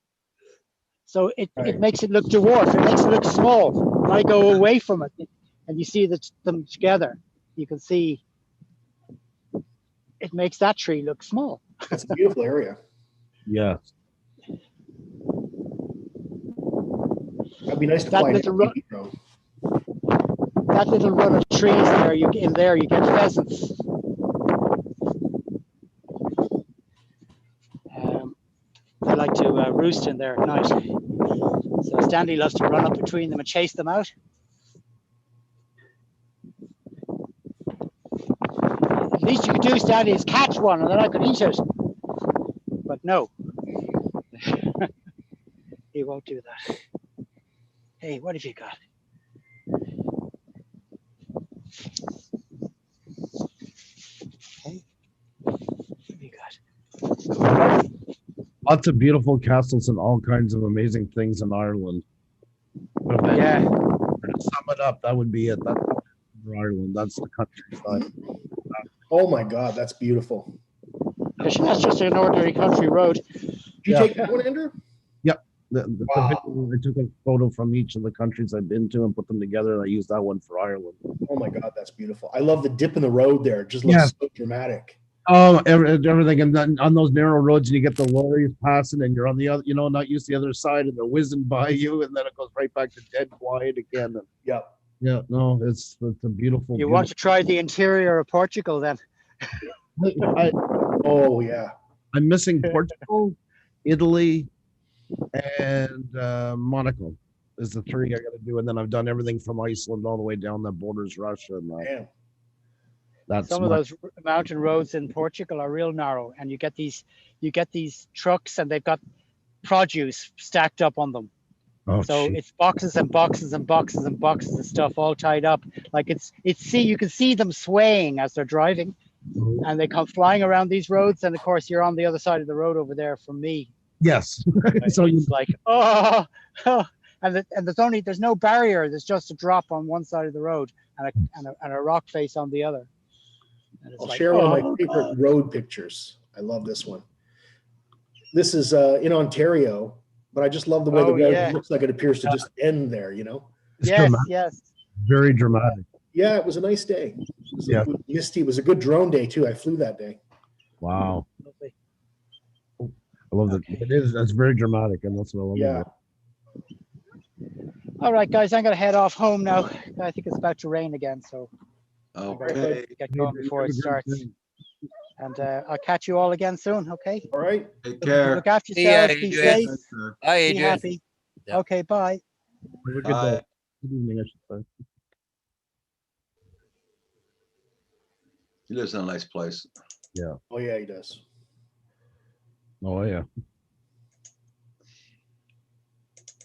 So it makes it look dwarf. It makes it look small. When I go away from it and you see them together, you can see it makes that tree look small. It's a beautiful area. Yeah. That'd be nice to That fly. That little run of trees there, you get pheasants. They like to roost in there at night. So Stanley loves to run up between them and chase them out. The least you could do, Stanley, is catch one and then I could eat it. But no. He won't do that. Hey, what have you got? Hey, what have you got? Lots of beautiful castles and all kinds of amazing things in Ireland. Yeah. To sum it up, that would be it. That's Ireland. That's the countryside. Oh my God, that's beautiful. That's just an ordinary country road. Did you take that one, Andrew? Yep. I took a photo from each of the countries I've been to and put them together, and I used that one for Ireland. Oh my God, that's beautiful. I love the dip in the road there. It just looks so dramatic. Oh, everything, and then on those narrow roads, and you get the lorries passing, and you're on the other, not used to the other side, and they're whizzing by you, and then it goes right back to dead quiet again. And yeah, no, it's a beautiful. You want to try the interior of Portugal then? Oh yeah, I'm missing Portugal, Italy, and Monaco. Is the three I got to do, and then I've done everything from Iceland all the way down that borders Russia. And that's some of those mountain roads in Portugal are real narrow, and you get these trucks, and they've got produce stacked up on them. Oh, so it's boxes and boxes and boxes and boxes of stuff all tied up. Like you can see them swaying as they're driving, and they come flying around these roads. And of course, you're on the other side of the road over there from me. Yes. So it's like and there's no barrier. There's just a drop on one side of the road and a rock face on the other. I'll share one of my favorite road pictures. I love this one. This is in Ontario, but I just love the way the road looks like it appears to just end there, It's yes, dramatic. yes. Very dramatic. Yeah, it was a nice day. It was misty. It was a good drone day too. I flew that day. Wow. I love that. It is. That's very dramatic, and that's what I love. Yeah. All right, guys, I'm gonna head off home now. I think it's about to rain again, so okay. Get going before it starts. And I'll catch you all again soon. Okay. All right. Take care. Look after yourselves. Be safe. Bye, Be happy. Yeah. Okay. Bye. Have a good day. Good evening, I should say. He lives in a nice place. Yeah. Oh yeah, he does. Oh yeah.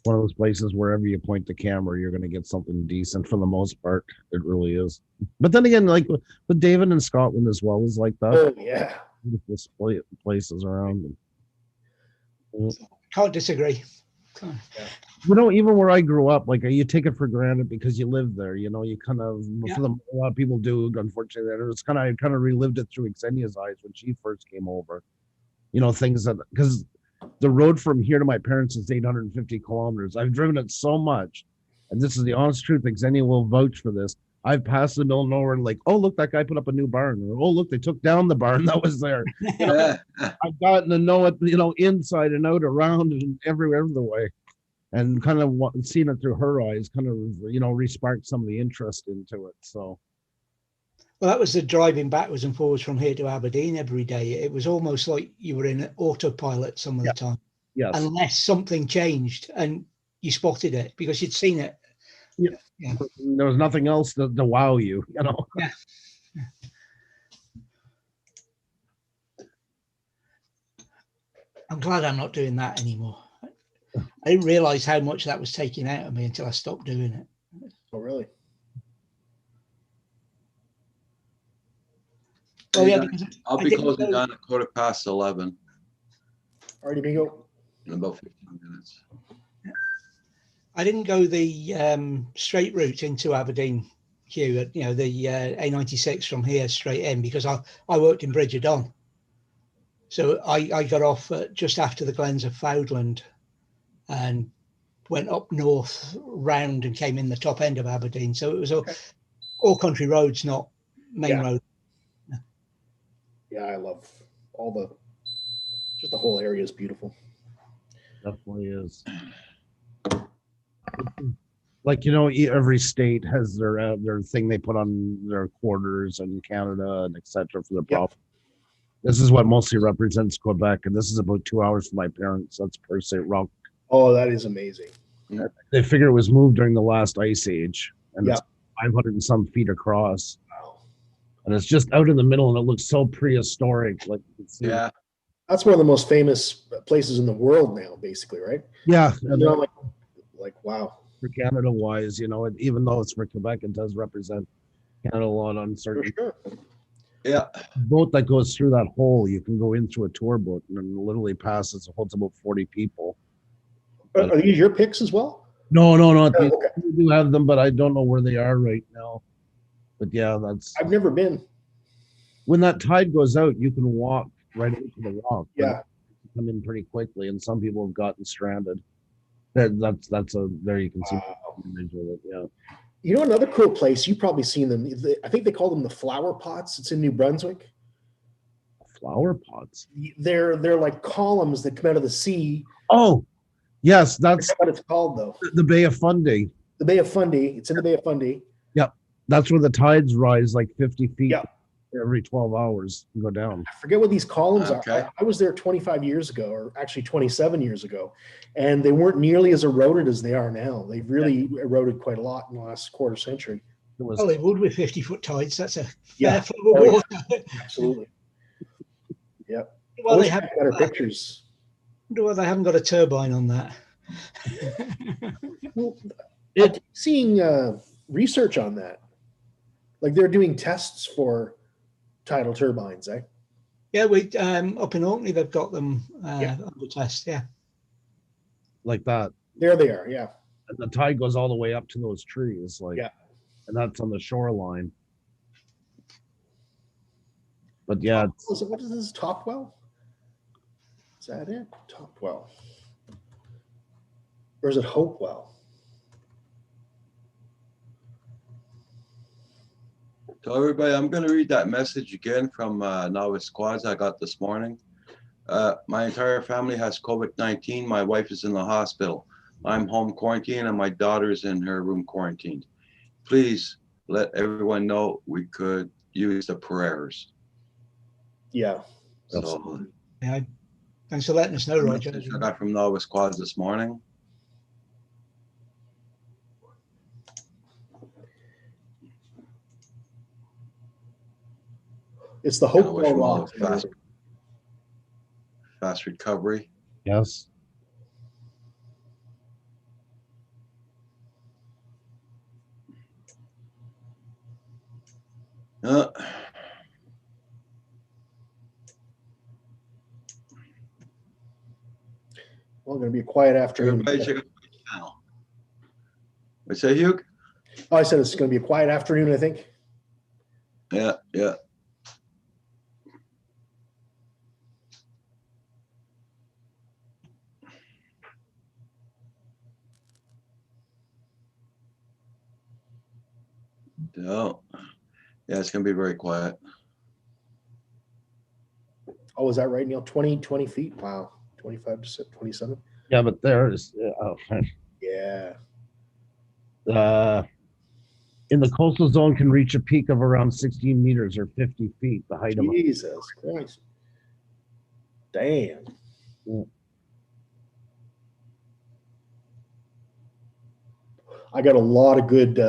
One of those places wherever you point the camera, you're going to get something decent for the most part. It really is. But then again, like with David in Scotland as well is like that. Oh yeah. Beautiful places around. Can't disagree. Even where I grew up, like you take it for granted because you live there. You kind of, a lot of people do. Unfortunately, I kind of relived it through Xenia's eyes when she first came over. things that, because the road from here to my parents is 850 kilometers. I've driven it so much, and this is the honest truth, because any will vouch for this. I've passed the middle of nowhere and like, oh, look, that guy put up a new barn. Or, oh, look, they took down the barn that was there. I've gotten to know it, inside and out, around and everywhere the way. And kind of seeing it through her eyes kind of, re-sparked some of the interest into it. So. Well, that was the driving backwards and forwards from here to Aberdeen every day. It was almost like you were in autopilot some of the time. Yes. Unless something changed and you spotted it because you'd seen it. Yeah. There was nothing else to wow you, Yeah. I'm glad I'm not doing that anymore. I didn't realize how much that was taking out of me until I stopped doing it. Oh, really? Oh, yeah. I'll be closing down at 11:15. Already, Bingo? In about 15 minutes. I didn't go the straight route into Aberdeen, Hugh, the A96 from here straight in, because I worked in Bridge of Don. So I got off just after the Glens of Fowdland and went up north round and came in the top end of Aberdeen. So it was all country roads, not main road. Yeah, I love just the whole area is beautiful. Definitely is. Like, every state has their thing they put on their quarters in Canada and etc. for their profit. This is what mostly represents Quebec, and this is about 2 hours from my parents. That's per se rock. Oh, that is amazing. They figure it was moved during the last ice age, and it's 500 and some feet across. Wow. And it's just out in the middle, and it looks so prehistoric. Like, that's one of the most famous places in the world now, basically, right? Yeah. And like wow. For Canada wise, even though it's for Quebec, it does represent Canada a lot on certain. For sure. Yeah. Boat that goes through that hole, you can go into a tour boat and it literally passes, it holds about 40 people. Are these your picks as well? No, not Oh, these. okay. We do have them, but I don't know where they are right now. But yeah, I've never been. When that tide goes out, you can walk right into the rock. Yeah. Come in pretty quickly, and some people have gotten stranded. There you can see. Yeah. Another cool place, you've probably seen them. I think they call them the flower pots. It's in New Brunswick. Flower pots? They're like columns that come out of the sea. Oh, yes, that's what it's called, though. The Bay of Fundy. The Bay of Fundy. It's in the Bay of Fundy. Yep. That's where the tides rise like 50 feet. Yep. Every 12 hours and go down. I forget what these columns are. I was there 25 years ago, or actually 27 years ago, and they weren't nearly as eroded as they are now. They've really eroded quite a lot in the last quarter century. Well, they would with 50-foot tides. That's a fair flow of water. Absolutely. Yep. Well, they have better pictures. Well, they haven't got a turbine on that. Seeing research on that, like they're doing tests for tidal turbines, eh? Yeah, we up in Orkney, they've got them under test. Yeah, like that. There they are. Yeah, and the tide goes all the way up to those trees, like and that's on the shoreline. But yeah, what is this, Topwell? Is that it? Topwell, or is it Hopewell? So everybody, I'm going to read that message again from Novice Squads I got this morning. My entire family has COVID-19. My wife is in the hospital. I'm home quarantined and my daughter is in her room quarantined. Please let everyone know we could use the prayers. Yeah. So, thanks for letting us know, Roger. I got from Novice Squads this morning. It's the Hopewell Rock. Fast recovery. Yes. Well, going to be a quiet afternoon. Everybody check out the channel. What's that, Hugh? Oh, I said it's going to be a quiet afternoon, I think. Yeah. No. Yeah, it's gonna be very quiet. Oh, is that right, Neil? 20 feet? Wow. 25 to 27? Yeah, but there's Yeah. in the coastal zone can reach a peak of around 16 meters or 50 feet, the height of a Jesus Christ. Damn. Yeah. I got a lot of good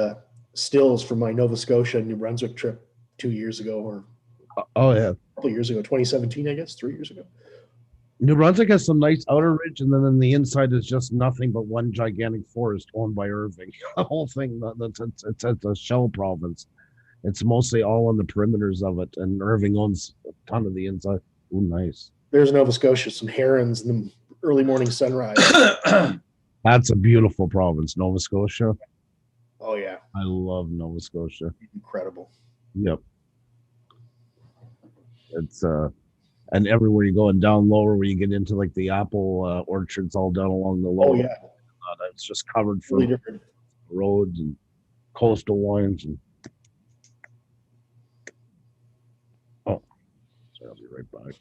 stills from my Nova Scotia and New Brunswick trip 2 years ago, or Oh yeah. a couple years ago, 2017, I guess, 3 years ago. New Brunswick has some nice outer ridge, and then on the inside is just nothing but one gigantic forest owned by Irving. The whole thing, it's a shell province. It's mostly all on the perimeters of it, and Irving owns a ton of the inside. Ooh, nice. There's Nova Scotia, some herons in the early morning sunrise. That's a beautiful province, Nova Scotia. Oh, yeah. I love Nova Scotia. Incredible. Yep. It's and everywhere you go and down lower where you get into like the apple orchards all down along the lower. Oh, yeah. It's just covered from Really different. roads and coastal lines and oh, so I'll be right back.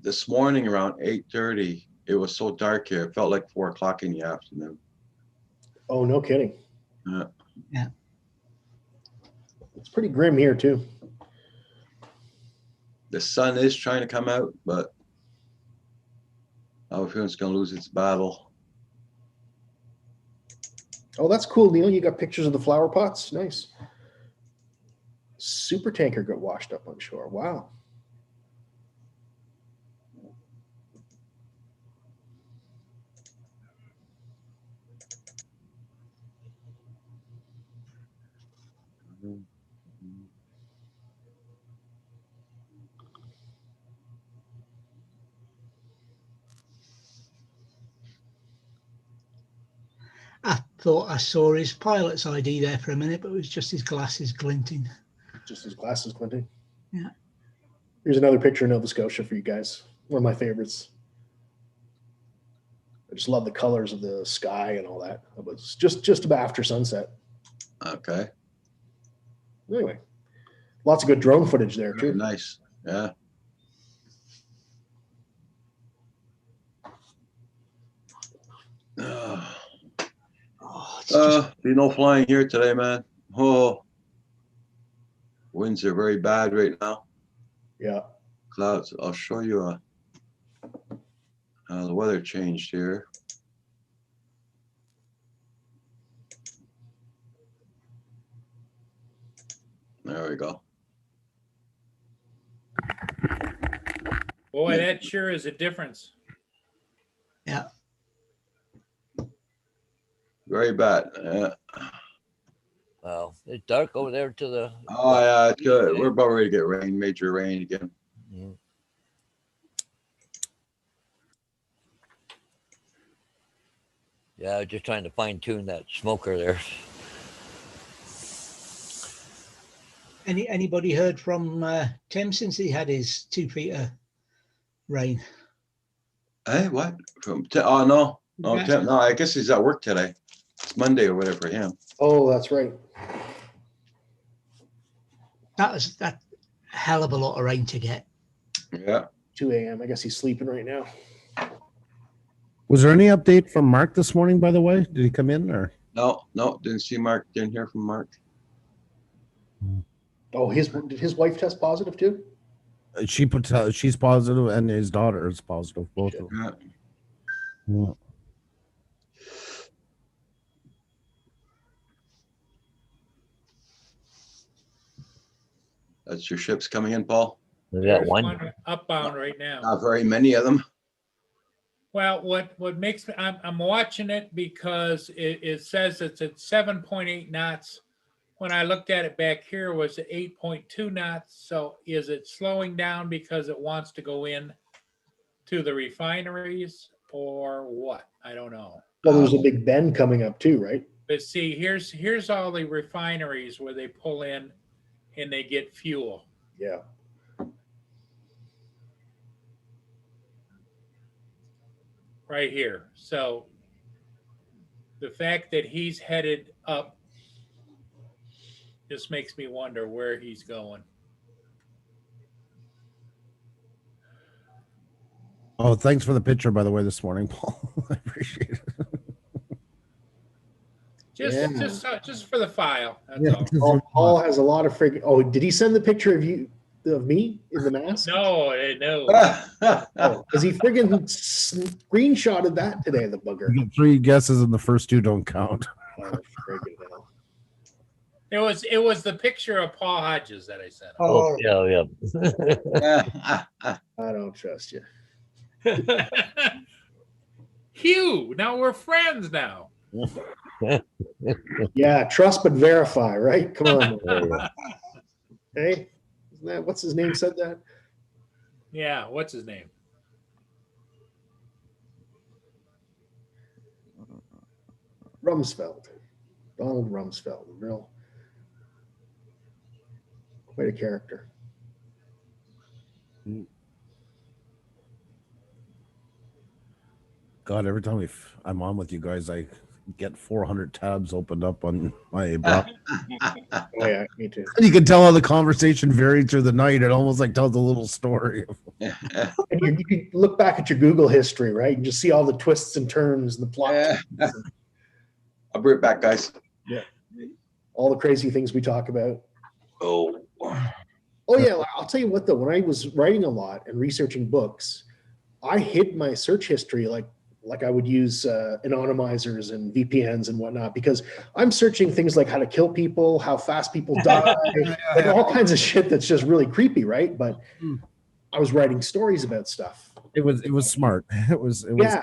This morning around 8:30, it was so dark here. It felt like 4 o'clock in the afternoon. Oh, no kidding. Yeah. Yeah. It's pretty grim here, too. The sun is trying to come out, but I have a feeling it's going to lose its battle. Oh, that's cool, Neil. You got pictures of the flower pots? Nice. Super tanker got washed up on shore. Wow. I thought I saw his pilot's ID there for a minute, but it was just his glasses glinting. Just his glasses glinting. Yeah. Here's another picture of Nova Scotia for you guys. One of my favorites. I just love the colors of the sky and all that. It was just about after sunset. Okay. Anyway, lots of good drone footage there Very too. nice. Yeah. Be no flying here today, man. Oh, winds are very bad right now. Yeah. Clouds. I'll show you the weather changed here. There we go. Boy, that sure is a difference. Yeah. Very bad. Yeah. Wow, it's dark over there to the. Oh yeah, it's good. We're about ready to get rain, major rain again. Mm. Yeah, just trying to fine tune that smoker there. Anybody heard from Tim since he had his 2 feet of rain? Hey, what? Oh no, no, Yeah. Tim, no. I guess he's at work today. It's Monday or whatever for him. Oh, that's right. That was that hell of a lot of rain to get. Yeah. 2 a.m. I guess he's sleeping right now. Was there any update from Mark this morning, by the way? Did he come in or? No, no, didn't see Mark. Didn't hear from Mark. Oh, did his wife test positive too? She's positive and his daughter is positive, both of them. Yeah. Yeah. That's your ships coming in, Paul. There's There's that one. Upbound right now. Not very many of them. Well, what makes me, I'm watching it because it says it's at 7.8 knots. When I looked at it back here, it was at 8.2 knots. So is it slowing down because it wants to go in to the refineries or what? I don't know. Well, there's a big bend coming up too, right? But see, here's all the refineries where they pull in and they get fuel. Yeah. Right here. So the fact that he's headed up just makes me wonder where he's going. Oh, thanks for the picture, by the way, this morning, Paul. I appreciate it. Just for the file. That's all. Paul has a lot of freaking. Oh, did he send the picture of me in the mask? No. Oh, because he friggin' screenshotted that today, the bugger. You get 3 guesses and the first 2 don't count. Oh, friggin' hell. It was the picture of Paul Hodges that I sent him. Oh, yeah. I don't trust you. Hugh, now we're friends now. Yeah, trust but verify, right? Come on. Hey, isn't that what's his name said that? Yeah, what's his name? Rumsfeld. Donald Rumsfeld. Real quite a character. God, every time I'm on with you guys, I get 400 tabs opened up on my browser. Oh yeah, me too. And you can tell how the conversation varied through the night. It almost like tells a little story. And you can look back at your Google history, right? And just see all the twists and turns and the plot. Yeah. I'll bring it back, guys. Yeah. All the crazy things we talk about. Oh. Oh yeah, I'll tell you what though, when I was writing a lot and researching books, I hid my search history like I would use anonymizers and VPNs and whatnot, because I'm searching things like how to kill people, how fast people die, like all kinds of shit that's just really creepy, right? But I was writing stories about stuff. It was smart. It was Yeah,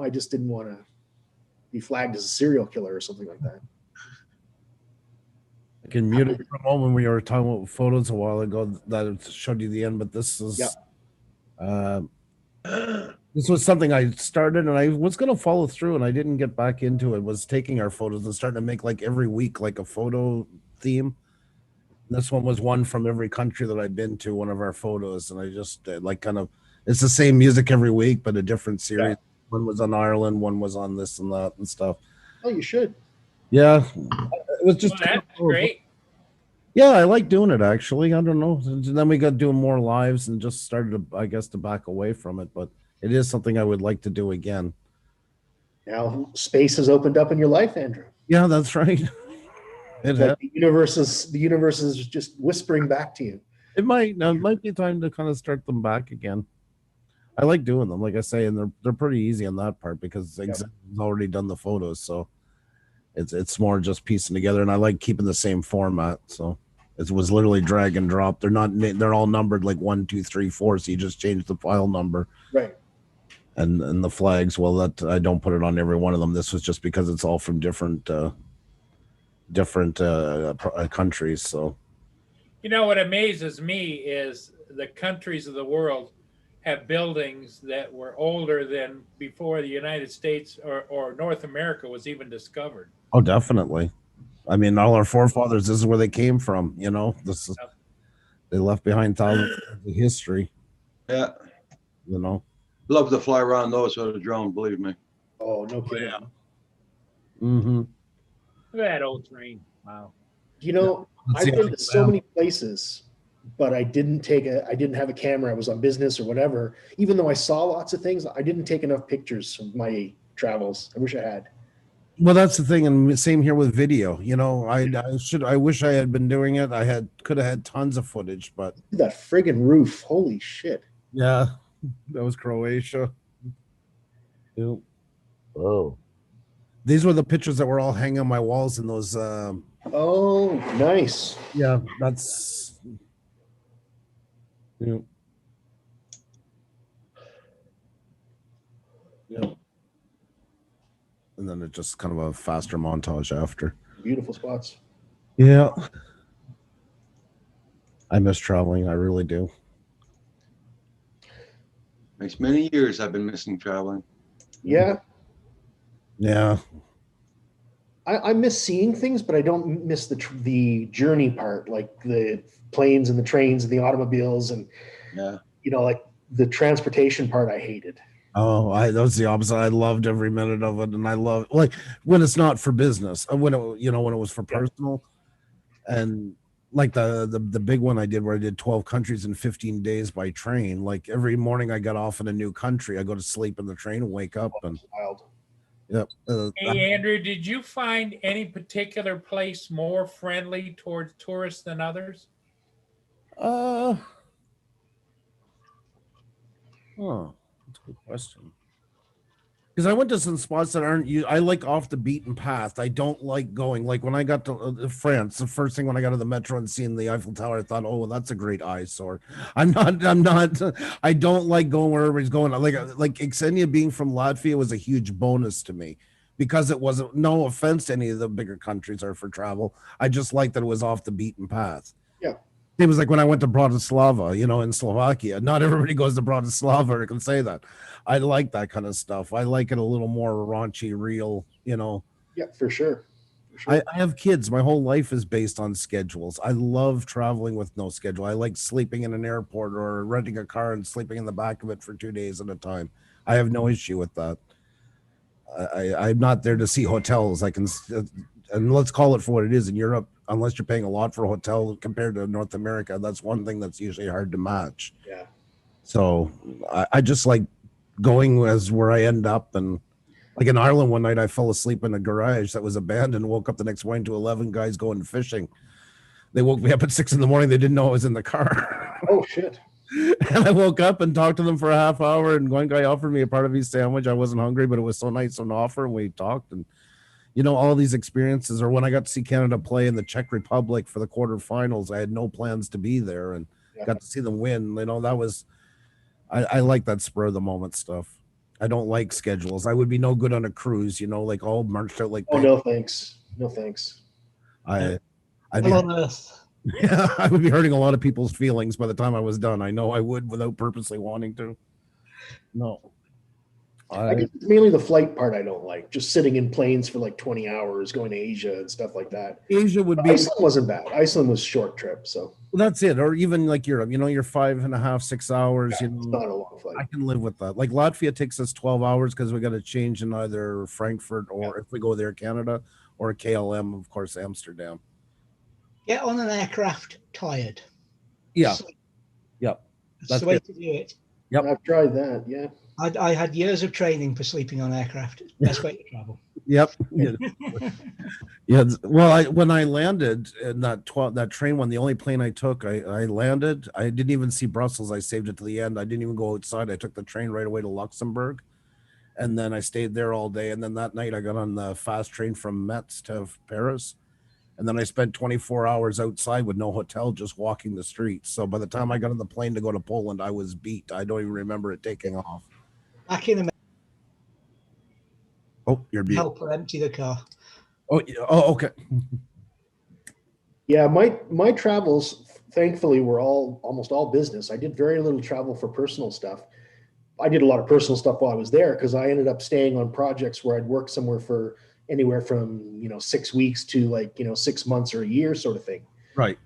I just didn't want to be flagged as a serial killer or something like that. I can mute it for a moment. We were talking about photos a while ago that showed you the end, but this is this was something I started and I was going to follow through and I didn't get back into it. Was taking our photos and starting to make like every week like a photo theme. This one was one from every country that I've been to, one of our photos, and I just it's the same music every week but a different series. Yeah. One was on Ireland, one was on this and that and stuff. Oh, you should. Yeah, it was just that's great. Yeah, I like doing it actually. I don't know. And then we got doing more lives and just started to back away from it, but it is something I would like to do again. Now space has opened up in your life, Andrew. Yeah, that's right. The universe is just whispering back to you. It might be time to kind of start them back again. I like doing them, like I say, and they're pretty easy on that part because Exhibit's already done the photos, so it's more just piecing together, and I like keeping the same format. So it was literally drag and drop. They're all numbered like 1, 2, 3, 4. So you just change the file number, right? And the flags. Well, that I don't put it on every one of them. This was just because it's all from different countries. So what amazes me is the countries of the world have buildings that were older than before the United States or North America was even discovered. Oh, definitely. I mean, all our forefathers, this is where they came from. They left behind thousands of history. Yeah. Love to fly around those with a drone, believe me. Oh, no kidding. Yeah. Mm-hmm. Look at that old train. Wow. I've been to so many places, but I didn't have a camera. I was on business or whatever. Even though I saw lots of things, I didn't take enough pictures of my travels. I wish I had. Well, that's the thing, and same here with video. I wish I had been doing it. Could have had tons of footage, but that friggin' roof, holy shit! Yeah, that was Croatia. Yep. Oh, these were the pictures that were all hanging on my walls in those. Oh, nice. Yeah, that's. Yeah. Yeah. And then it's just kind of a faster montage after. Beautiful spots. Yeah. I miss traveling. I really do. Makes many years I've been missing traveling. Yeah. Yeah. I miss seeing things, but I don't miss the journey part, like the planes and the trains and the automobiles and Yeah. like the transportation part. I hated. Oh, that was the opposite. I loved every minute of it, and I love like when it's not for business, when it when it was for personal, and like the big one I did where I did 12 countries in 15 days by train. Like every morning I got off in a new country, I go to sleep in the train and wake up and Wild. yep. Hey, Andrew, did you find any particular place more friendly towards tourists than others? Oh, that's a good question. Because I went to some spots that aren't you. I like off the beaten path. I don't like going like when I got to France. The first thing when I got to the metro and seeing the Eiffel Tower, I thought, "Oh, well, that's a great eyesore." I'm not. I don't like going where everybody's going. Like Xenia being from Latvia was a huge bonus to me because it wasn't. No offense to any of the bigger countries are for travel. I just like that it was off the beaten path. Yeah. It was like when I went to Bratislava, in Slovakia. Not everybody goes to Bratislava or can say that. I like that kind of stuff. I like it a little more raunchy, real, Yeah, for sure. I have kids. My whole life is based on schedules. I love traveling with no schedule. I like sleeping in an airport or renting a car and sleeping in the back of it for 2 days at a time. I have no issue with that. I'm not there to see hotels. And let's call it for what it is in Europe. Unless you're paying a lot for a hotel compared to North America, that's one thing that's usually hard to match. Yeah. So I just like going as where I end up. And like in Ireland one night, I fell asleep in a garage that was abandoned, woke up the next morning to 11 guys going fishing. They woke me up at 6 a.m. They didn't know I was in the car. Oh, shit. And I woke up and talked to them for a half hour. And one guy offered me a part of his sandwich. I wasn't hungry, but it was so nice on offer. And we talked and all these experiences. Or when I got to see Canada play in the Czech Republic for the quarterfinals, I had no plans to be there and got to see them win. That was, I like that spur of the moment stuff. I don't like schedules. I would be no good on a cruise, like all marched out like. Oh, no, thanks. No, thanks. I'd on earth. Yeah, I would be hurting a lot of people's feelings by the time I was done. I know I would without purposely wanting to. No. I guess it's mainly the flight part I don't like. Just sitting in planes for like 20 hours, going to Asia and stuff like that. Asia would be. Iceland wasn't bad. Iceland was short trip, so. Well, that's it. Or even like Europe, you're 5.5, 6 hours. It's not a long flight. I can live with that. Like Latvia takes us 12 hours because we got to change in either Frankfurt or if we go there, Canada, or KLM, of course, Amsterdam. Get on an aircraft tired. Yeah. Yep. That's the way to do it. Yep. I've tried that. Yeah. I had years of training for sleeping on aircraft. Best way to travel. Yep. Yeah. Well, when I landed in that train one, the only plane I took, I landed. I didn't even see Brussels. I saved it to the end. I didn't even go outside. I took the train right away to Luxembourg, and then I stayed there all day. And then that night, I got on the fast train from Metz to Paris, and then I spent 24 hours outside with no hotel, just walking the streets. So by the time I got on the plane to go to Poland, I was beat. I don't even remember it taking off. Back in America. Oh, you're beat. Help her empty the car. Oh, okay. Yeah, my travels, thankfully, were almost all business. I did very little travel for personal stuff. I did a lot of personal stuff while I was there because I ended up staying on projects where I'd work somewhere for anywhere from 6 weeks to 6 months or a year sort of thing. Right.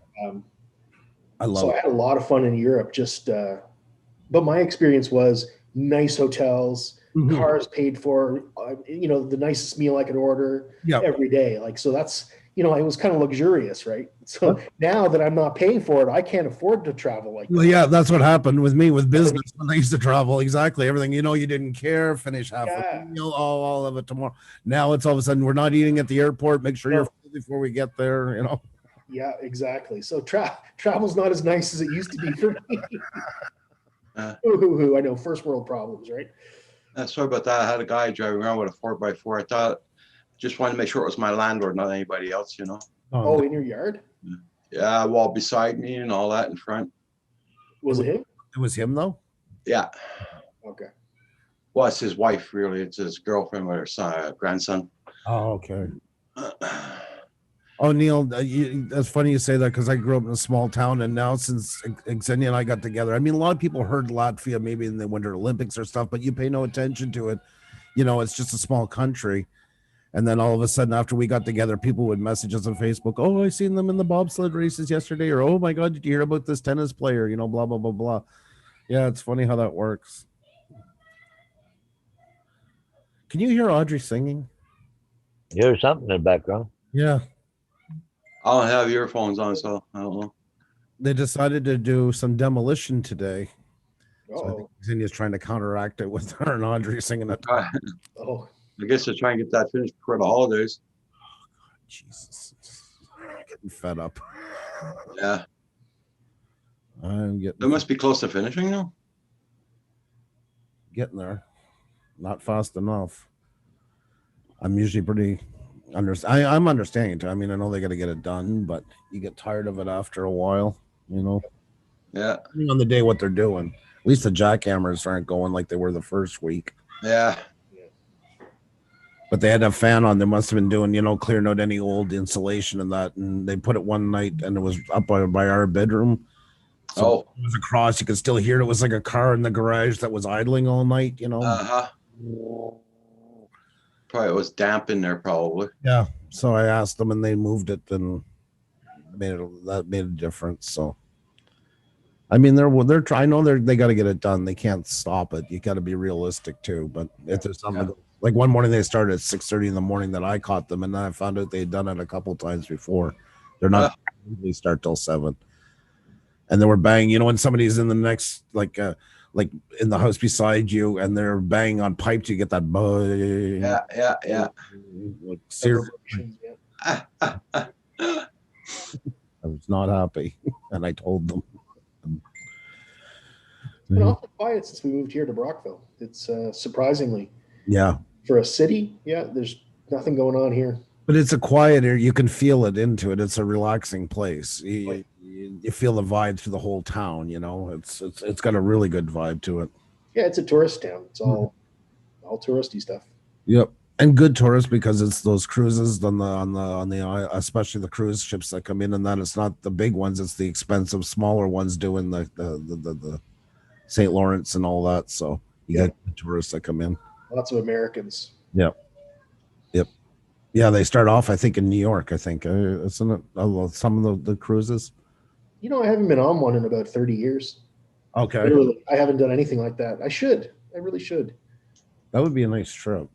I love so it. I had a lot of fun in Europe. But my experience was nice hotels, cars paid for, the nicest meal I could order every day. So that's, it was kind of luxurious, right? So now that I'm not paying for it, I can't afford to travel like that. Well, yeah, that's what happened with me with business when I used to travel. Exactly. Everything, you didn't care, finish half a meal, all of it tomorrow. Now it's all of a sudden we're not eating at the airport. Make sure you're full before we get there, Yeah, exactly. So travel's not as nice as it used to be for me. I know, first world problems, right? Sorry about that. I had a guy driving around with a 4x4. I thought, just wanted to make sure it was my landlord, not anybody else, Oh, in your yard? Yeah, wall beside me and all that in front. Was it him? It was him, though? Yeah. Okay. Well, it's his wife, really. It's his girlfriend with her son, grandson. Oh, okay. Oh, Neil, that's funny you say that because I grew up in a small town, and now since Xenia and I got together, a lot of people heard Latvia maybe in the Winter Olympics or stuff, but you pay no attention to it. It's just a small country. And then all of a sudden, after we got together, people would message us on Facebook. Oh, I seen them in the bobsled races yesterday. Or, oh my God, did you hear about this tennis player? You know, blah, blah, blah, blah. Yeah, it's funny how that works. Can you hear Audrey singing? Here's something in the background. Yeah. I don't have earphones on, so I don't know. They decided to do some demolition today. So I Oh, think Xenia's trying to counteract it with her and Audrey singing it. oh, I guess they're trying to get that finished before the holidays. Jesus. Getting fed up. Yeah. I'm They must be close to finishing now. getting there. Not fast enough. I'm usually pretty I'm understanding too. I mean, I know they got to get it done, but you get tired of it after a while, you know. Yeah. Depending on the day what they're doing. At least the jackhammers aren't going like they were the first week. Yeah. But they had a fan on. They must have been doing, you know, clearing out any old insulation and that. And they put it one night and it was up by our bedroom. So it was across. You could still hear it. It was like a car in the garage that was idling all night, you know. Probably it was damp in there, probably. Yeah. So I asked them and they moved it and that made a difference. So I mean, they're trying. I know they got to get it done. They can't stop it. You got to be realistic too. But if there's something like one morning they started at 6:30 in the morning that I caught them, and then I found out they'd done it a couple times before. They're not usually start till 7, and they were banging. You know, when somebody's in the next like in the house beside you, and they're banging on pipes, you get that. Yeah. Like, seriously. I was not happy, and I told them. It's been awfully quiet since we moved here to Brockville. It's surprisingly. Yeah. For a city, yeah, there's nothing going on here. But it's a quieter. You can feel it into it. It's a relaxing place. You feel the vibe through the whole town. You know, it's got a really good vibe to it. Yeah, it's a tourist town. It's all touristy stuff. Yep, and good tourists because it's those cruises on the especially the cruise ships that come in, and that it's not the big ones. It's the expensive smaller ones doing the St. Lawrence and all that. So you got tourists that come in. Lots of Americans. Yep. Yeah, they start off, I think, in New York. I think isn't it some of the cruises? You know, I haven't been on one in about 30 years. Okay. Literally, I haven't done anything like that. I should. I really should. That would be a nice trip.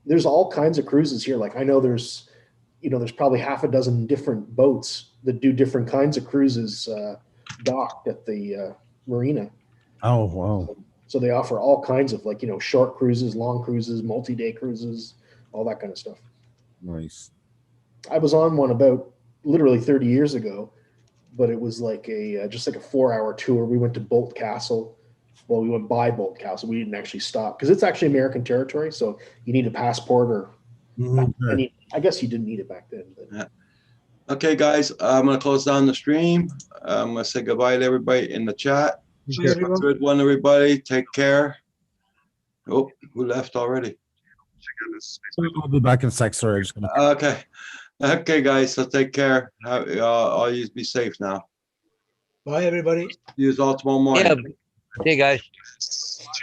There's all kinds of cruises here. Like I know there's probably half a dozen different boats that do different kinds of cruises docked at the marina. Oh, wow. So they offer all kinds of short cruises, long cruises, multi-day cruises, all that kind of stuff. Nice. I was on one about literally 30 years ago, but it was like just like a 4-hour tour. We went to Bolt Castle. Well, we went by Bolt Castle. We didn't actually stop because it's actually American territory. So you need a passport or I guess you didn't need it back then. But. Yeah. Okay, guys, I'm going to close down the stream. I'm going to say goodbye to everybody in the chat. Good one, everybody. Take care. Oh, who left already? We'll be back in a sec. Sorry. Okay. Okay, guys. So take care. All you be safe now. Bye, everybody. See you all tomorrow morning. Yeah. See you guys.